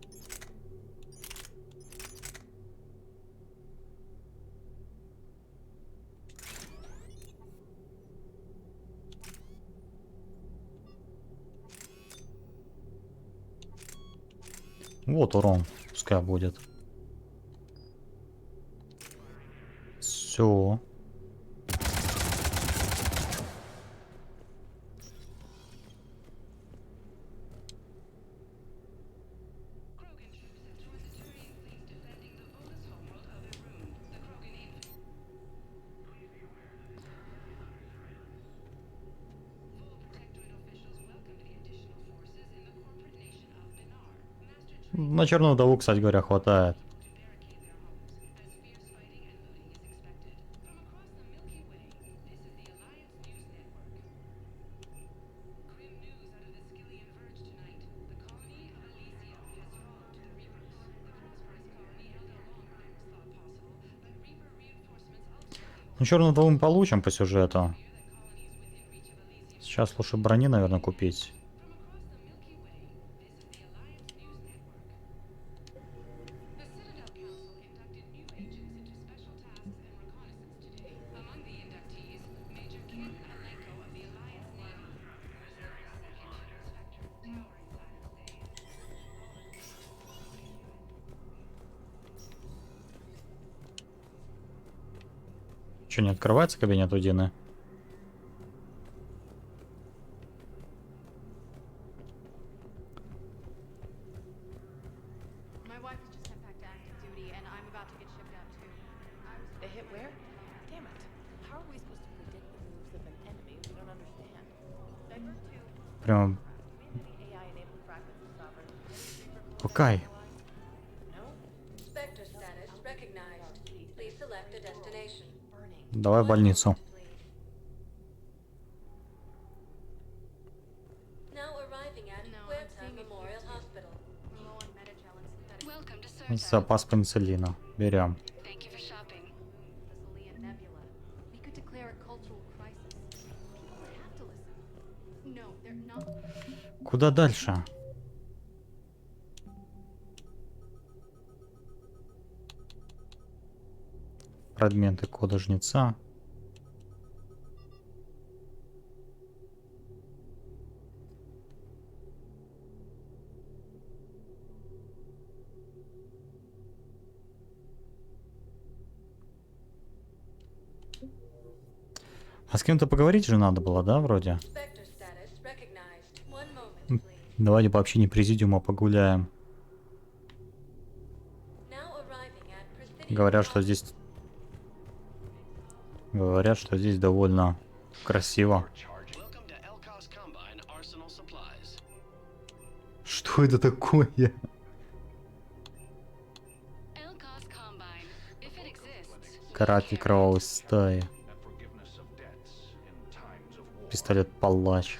Вот урон, пускай будет. Все. На черную вдову, кстати говоря, хватает. Ну, черную вдову мы получим по сюжету. Сейчас лучше брони, наверное, купить. Что, не открывается кабинет у Дины? My wife was just sent back to active duty, and I'm about to get shipped out too. They hit where? Damn it. How are we supposed to predict the moves of an enemy we don't understand? Прям... AI-enabled fragments of sovereign. Пукай. Spectre status recognized. Please select a destination. Давай в больницу. Now arriving at Huerta Memorial Hospital. Welcome to Surta. Запас пенициллина. Берем. Thank you for shopping. Thessaly and Nebula. We could declare a cultural crisis. People would have to listen. No, they're not. Куда дальше? Фрагменты кода жнеца. А с кем-то поговорить же надо было, да, вроде? Давайте вообще не президиума погуляем. Говорят, что здесь... Говорят, что здесь довольно красиво. Что это такое? Каратель кровавой стаи. Пистолет-палач.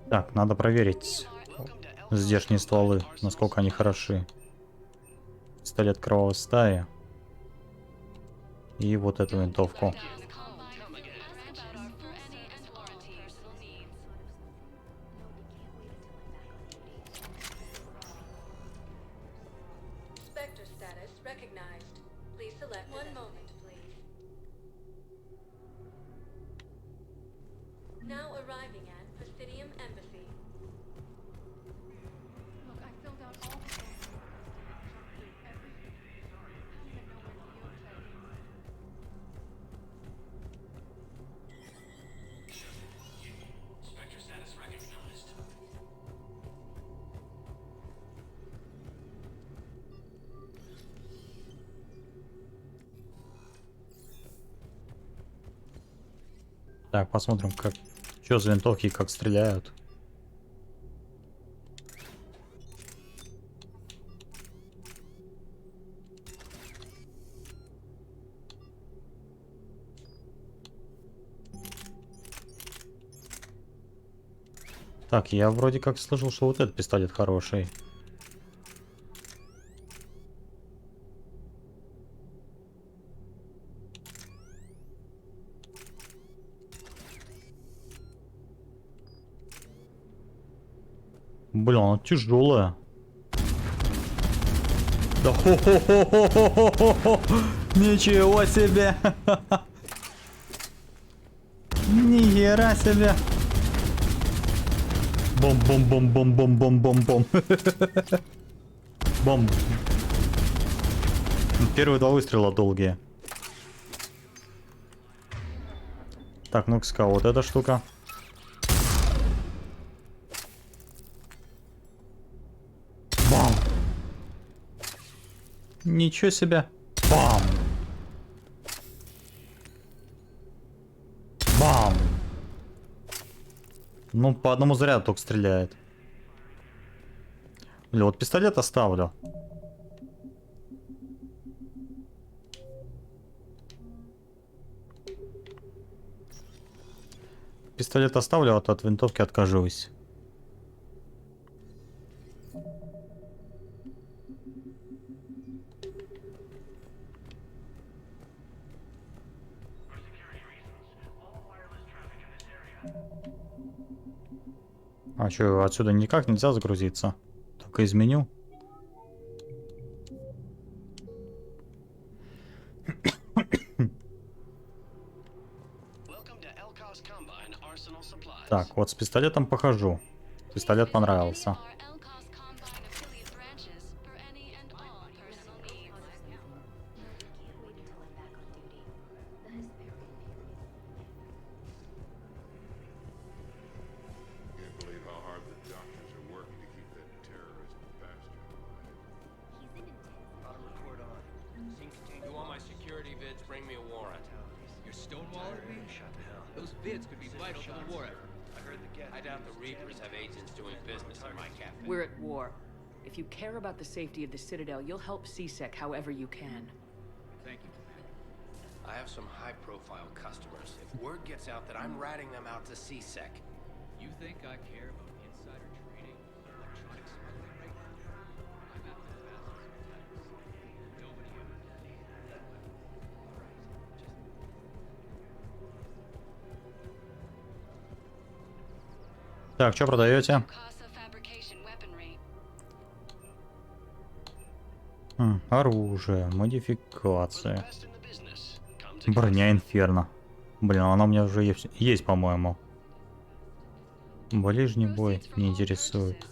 Так, надо проверить здешние стволы, насколько они хороши. Пистолет кровавой стаи. И вот эту винтовку. Так, посмотрим, как... Что за винтовки и как стреляют. Так, я вроде как слышал, что вот этот пистолет хороший. Блин, она тяжелая. Да хо-хо-хо-хо-хо-хо-хо! Ничего себе! Нихера себе! Бом-бом-бом-бом-бом-бом-бом-бом. Бом. Первые два выстрела долгие. Так, ну-ка, вот эта штука. Бам! Ничего себе! Бам! Бам! Ну, по одному заряду только стреляет. Или вот пистолет оставлю. Пистолет оставлю, а от винтовки откажусь. А что, отсюда никак нельзя загрузиться? Только из меню. Так, вот с пистолетом похожу. Пистолет понравился. We're at war. If you care about the safety of the Citadel, you'll help CSEC however you can. Thank you. I have some high-profile customers. If word gets out that I'm ratting them out to CSEC. You think I care about insider trading, electronic smuggling right now? I'm after thousands of titles. Nobody ever. Так, что продаете? Оружие, модификация. Броня Инферно. Блин, она у меня уже есть, по-моему. Ближний бой не интересует.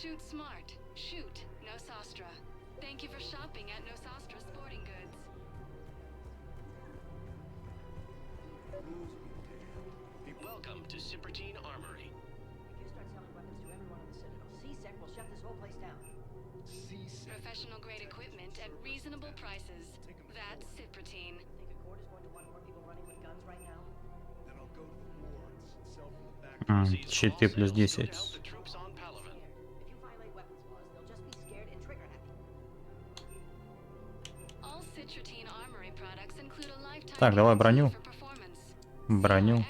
Shoot smart. Shoot. No Sostra. Thank you for shopping at No Sostra Sporting Goods. Welcome to Sippertine Armory. If you start selling weapons to everyone in the Citadel, C-Sec will shut this whole place down. Professional grade equipment at reasonable prices. That's Sippertine. Think a court is going to want more people running with guns right now? Then I'll go to the wards and sell from the back. Щиты плюс 10. Так, давай броню. Броню.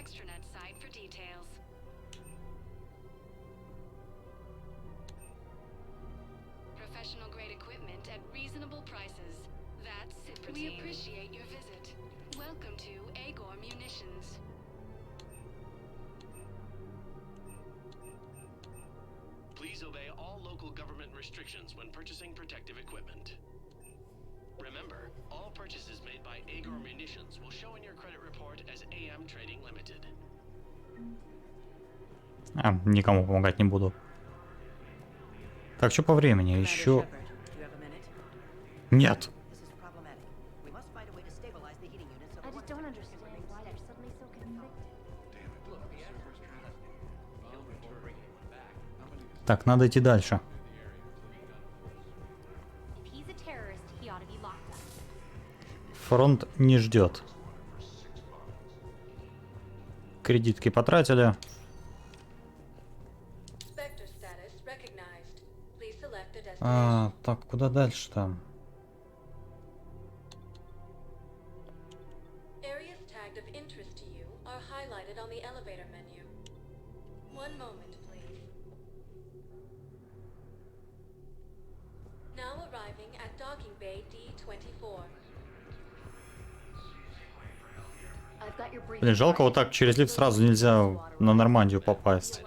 Please obey all local government restrictions when purchasing protective equipment. Remember, all purchases made by Agor Munitions will show in your credit report as AM Trading Limited. Никому помогать не буду. Так, что по времени? Еще... Нет. Так, надо идти дальше. Фронт не ждет. Кредитки потратили. Так, куда дальше-то? Блин, жалко, вот так через лифт сразу нельзя на Нормандию попасть.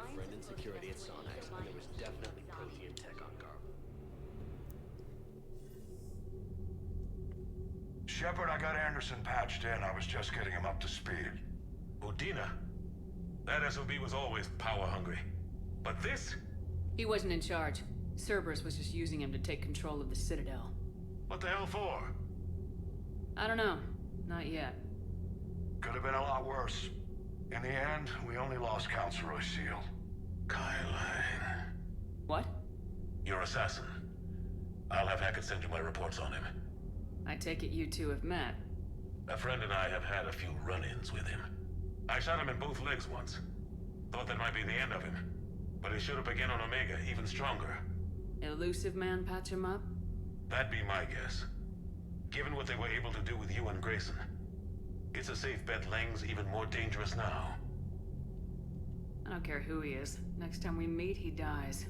Shepard, I got Anderson patched in. I was just getting him up to speed. Udina? That SOB was always power hungry. But this? He wasn't in charge. Cerberus was just using him to take control of the Citadel. What the hell for? I don't know. Not yet. Could have been a lot worse. In the end, we only lost Counselor O'Shield. Kylan. What? Your assassin. I'll have Hackett send you my reports on him. I take it you two have met. A friend and I have had a few run-ins with him. I shot him in both legs once. Thought that might be the end of him. But he showed up again on Omega, even stronger. Elusive man patch him up? That'd be my guess. Given what they were able to do with you and Grayson. It's a safe bet Lang's even more dangerous now. I don't care who he is. Next time we meet, he dies.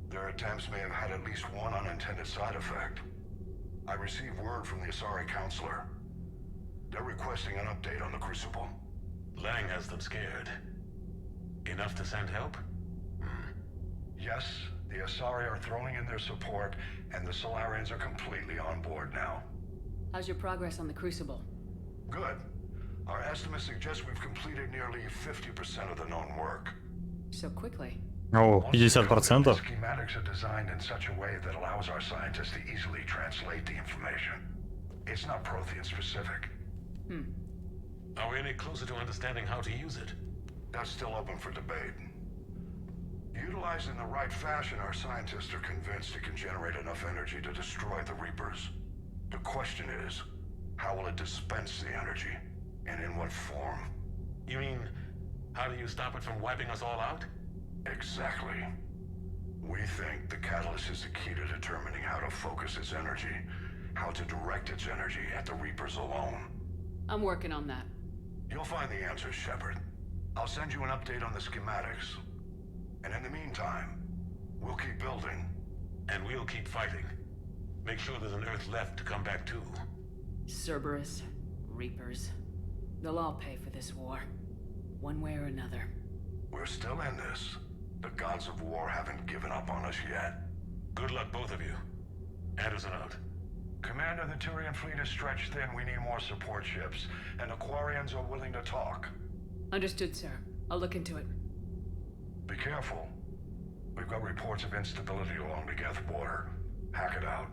Their attempts may have had at least one unintended side effect. I received word from the Asari Counselor. They're requesting an update on the Crucible. Lang has them scared. Enough to send help? Yes, the Asari are throwing in their support, and the Solarians are completely on board now. How's your progress on the Crucible? Good. Our estimates suggest we've completed nearly 50% of the known work. So quickly. О, 50%. Schematics are designed in such a way that allows our scientists to easily translate the information. It's not Prothean specific. Are we any closer to understanding how to use it? That's still open for debate. Utilized in the right fashion, our scientists are convinced it can generate enough energy to destroy the Reapers. The question is, how will it dispense the energy? And in what form? You mean, how do you stop it from wiping us all out? Exactly. We think the catalyst is the key to determining how to focus its energy, how to direct its energy at the Reapers alone. I'm working on that. You'll find the answers, Shepard. I'll send you an update on the schematics. And in the meantime, we'll keep building. And we'll keep fighting. Make sure there's an Earth left to come back to. Cerberus, Reapers. They'll all pay for this war. One way or another. We're still in this. The gods of war haven't given up on us yet. Good luck, both of you. Anderson out. Commander, the Turian fleet is stretched thin. We need more support ships. And the Quarians are willing to talk. Understood, sir. I'll look into it. Be careful. We've got reports of instability along the Geth border. Hack it out.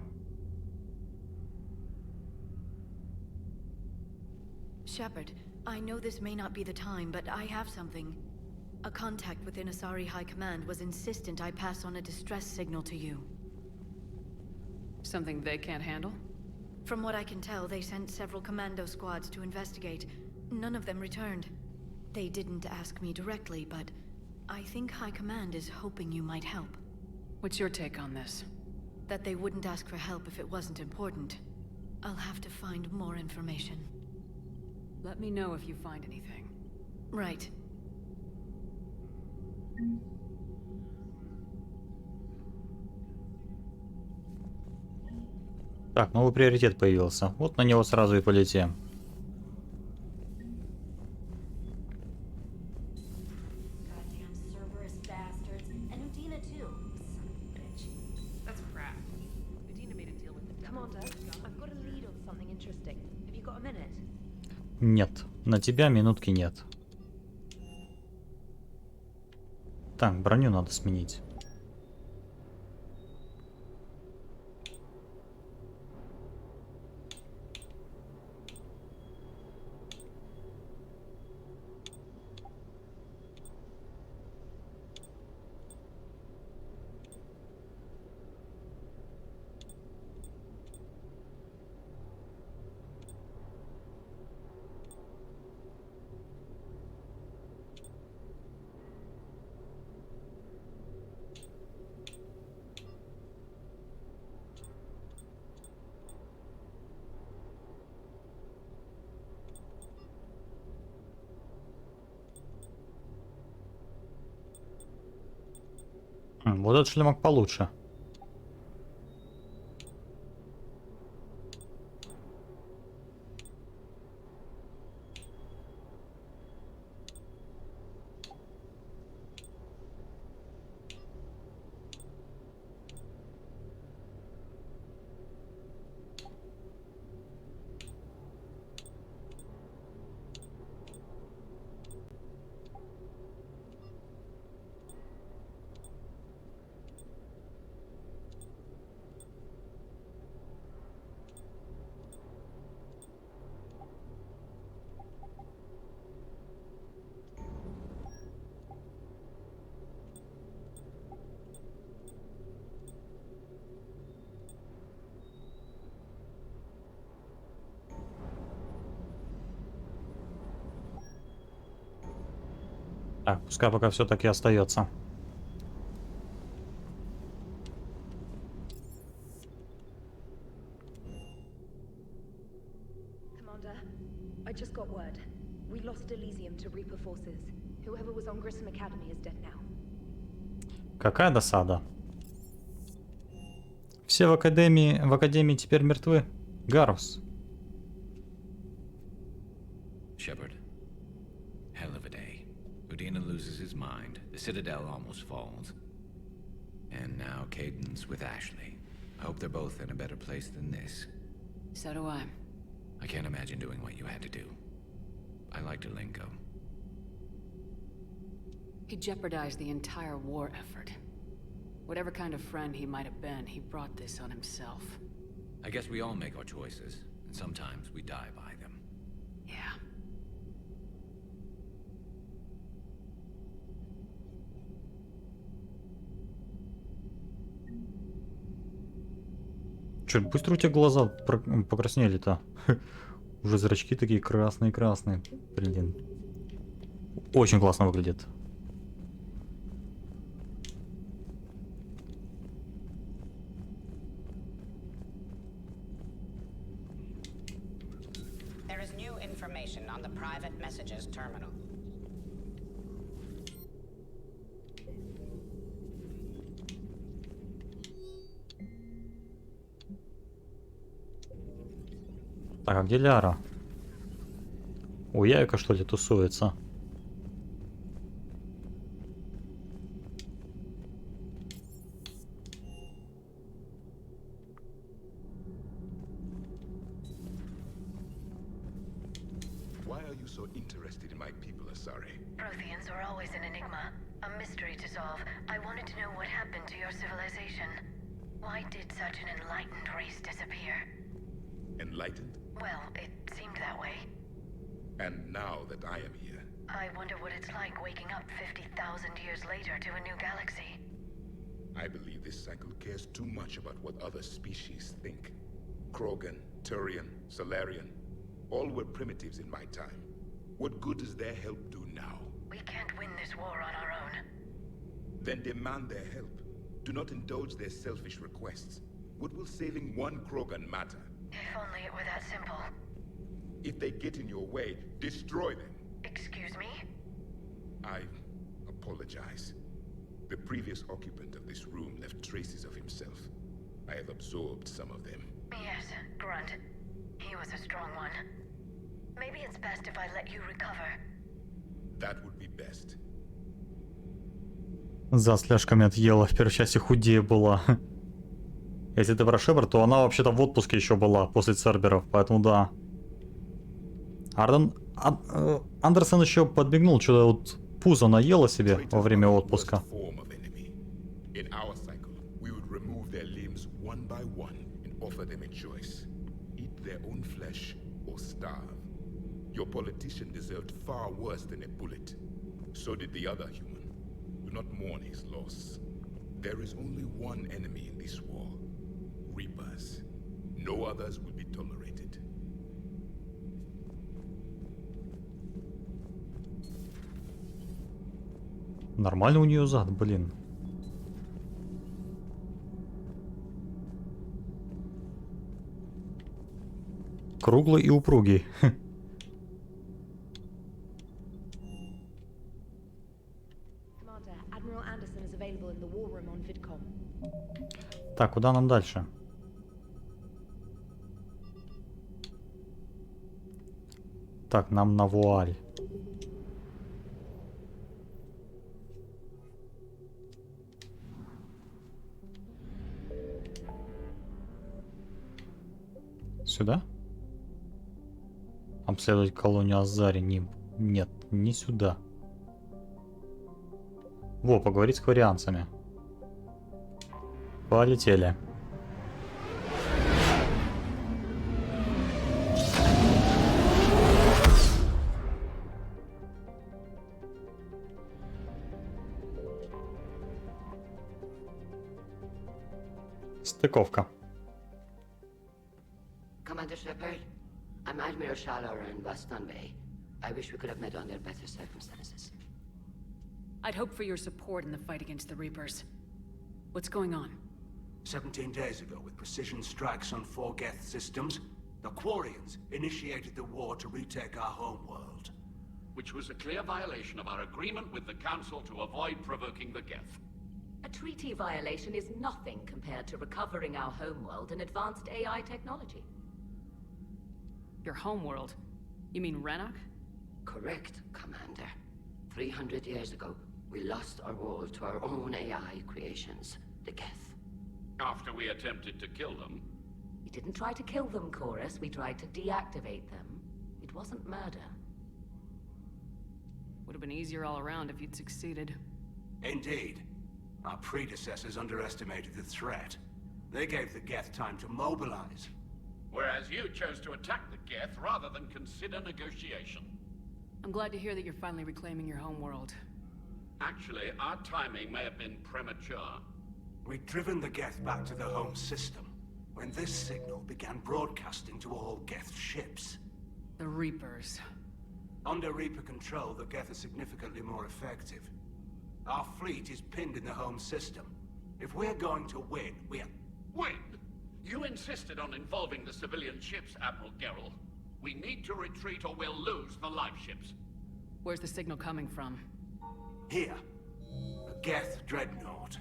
Shepard, I know this may not be the time, but I have something. A contact within Asari High Command was insistent I pass on a distress signal to you. Something they can't handle? From what I can tell, they sent several commando squads to investigate. None of them returned. They didn't ask me directly, but I think High Command is hoping you might help. What's your take on this? That they wouldn't ask for help if it wasn't important. I'll have to find more information. Let me know if you find anything. Right. Так, новый приоритет появился. Вот на него сразу и полетим. That's crap. Udina made a deal with the Commander, I've got a lead on something interesting. Have you got a minute? Нет, на тебя минутки нет. Так, броню надо сменить. Вот этот шлемок получше. Так, пускай пока все-таки остается. Commander, I just got word. We lost Elysium to Reaper forces. Whoever was on Grissom Academy is dead now. Какая досада. Все в академии теперь мертвы. Гарус. Shepard. Hell of a day. Udina loses his mind. The Citadel almost falls. And now Caden's with Ashley. I hope they're both in a better place than this. So do I. I can't imagine doing what you had to do. I liked Alenko. He jeopardized the entire war effort. Whatever kind of friend he might have been, he brought this on himself. I guess we all make our choices, and sometimes we die by them. Yeah. Че, быстро у тебя глаза покраснели-то? Уже зрачки такие красные-красные. Блин. Очень классно выглядит. New information on the private messages terminal. Так, а где Ляра? У Яйка, что ли, тусуется? Why are you so interested in my people, Asari? Protheans are always an enigma, a mystery to solve. I wanted to know what happened to your civilization. Why did such an enlightened race disappear? Enlightened? Well, it seemed that way. And now that I am here, I wonder what it's like waking up 50,000 years later to a new galaxy. I believe this cycle cares too much about what other species think. Krogan, Turian, Solarian, all were primitives in my time. What good does their help do now? We can't win this war on our own. Then demand their help. Do not indulge their selfish requests. What will saving one Krogan matter? If only it were that simple. If they get in your way, destroy them. Excuse me? I apologize. The previous occupant of this room left traces of himself. I have absorbed some of them. Yes, Grunt. He was a strong one. Maybe it's best if I let you recover. That would be best. За слежками отъела, в первой части худее была. Если ты про Шепард, то она вообще-то в отпуске еще была после Церберов, поэтому да. Андерсон еще подбегнул, что-то вот пузо наела себе во время отпуска. In our cycle, we would remove their limbs one by one and offer them a choice. Eat their own flesh or starve. Your politician deserved far worse than a bullet. So did the other human. Do not mourn his loss. There is only one enemy in this war. Reapers. No others will be tolerated. Нормально у нее зад, блин. Круглый и упругий. Commander, Admiral Anderson is available in the war room on VidCom. Так, куда нам дальше? Так, нам на вуаль. Сюда? Обследовать колонию Азари. Нет, не сюда. Во, поговорить с кварианцами. Полетели. Стыковка. Commander Shepard, I'm Admiral Shallower in Weston Bay. I wish we could have met under better circumstances. I'd hope for your support in the fight against the Reapers. What's going on? 17 days ago, with precision strikes on 4 Geth systems, the Quarians initiated the war to retake our homeworld. Which was a clear violation of our agreement with the Council to avoid provoking the Geth. A treaty violation is nothing compared to recovering our homeworld and advanced AI technology. Your homeworld? You mean Rannoch? Correct, Commander. 300 years ago, we lost our world to our own AI creations, the Geth. After we attempted to kill them. We didn't try to kill them, Chorus. We tried to deactivate them. It wasn't murder. Would have been easier all around if you'd succeeded. Indeed. Our predecessors underestimated the threat. They gave the Geth time to mobilize. Whereas you chose to attack the Geth rather than consider negotiation. I'm glad to hear that you're finally reclaiming your homeworld. Actually, our timing may have been premature. We'd driven the Geth back to the home system when this signal began broadcasting to all Geth ships. The Reapers. Under Reaper control, the Geth are significantly more effective. Our fleet is pinned in the home system. If we're going to win, Win? You insisted on involving the civilian ships, Admiral Gerrel. We need to retreat or we'll lose the live ships. Where's the signal coming from? Here. A Geth dreadnought.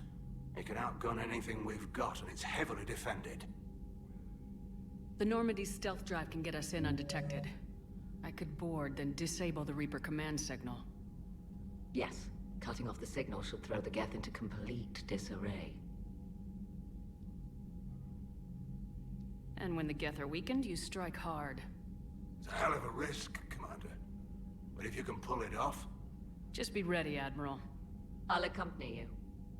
It can outgun anything we've got, and it's heavily defended. The Normandy's stealth drive can get us in undetected. I could board, then disable the Reaper command signal. Yes, cutting off the signal should throw the Geth into complete disarray. And when the Geth are weakened, you strike hard. It's a hell of a risk, Commander. But if you can pull it off... Just be ready, Admiral. I'll accompany you.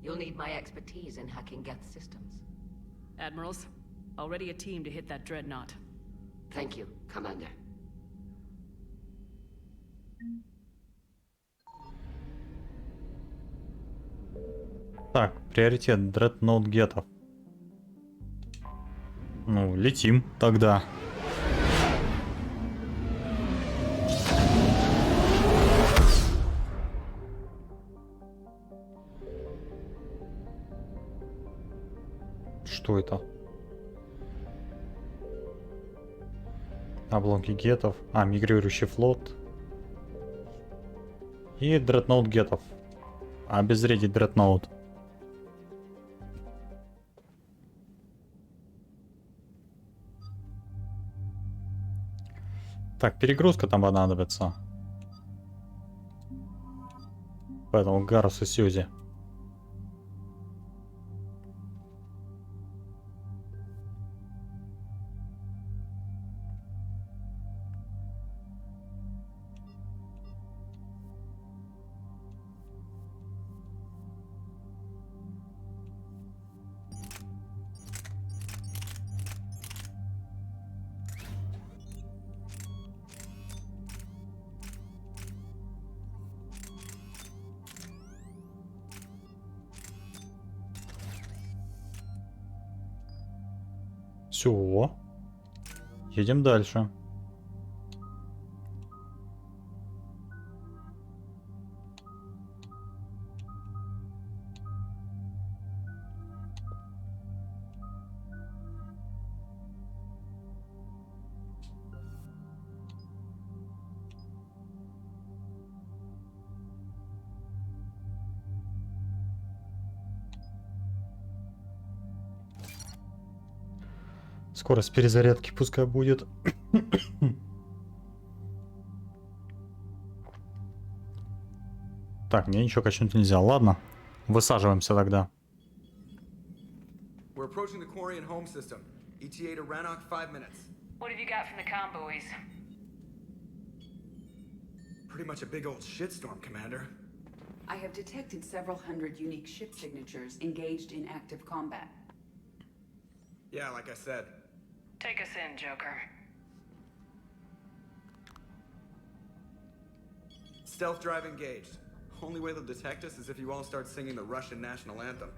You'll need my expertise in hacking Geth systems. Admirals, already a team to hit that dreadnought. Thank you, Commander. Так, приоритет дредноут гетов. Ну, летим тогда. Что это? Обломки гетов. А, мигрирующий флот. И дредноут гетов. Обезвредить дредноут. Так, перегрузка там понадобится. Поэтому Гарус и Сьюзи. Все. Едем дальше. Скорость перезарядки пускай будет. Так, мне ничего качнуть нельзя. Ладно, высаживаемся тогда. We're approaching the Quarian home system. ETA to Rannoch 5 minutes. What have you got from the comm buoys? Pretty much a big old shitstorm, Commander. I have detected several hundred unique ship signatures engaged in active combat. Yeah, like I said. Take us in, Joker. Stealth drive engaged. Only way they'll detect us is if you all start singing the Russian national anthem.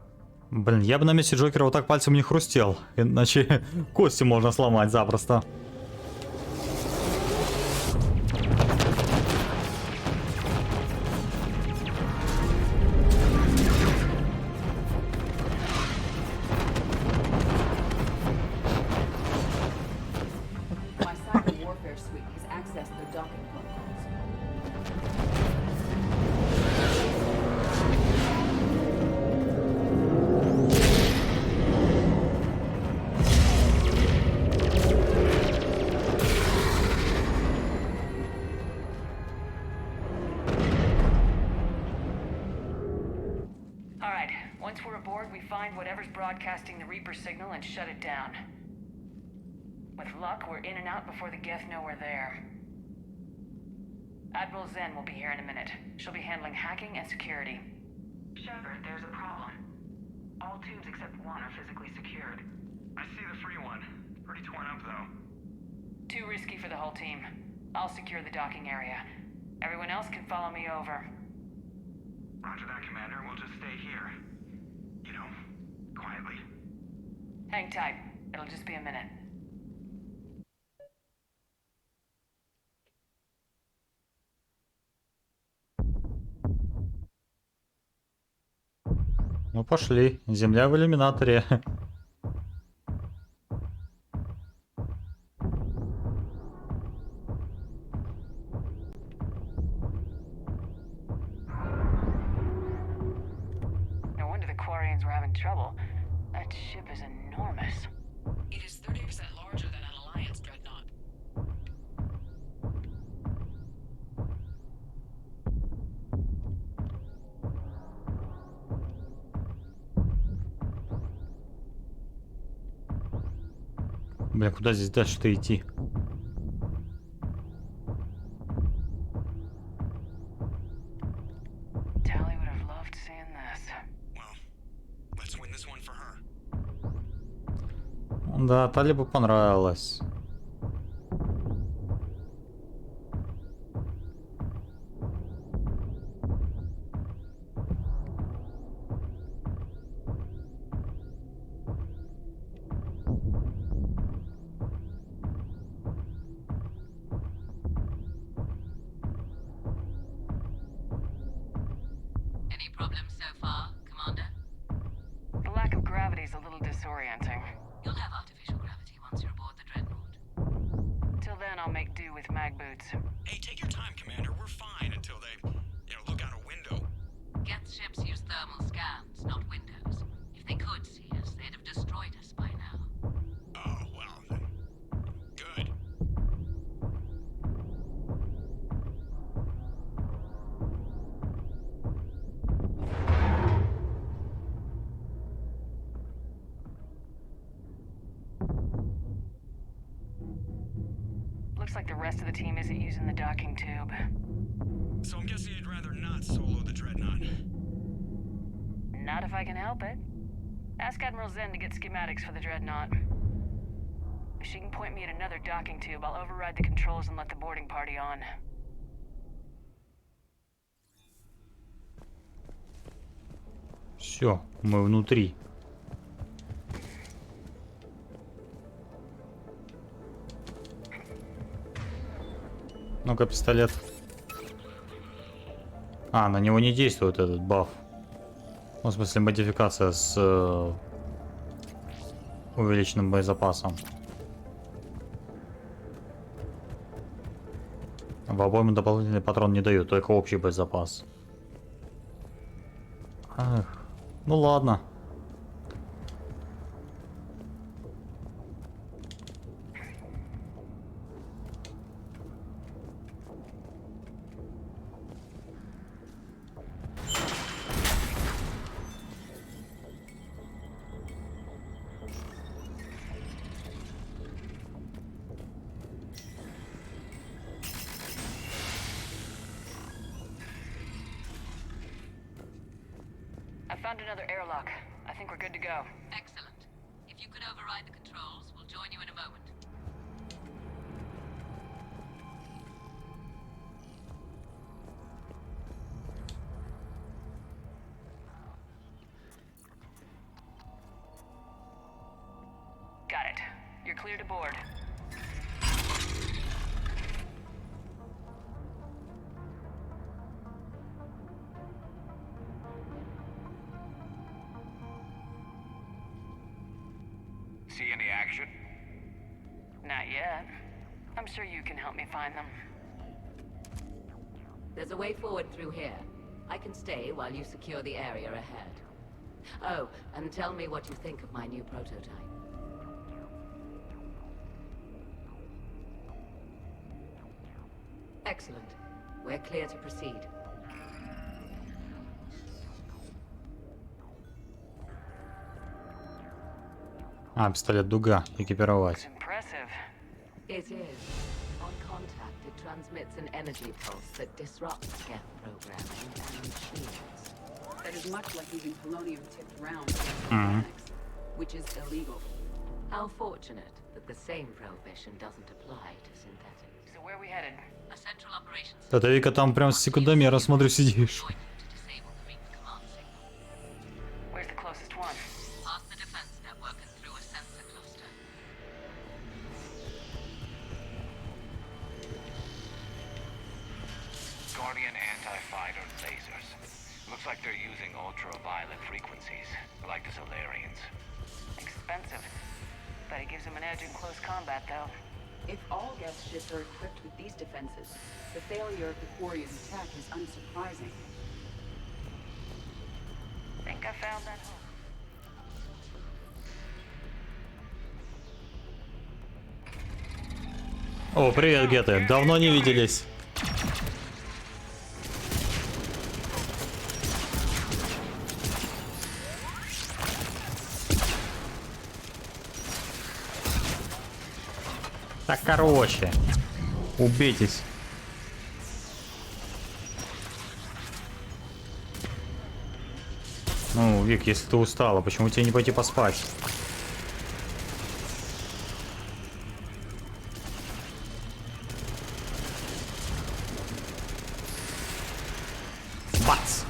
Блин, я бы на месте Джокера вот так пальцем не хрустел. Иначе кости можно сломать запросто. My cyber warfare suite has accessed the docking protocols. All right, once we're aboard, we find whatever's broadcasting the Reaper signal and shut it down. With luck, we're in and out before the Geth know we're there. Admiral Zen will be here in a minute. She'll be handling hacking and security. Shepard, there's a problem. All tubes except one are physically secured. I see the free one. Pretty torn up, though. Too risky for the whole team. I'll secure the docking area. Everyone else can follow me over. Roger that, Commander. We'll just stay here. You know, quietly. Hang tight. It'll just be a minute. Ну пошли. Земля в иллюминаторе. trouble. That ship is enormous. It is 30% larger than an Alliance dreadnought. Бля, куда здесь дальше-то идти? Tally would have loved seeing this. Let's win this one for her. Да, Тали бы понравилось. Any problems so far, Commander? The lack of gravity is a little disorienting. You'll have artificial gravity once you're aboard the dreadnought. Till then, I'll make do with mag boots. Hey, take your time, Commander. We're fine until they, look out a window. Geth ships use thermal scans, not windows. If they could see us, they'd have destroyed us by now. Oh, well, then. Good. Looks like the rest of the team isn't using the docking tube. So I'm guessing you'd rather not solo the dreadnought. Not if I can help it. Ask Admiral Zen to get schematics for the dreadnought. If she can point me at another docking tube, I'll override the controls and let the boarding party on. Все, мы внутри. Ну-ка, пистолет. А, на него не действует этот баф. Ну, в смысле, модификация с увеличенным боезапасом. В обойму дополнительный патрон не дают, только общий боезапас. Ах, ну ладно. I found another airlock. I think we're good to go. Excellent. If you could override the controls, we'll join you in a moment. Got it. You're clear to board. See any action? Not yet. I'm sure you can help me find them. There's a way forward through here. I can stay while you secure the area ahead. Oh, and tell me what you think of my new prototype. Excellent. We're clear to proceed. А, пистолет дуга. Экипировать. Impressive. It is. On contact, it transmits an energy pulse that disrupts Geth programming and shields. That is much like using polonium-tipped rounds against organics, which is illegal. How fortunate that the same prohibition doesn't apply to synthetics. So where are we headed? A central operations Это Вика там прям с секундомера, смотрю, сидишь. Where's the closest one? past the defense network and through a sensor cluster. Guardian anti-fighter lasers. Looks like they're using ultraviolet frequencies, like the Solarians. Expensive. Bet it gives them an edge in close combat, though. If all Geth ships are equipped with these defenses, the failure of the Quarian's attack is unsurprising. Think I found that hole. О, привет, Геты. Давно не виделись. Так, короче. Убейтесь. Ну, Вик, если ты устала, почему тебе не пойти поспать? Бац!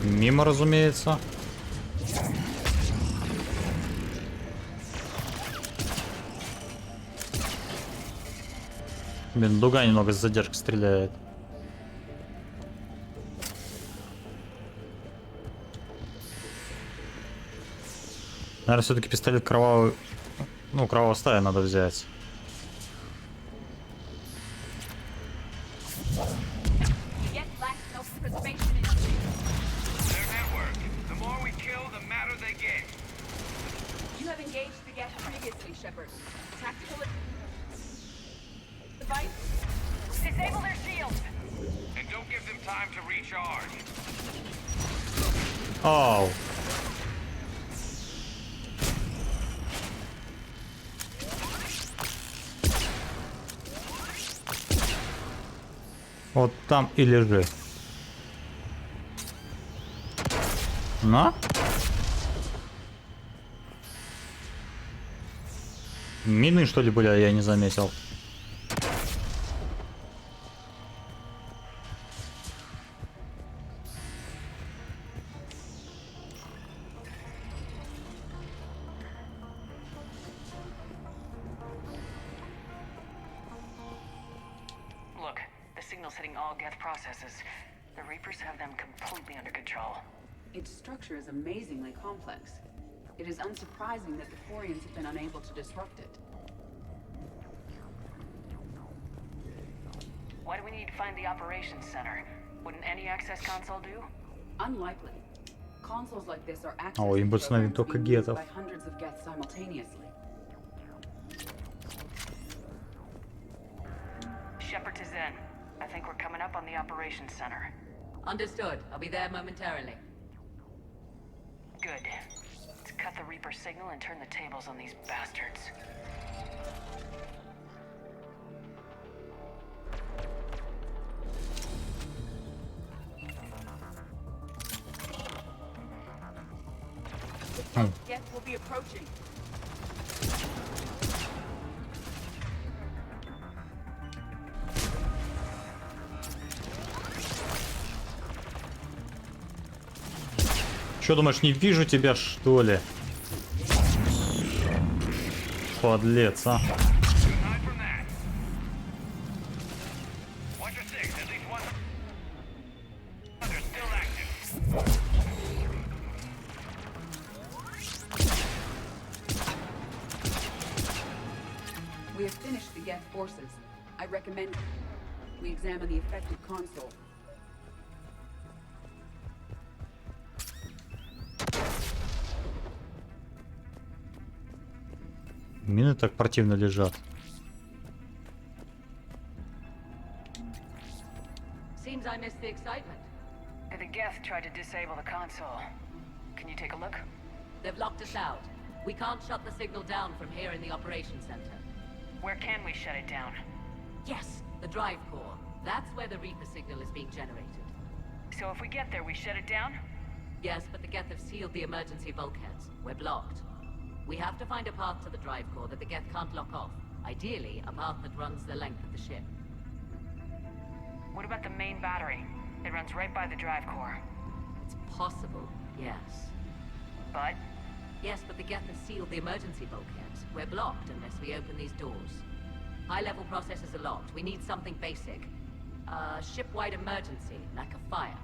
Мимо, разумеется. Блин, дуга немного с задержкой стреляет. Наверное, все-таки пистолет кровавый... Ну, кровавого стая надо взять. Оу. Вот там и лежи. На? Мины, что ли, были, а я не заметил. Look, the signal's hitting all Geth processes. The Reapers have them completely under control. Its structure is amazingly complex. It is unsurprising that the Quarians have been unable to disrupt it. Why do we need to find the operations center? Wouldn't any access console do? Unlikely. Consoles like this are accessed О, им будет с нами только гетов. by hundreds of Geth simultaneously. Shepard to Zen. I think we're coming up on the operations center. Understood. I'll be there momentarily. Good. Let's cut the Reaper signal and turn the tables on these bastards. Geth will be approaching. Что думаешь, не вижу тебя, что ли? Подлец, а. We have finished the Geth forces. I recommend we examine the affected console. Мины так противно лежат. Seems I missed the excitement. The Geth tried to disable the console. Can you take a look? They've locked us out. We can't shut the signal down from here in the operations center. Where can we shut it down? Yes, the drive core. That's where the Reaper signal is being generated. So if we get there, we shut it down? Yes, but the Geth have sealed the emergency bulkheads. We're blocked. We have to find a path to the drive core that the Geth can't lock off. Ideally, a path that runs the length of the ship. What about the main battery? It runs right by the drive core. It's possible, yes. But? Yes, but the Geth have sealed the emergency bulkheads. We're blocked unless we open these doors. High-level processes are locked. We need something basic. Ship-wide emergency, like a fire.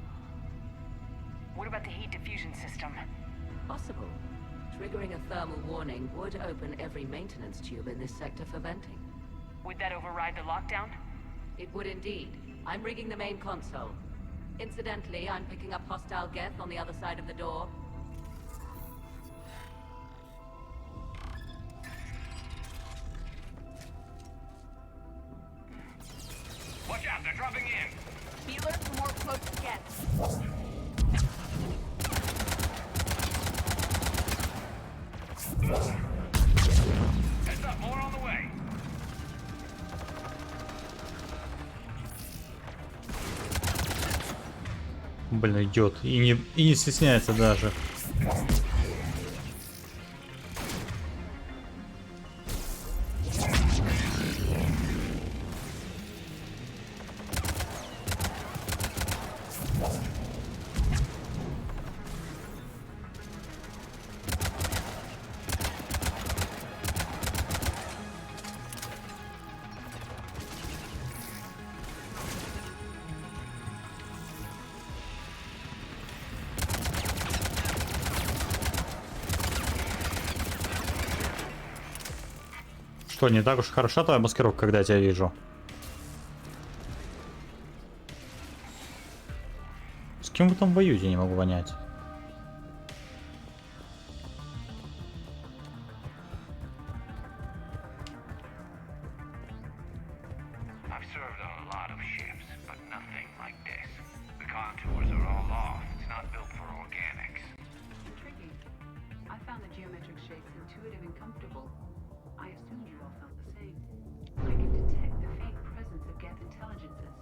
What about the heat diffusion system? Possible. Triggering a thermal warning would open every maintenance tube in this sector for venting. Would that override the lockdown? It would indeed. I'm rigging the main console. Incidentally, I'm picking up hostile Geth on the other side of the door. Watch out, they're dropping in. Be alert for more close Geths. Heads up, more on the way. Блин, идет. И не стесняется даже. Что, не так уж хороша твоя маскировка, когда я тебя вижу? С кем вы там воюете, не могу понять. I've served on a lot of ships, but nothing like this. The contours are all off. It's not built for organics. Intriguing. I found the geometric shapes intuitive and comfortable. I assumed you all felt the same. I can detect the faint presence of Geth intelligences.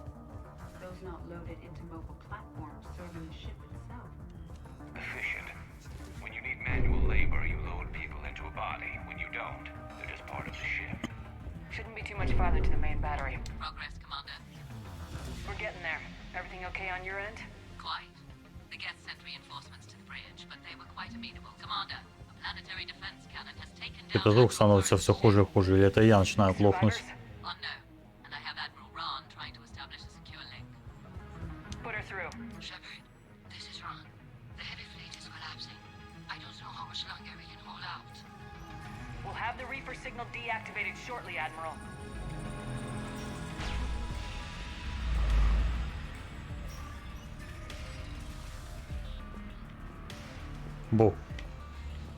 Those not loaded into mobile platforms serving the ship itself. Efficient. When you need manual labor, you load people into a body. When you don't, they're just part of the ship. Shouldn't be too much farther to the main battery. Progress, Commander. We're getting there. Everything okay on your end? Quite. The Geth sent reinforcements to the bridge, but they were quite amenable. Commander, a planetary defense cannon has taken down... Это звук становится все хуже и хуже, или это я начинаю глохнуть? Unknown. And I have Admiral Ron trying to establish a secure link. Put her through. Shepard, this is Ron. The heavy fleet is collapsing. I don't know how much longer we can hold out. We'll have the Reaper signal deactivated shortly, Admiral. Бу.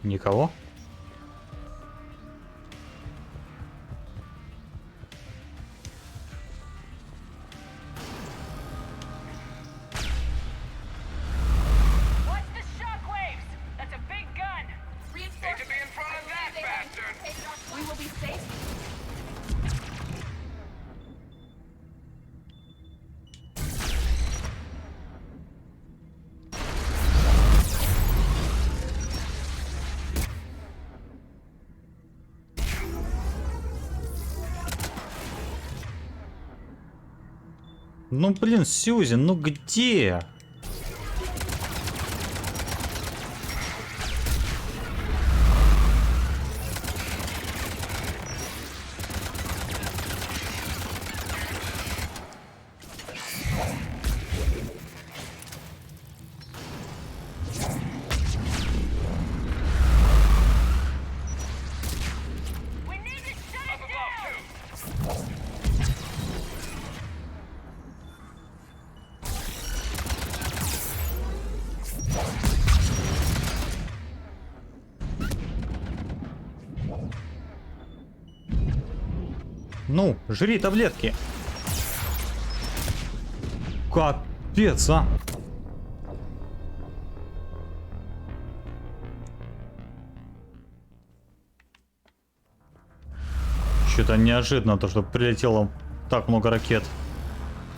Никого? Watch the shockwaves! That's a big gun! Hate to be in front of that bastard! We will be safe. Ну блин, Сьюзен, ну где? Ну, жри таблетки. Капец, а. Что-то неожиданно, то что прилетело так много ракет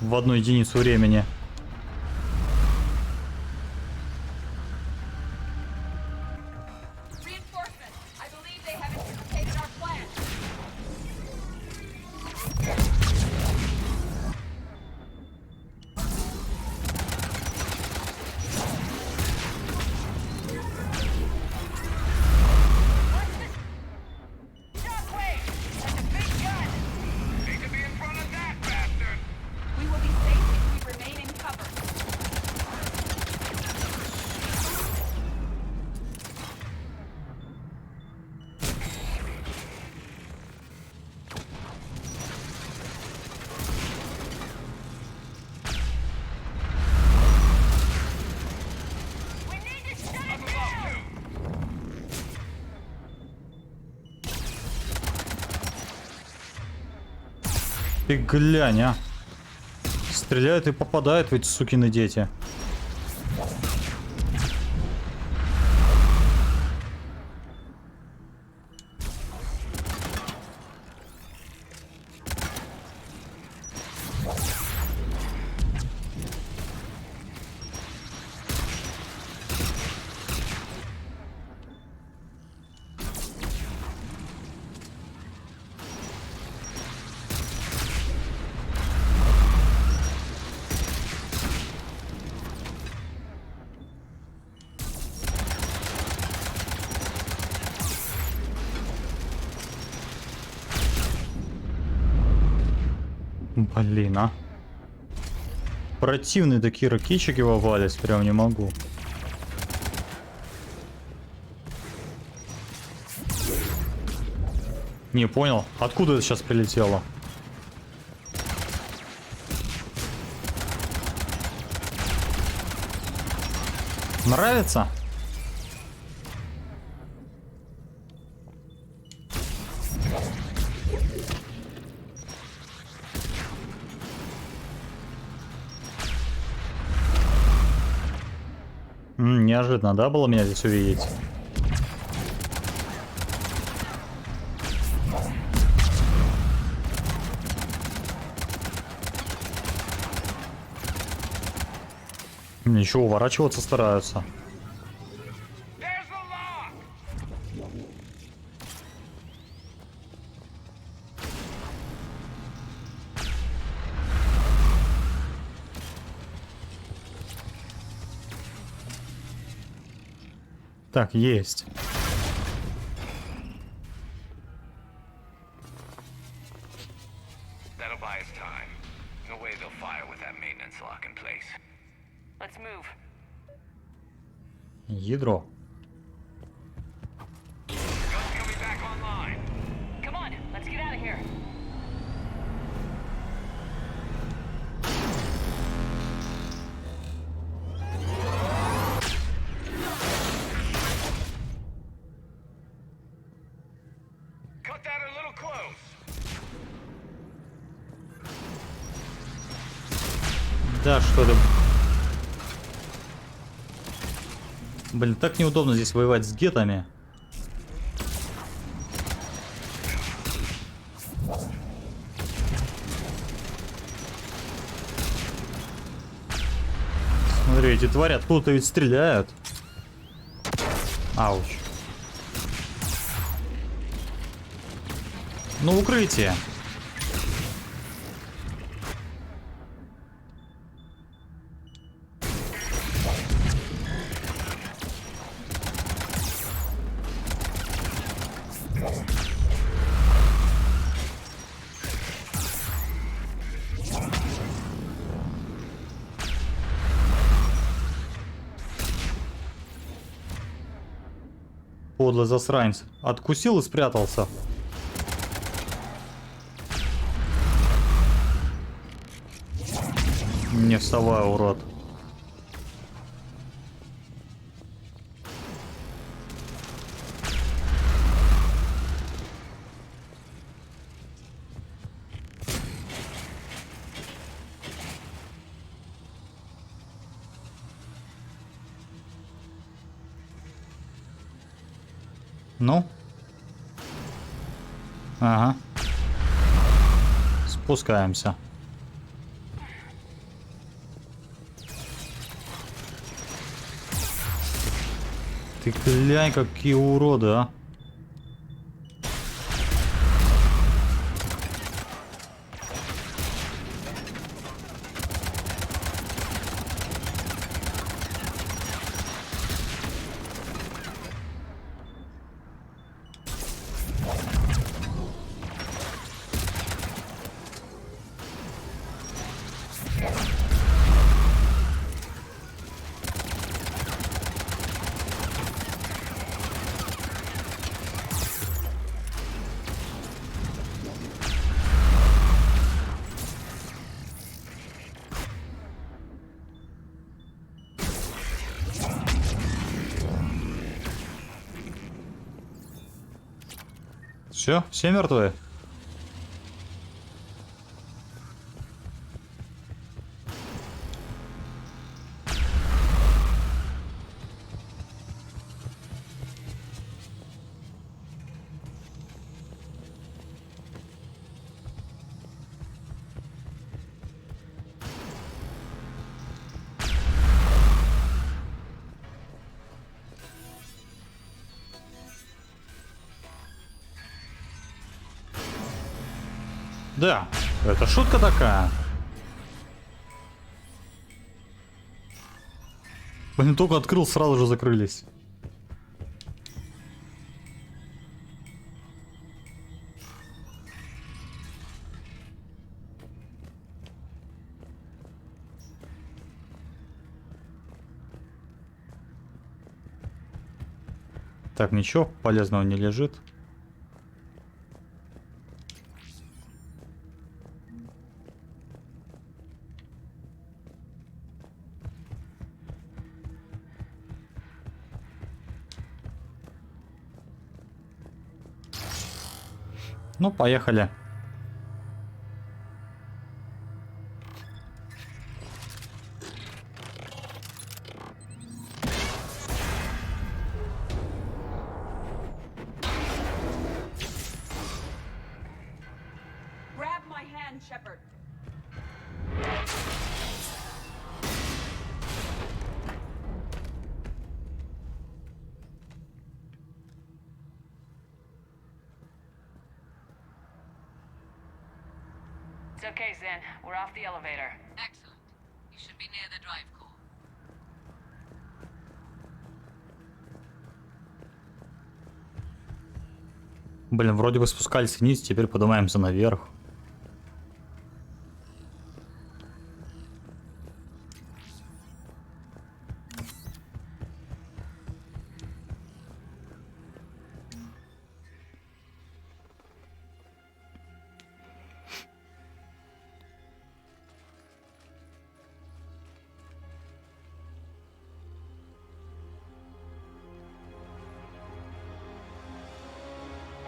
в одну единицу времени. We will be safe if we remain in Ты глянь, а. Стреляют и попадают в эти сукины дети. Блин, а. Противные такие ракетчики вовались, прям не могу. Не понял, откуда это сейчас прилетело? Нравится? Неожиданно, да, было меня здесь увидеть? Ничего, уворачиваться стараются. Так, есть. That'll buy us time. No way they'll fire with that maintenance lock in place. Let's move. Ядро. Coming back online. Come on, let's get out of here. Cut that a little close. Да, что это? Блин, так неудобно здесь воевать с гетами. Смотри, эти твари откуда-то ведь стреляют. Ауч. Ну, укрытие. Подлый засранец. Откусил и спрятался. Не вставай, урод. Ну? Ага. Спускаемся. Ты глянь, какие уроды, а. Все, все мертвые. Да, это шутка такая. Блин, только открыл, сразу же закрылись. Так, ничего полезного не лежит. Ну, поехали. Grab my hand, Shepard. It's okay, Zen. We're off the elevator. Excellent. You should be near the drive core. Блин, вроде бы спускались вниз, теперь поднимаемся наверх.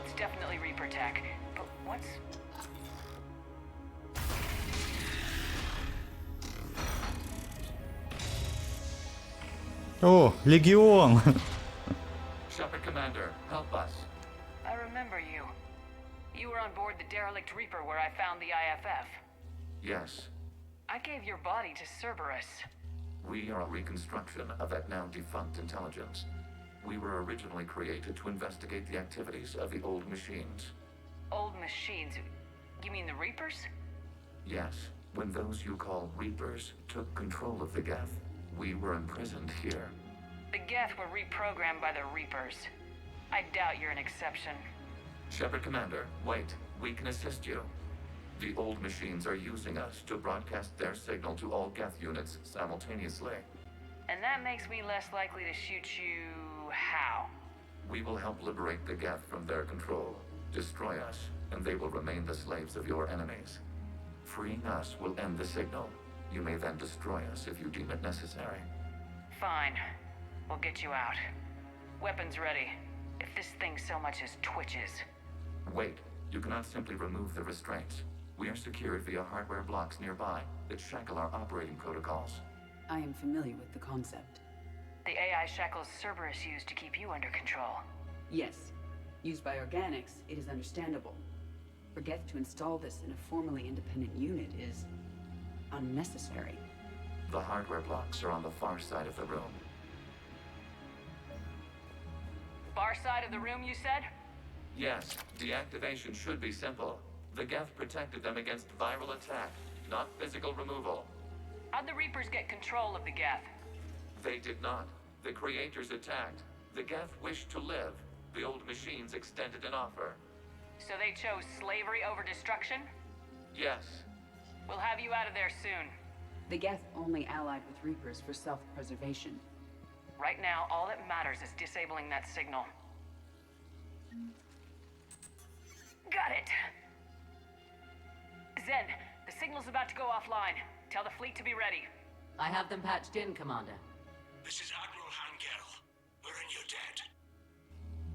It's definitely Reaper tech. But what's... О, Легион! Shepard Commander, help us. I remember you. You were on board the derelict Reaper where I found the IFF. Yes. I gave your body to Cerberus. We are a reconstruction of that now defunct intelligence. We were originally created to investigate the activities of the old machines. Old machines? You mean the Reapers? Yes, when those you call Reapers took control of the Geth, we were imprisoned here. The Geth were reprogrammed by the Reapers. I doubt you're an exception. Shepard Commander, wait. We can assist you. The old machines are using us to broadcast their signal to all Geth units simultaneously. And that makes me less likely to shoot you... how? We will help liberate the Geth from their control. Destroy us, and they will remain the slaves of your enemies. Freeing us will end the signal. You may then destroy us if you deem it necessary. Fine. We'll get you out. Weapons ready. If this thing so much as twitches. Wait, you cannot simply remove the restraints. We are secured via hardware blocks nearby that shackle our operating protocols. I am familiar with the concept. The AI shackles Cerberus used to keep you under control. Yes. Used by organics, it is understandable. For Geth to install this in a formally independent unit is... unnecessary. The hardware blocks are on the far side of the room. Far side of the room, you said? Yes, deactivation should be simple. The Geth protected them against viral attack, not physical removal. How'd the Reapers get control of the Geth? They did not. The creators attacked. The Geth wished to live. The old machines extended an offer. So they chose slavery over destruction? Yes. We'll have you out of there soon. The Geth only allied with Reapers for self-preservation. Right now, all that matters is disabling that signal. Got it. Zen, the signal's about to go offline. Tell the fleet to be ready. I have them patched in, Commander. This is Admiral Hangel. We're in your debt.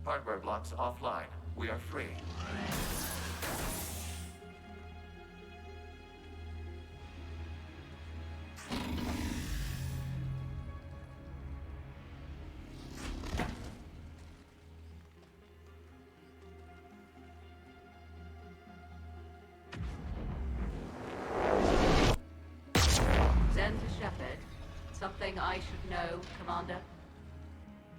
Hardware blocks offline. We are free. Zen to Shepard. Something I should know, Commander?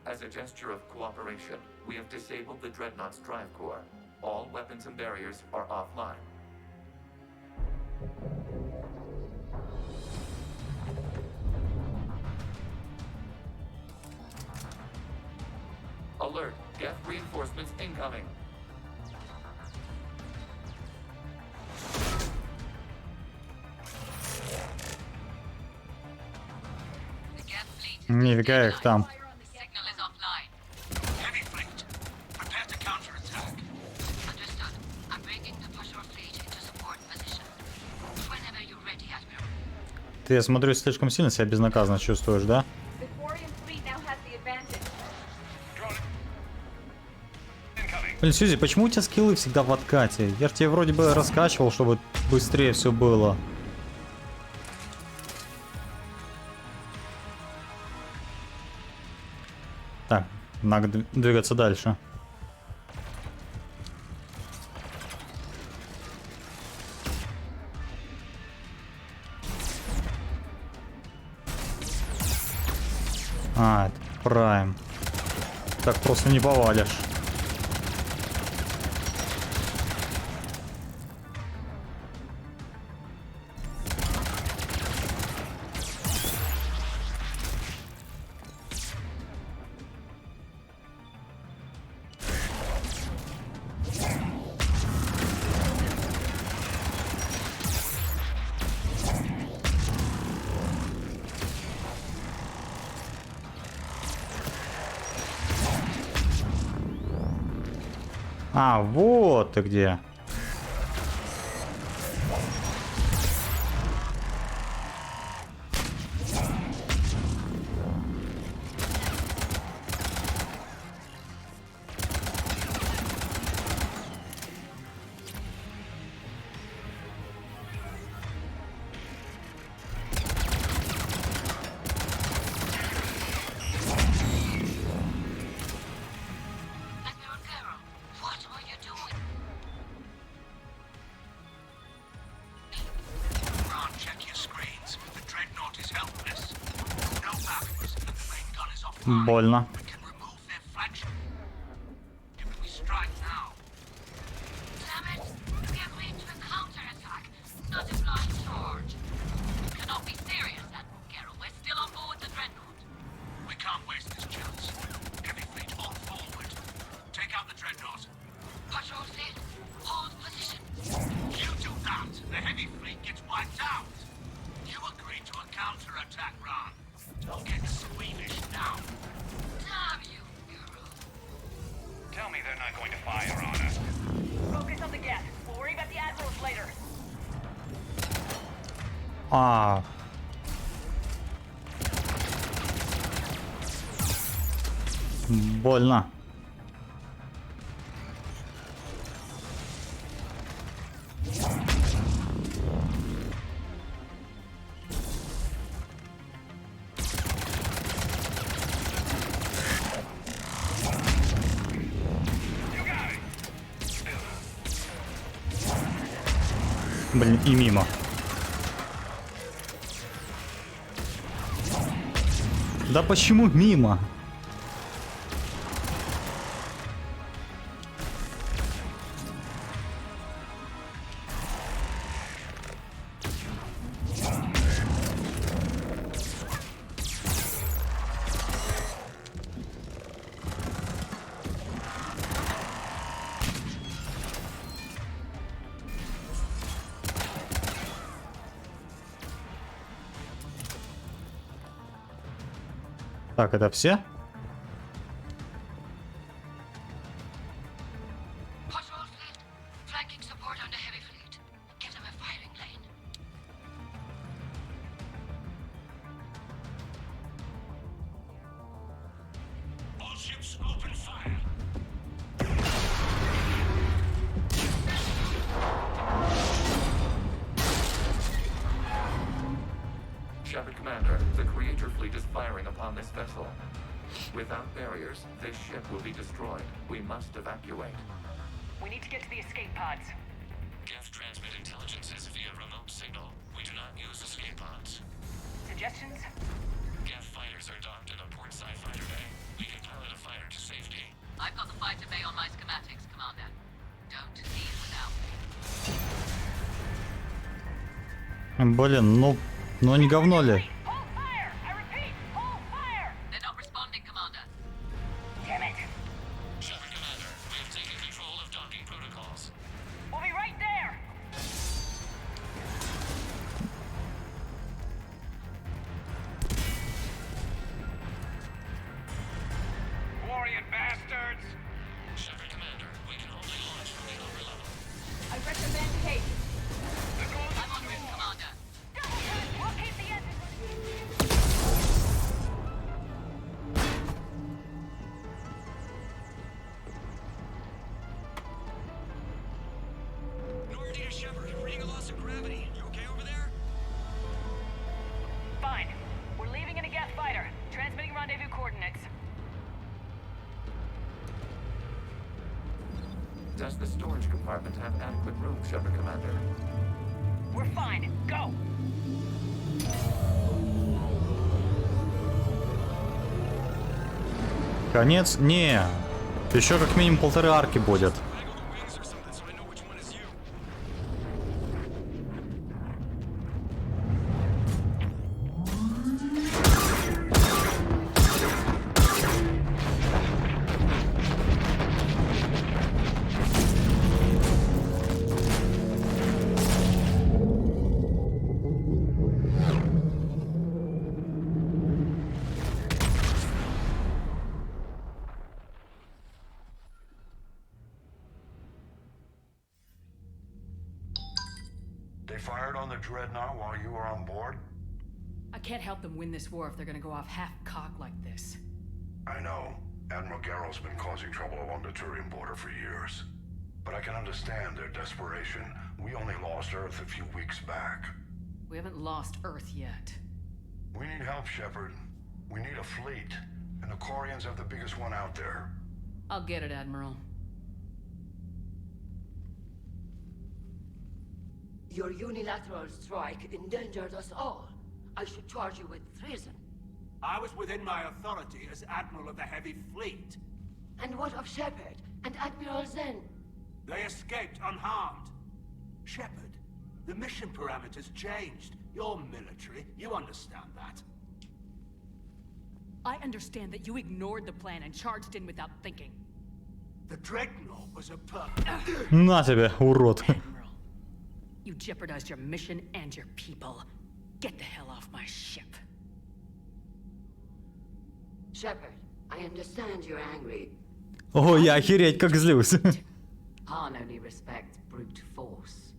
As a gesture of cooperation, we have disabled the Dreadnought's drive core. All weapons and barriers are offline. Alert! Geth reinforcements incoming! Нифига их там. Signal is offline. Heavy fleet, prepare to counterattack. Understood. I'm bringing the Pashur fleet into support position. Whenever you're ready, Admiral. Ты, я смотрю, слишком сильно себя безнаказанно чувствуешь, да? Блин, Сьюзи, почему у тебя скиллы всегда в откате? Я же тебе вроде бы раскачивал, чтобы быстрее все было. Так, надо двигаться дальше. А, это Прайм. Так просто не повалишь. А, вот ты где. Больно. А. Больно. Блин, и мимо. Да почему мимо? Так, это все? Shepard Commander, the Creator fleet is firing upon this vessel. Without barriers, this ship will be destroyed. We must evacuate. We need to get to the escape pods. Geth transmit intelligences via remote signal. We do not use escape pods. Suggestions? Geth fighters are docked in a portside fighter bay. We can pilot a fighter to safety. I've got the fighter bay on my schematics, Commander. Don't leave without me. Блин, ну не говно ли? Does the storage compartment have adequate room, Shepard Commander? We're fine. Go! Конец? Не. Еще как минимум 1,5 арки будет. They fired on the Dreadnought while you were on board? I can't help them win this war if they're gonna go off half-cocked like this. I know. Admiral Garrow's been causing trouble along the Turian border for years. But I can understand their desperation. We only lost Earth a few weeks back. We haven't lost Earth yet. We need help, Shepard. We need a fleet. And the Quarians have the biggest one out there. I'll get it, Admiral. Your unilateral strike endangered us all. I should charge you with treason. I was within my authority as Admiral of the Heavy Fleet. And what of Shepard and Admiral Zen? They escaped unharmed. Shepard, the mission parameters changed. You're military, you understand that. I understand that you ignored the plan and charged in without thinking. The Dreadnought was a На тебе, урод. You jeopardized your mission and your people. Get the hell off my ship. Shepard, I understand you're angry. О, я охереть как злюсь. Han only respects brute force.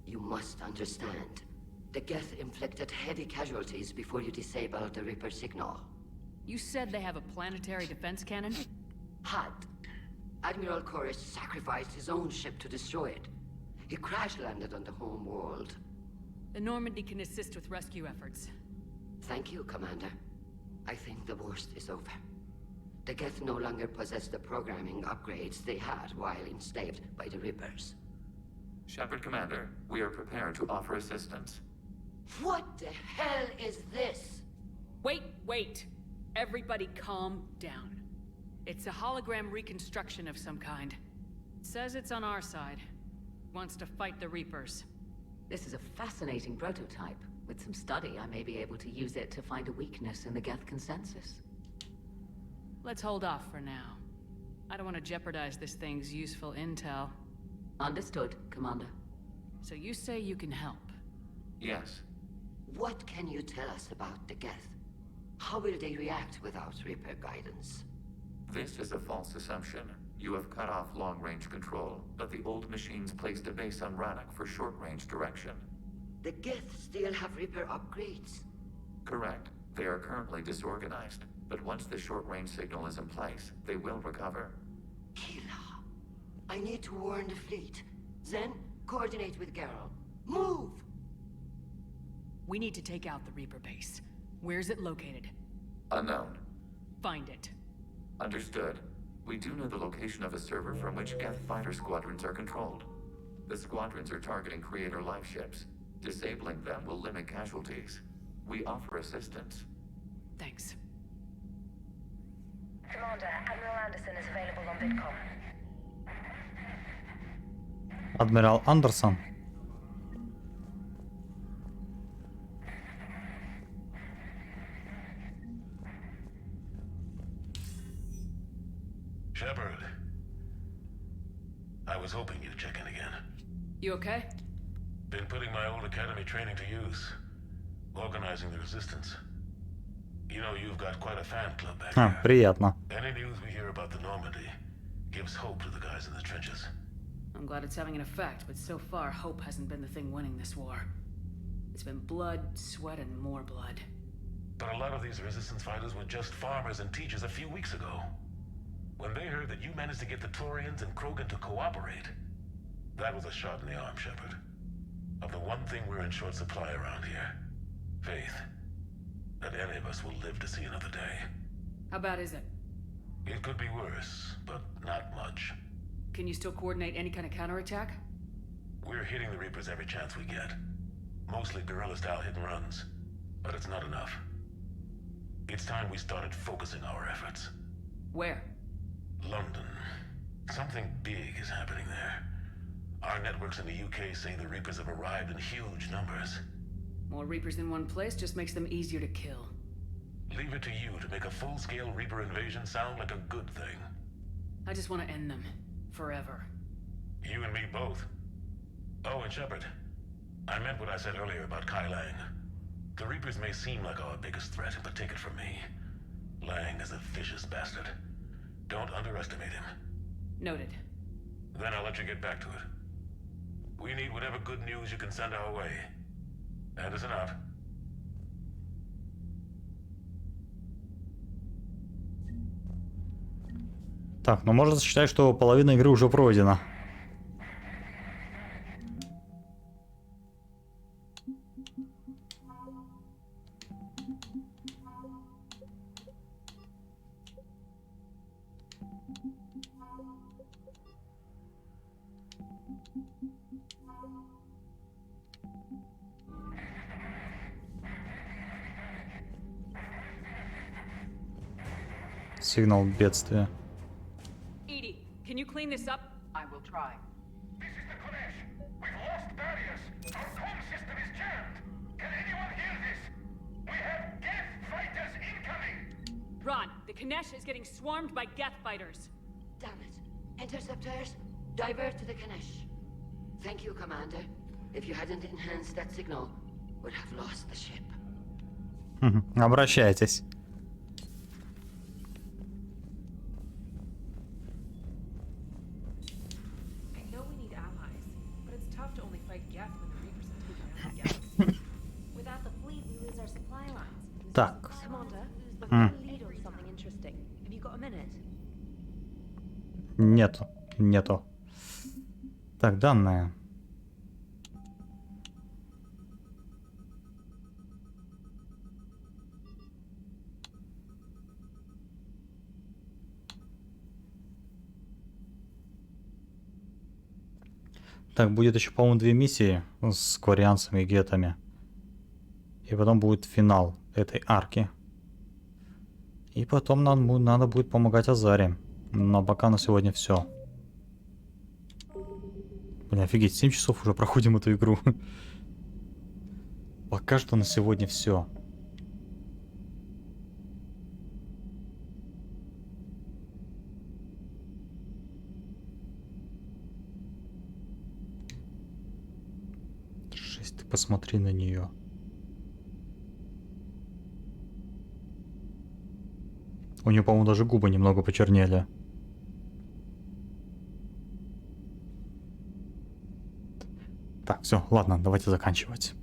You must understand. The Geth inflicted heavy casualties before you disabled the Reaper signal. You said they have a planetary defense cannon? Had. Admiral Koris sacrificed his own ship to destroy it. He crash-landed on the home world. The Normandy can assist with rescue efforts. Thank you, Commander. I think the worst is over. The Geth no longer possess the programming upgrades they had while enslaved by the Reapers. Shepard Commander, we are prepared to offer assistance. What the hell is this? Wait. Everybody calm down. It's a hologram reconstruction of some kind. It says it's on our side. Wants to fight the Reapers. This is a fascinating prototype. With some study, I may be able to use it to find a weakness in the Geth consensus. Let's hold off for now. I don't want to jeopardize this thing's useful intel. Understood, Commander. So you say you can help? Yes. What can you tell us about the Geth? How will they react without Reaper guidance? This is a false assumption. You have cut off long-range control, but the old machines placed a base on Rannoch for short-range direction. The Geth still have Reaper upgrades? Correct. They are currently disorganized, but once the short-range signal is in place, they will recover. Kila, I need to warn the fleet. Zen, coordinate with Garrow. Move! We need to take out the Reaper base. Where's it located? Unknown. Find it. Understood. We do know the location of a server from which Geth fighter squadrons are controlled. The squadrons are targeting Creator life ships. Disabling them will limit casualties. We offer assistance. Thanks. Commander, Admiral Anderson is available on Vidcom. Адмирал Андерсон. Shepard. I was hoping you'd check in again. You okay? Been putting my old academy training to use. Organizing the resistance. You know, you've got quite a fan club back here. Приятно. Any news we hear about the Normandy gives hope to the guys in the trenches. I'm glad it's having an effect, but so far, hope hasn't been the thing winning this war. It's been blood, sweat, and more blood. But a lot of these resistance fighters were just farmers and teachers a few weeks ago. When they heard that you managed to get the Turians and Krogan to cooperate, that was a shot in the arm, Shepard. Of the one thing we're in short supply around here. Faith. That any of us will live to see another day. How bad is it? It could be worse, but not much. Can you still coordinate any kind of counterattack? We're hitting the Reapers every chance we get. Mostly guerrilla-style hit-and-runs, but it's not enough. It's time we started focusing our efforts. Where? London. Something big is happening there. Our networks in the UK say the Reapers have arrived in huge numbers. More Reapers in one place just makes them easier to kill. Leave it to you to make a full-scale Reaper invasion sound like a good thing. I just want to end them. Forever. You and me both. Oh, and Shepard. I meant what I said earlier about Kai Lang. The Reapers may seem like our biggest threat, but take it from me. Lang is a vicious bastard. Don't underestimate him. Noted. Then I'll let you get back to it. We need whatever good news you can send our way. Anderson out. Так, ну можно считать, что половина игры уже пройдена. Сигнал бедствия. Can you clean this up? I will try. This is the Konesh. We've lost barriers. Our comm system is jammed. Can anyone hear this? We have Geth fighters incoming. Ron, the Kanesh is getting swarmed by Geth fighters. Damn it. Interceptors, divert to the Kanesh. Thank you, Commander. If you hadn't enhanced that signal, would have lost the ship. Обращайтесь. Так. Нету. Так, данные. Так, будет еще, по-моему, 2 миссии с кварианцами и гетами. И потом будет финал этой арки. И потом нам надо будет помогать Азаре. Но пока на сегодня все. Блин, офигеть, 7 часов уже проходим эту игру. Пока что на сегодня все. Жесть, ты посмотри на нее. У нее, по-моему, даже губы немного почернели. Так, все, ладно, давайте заканчивать.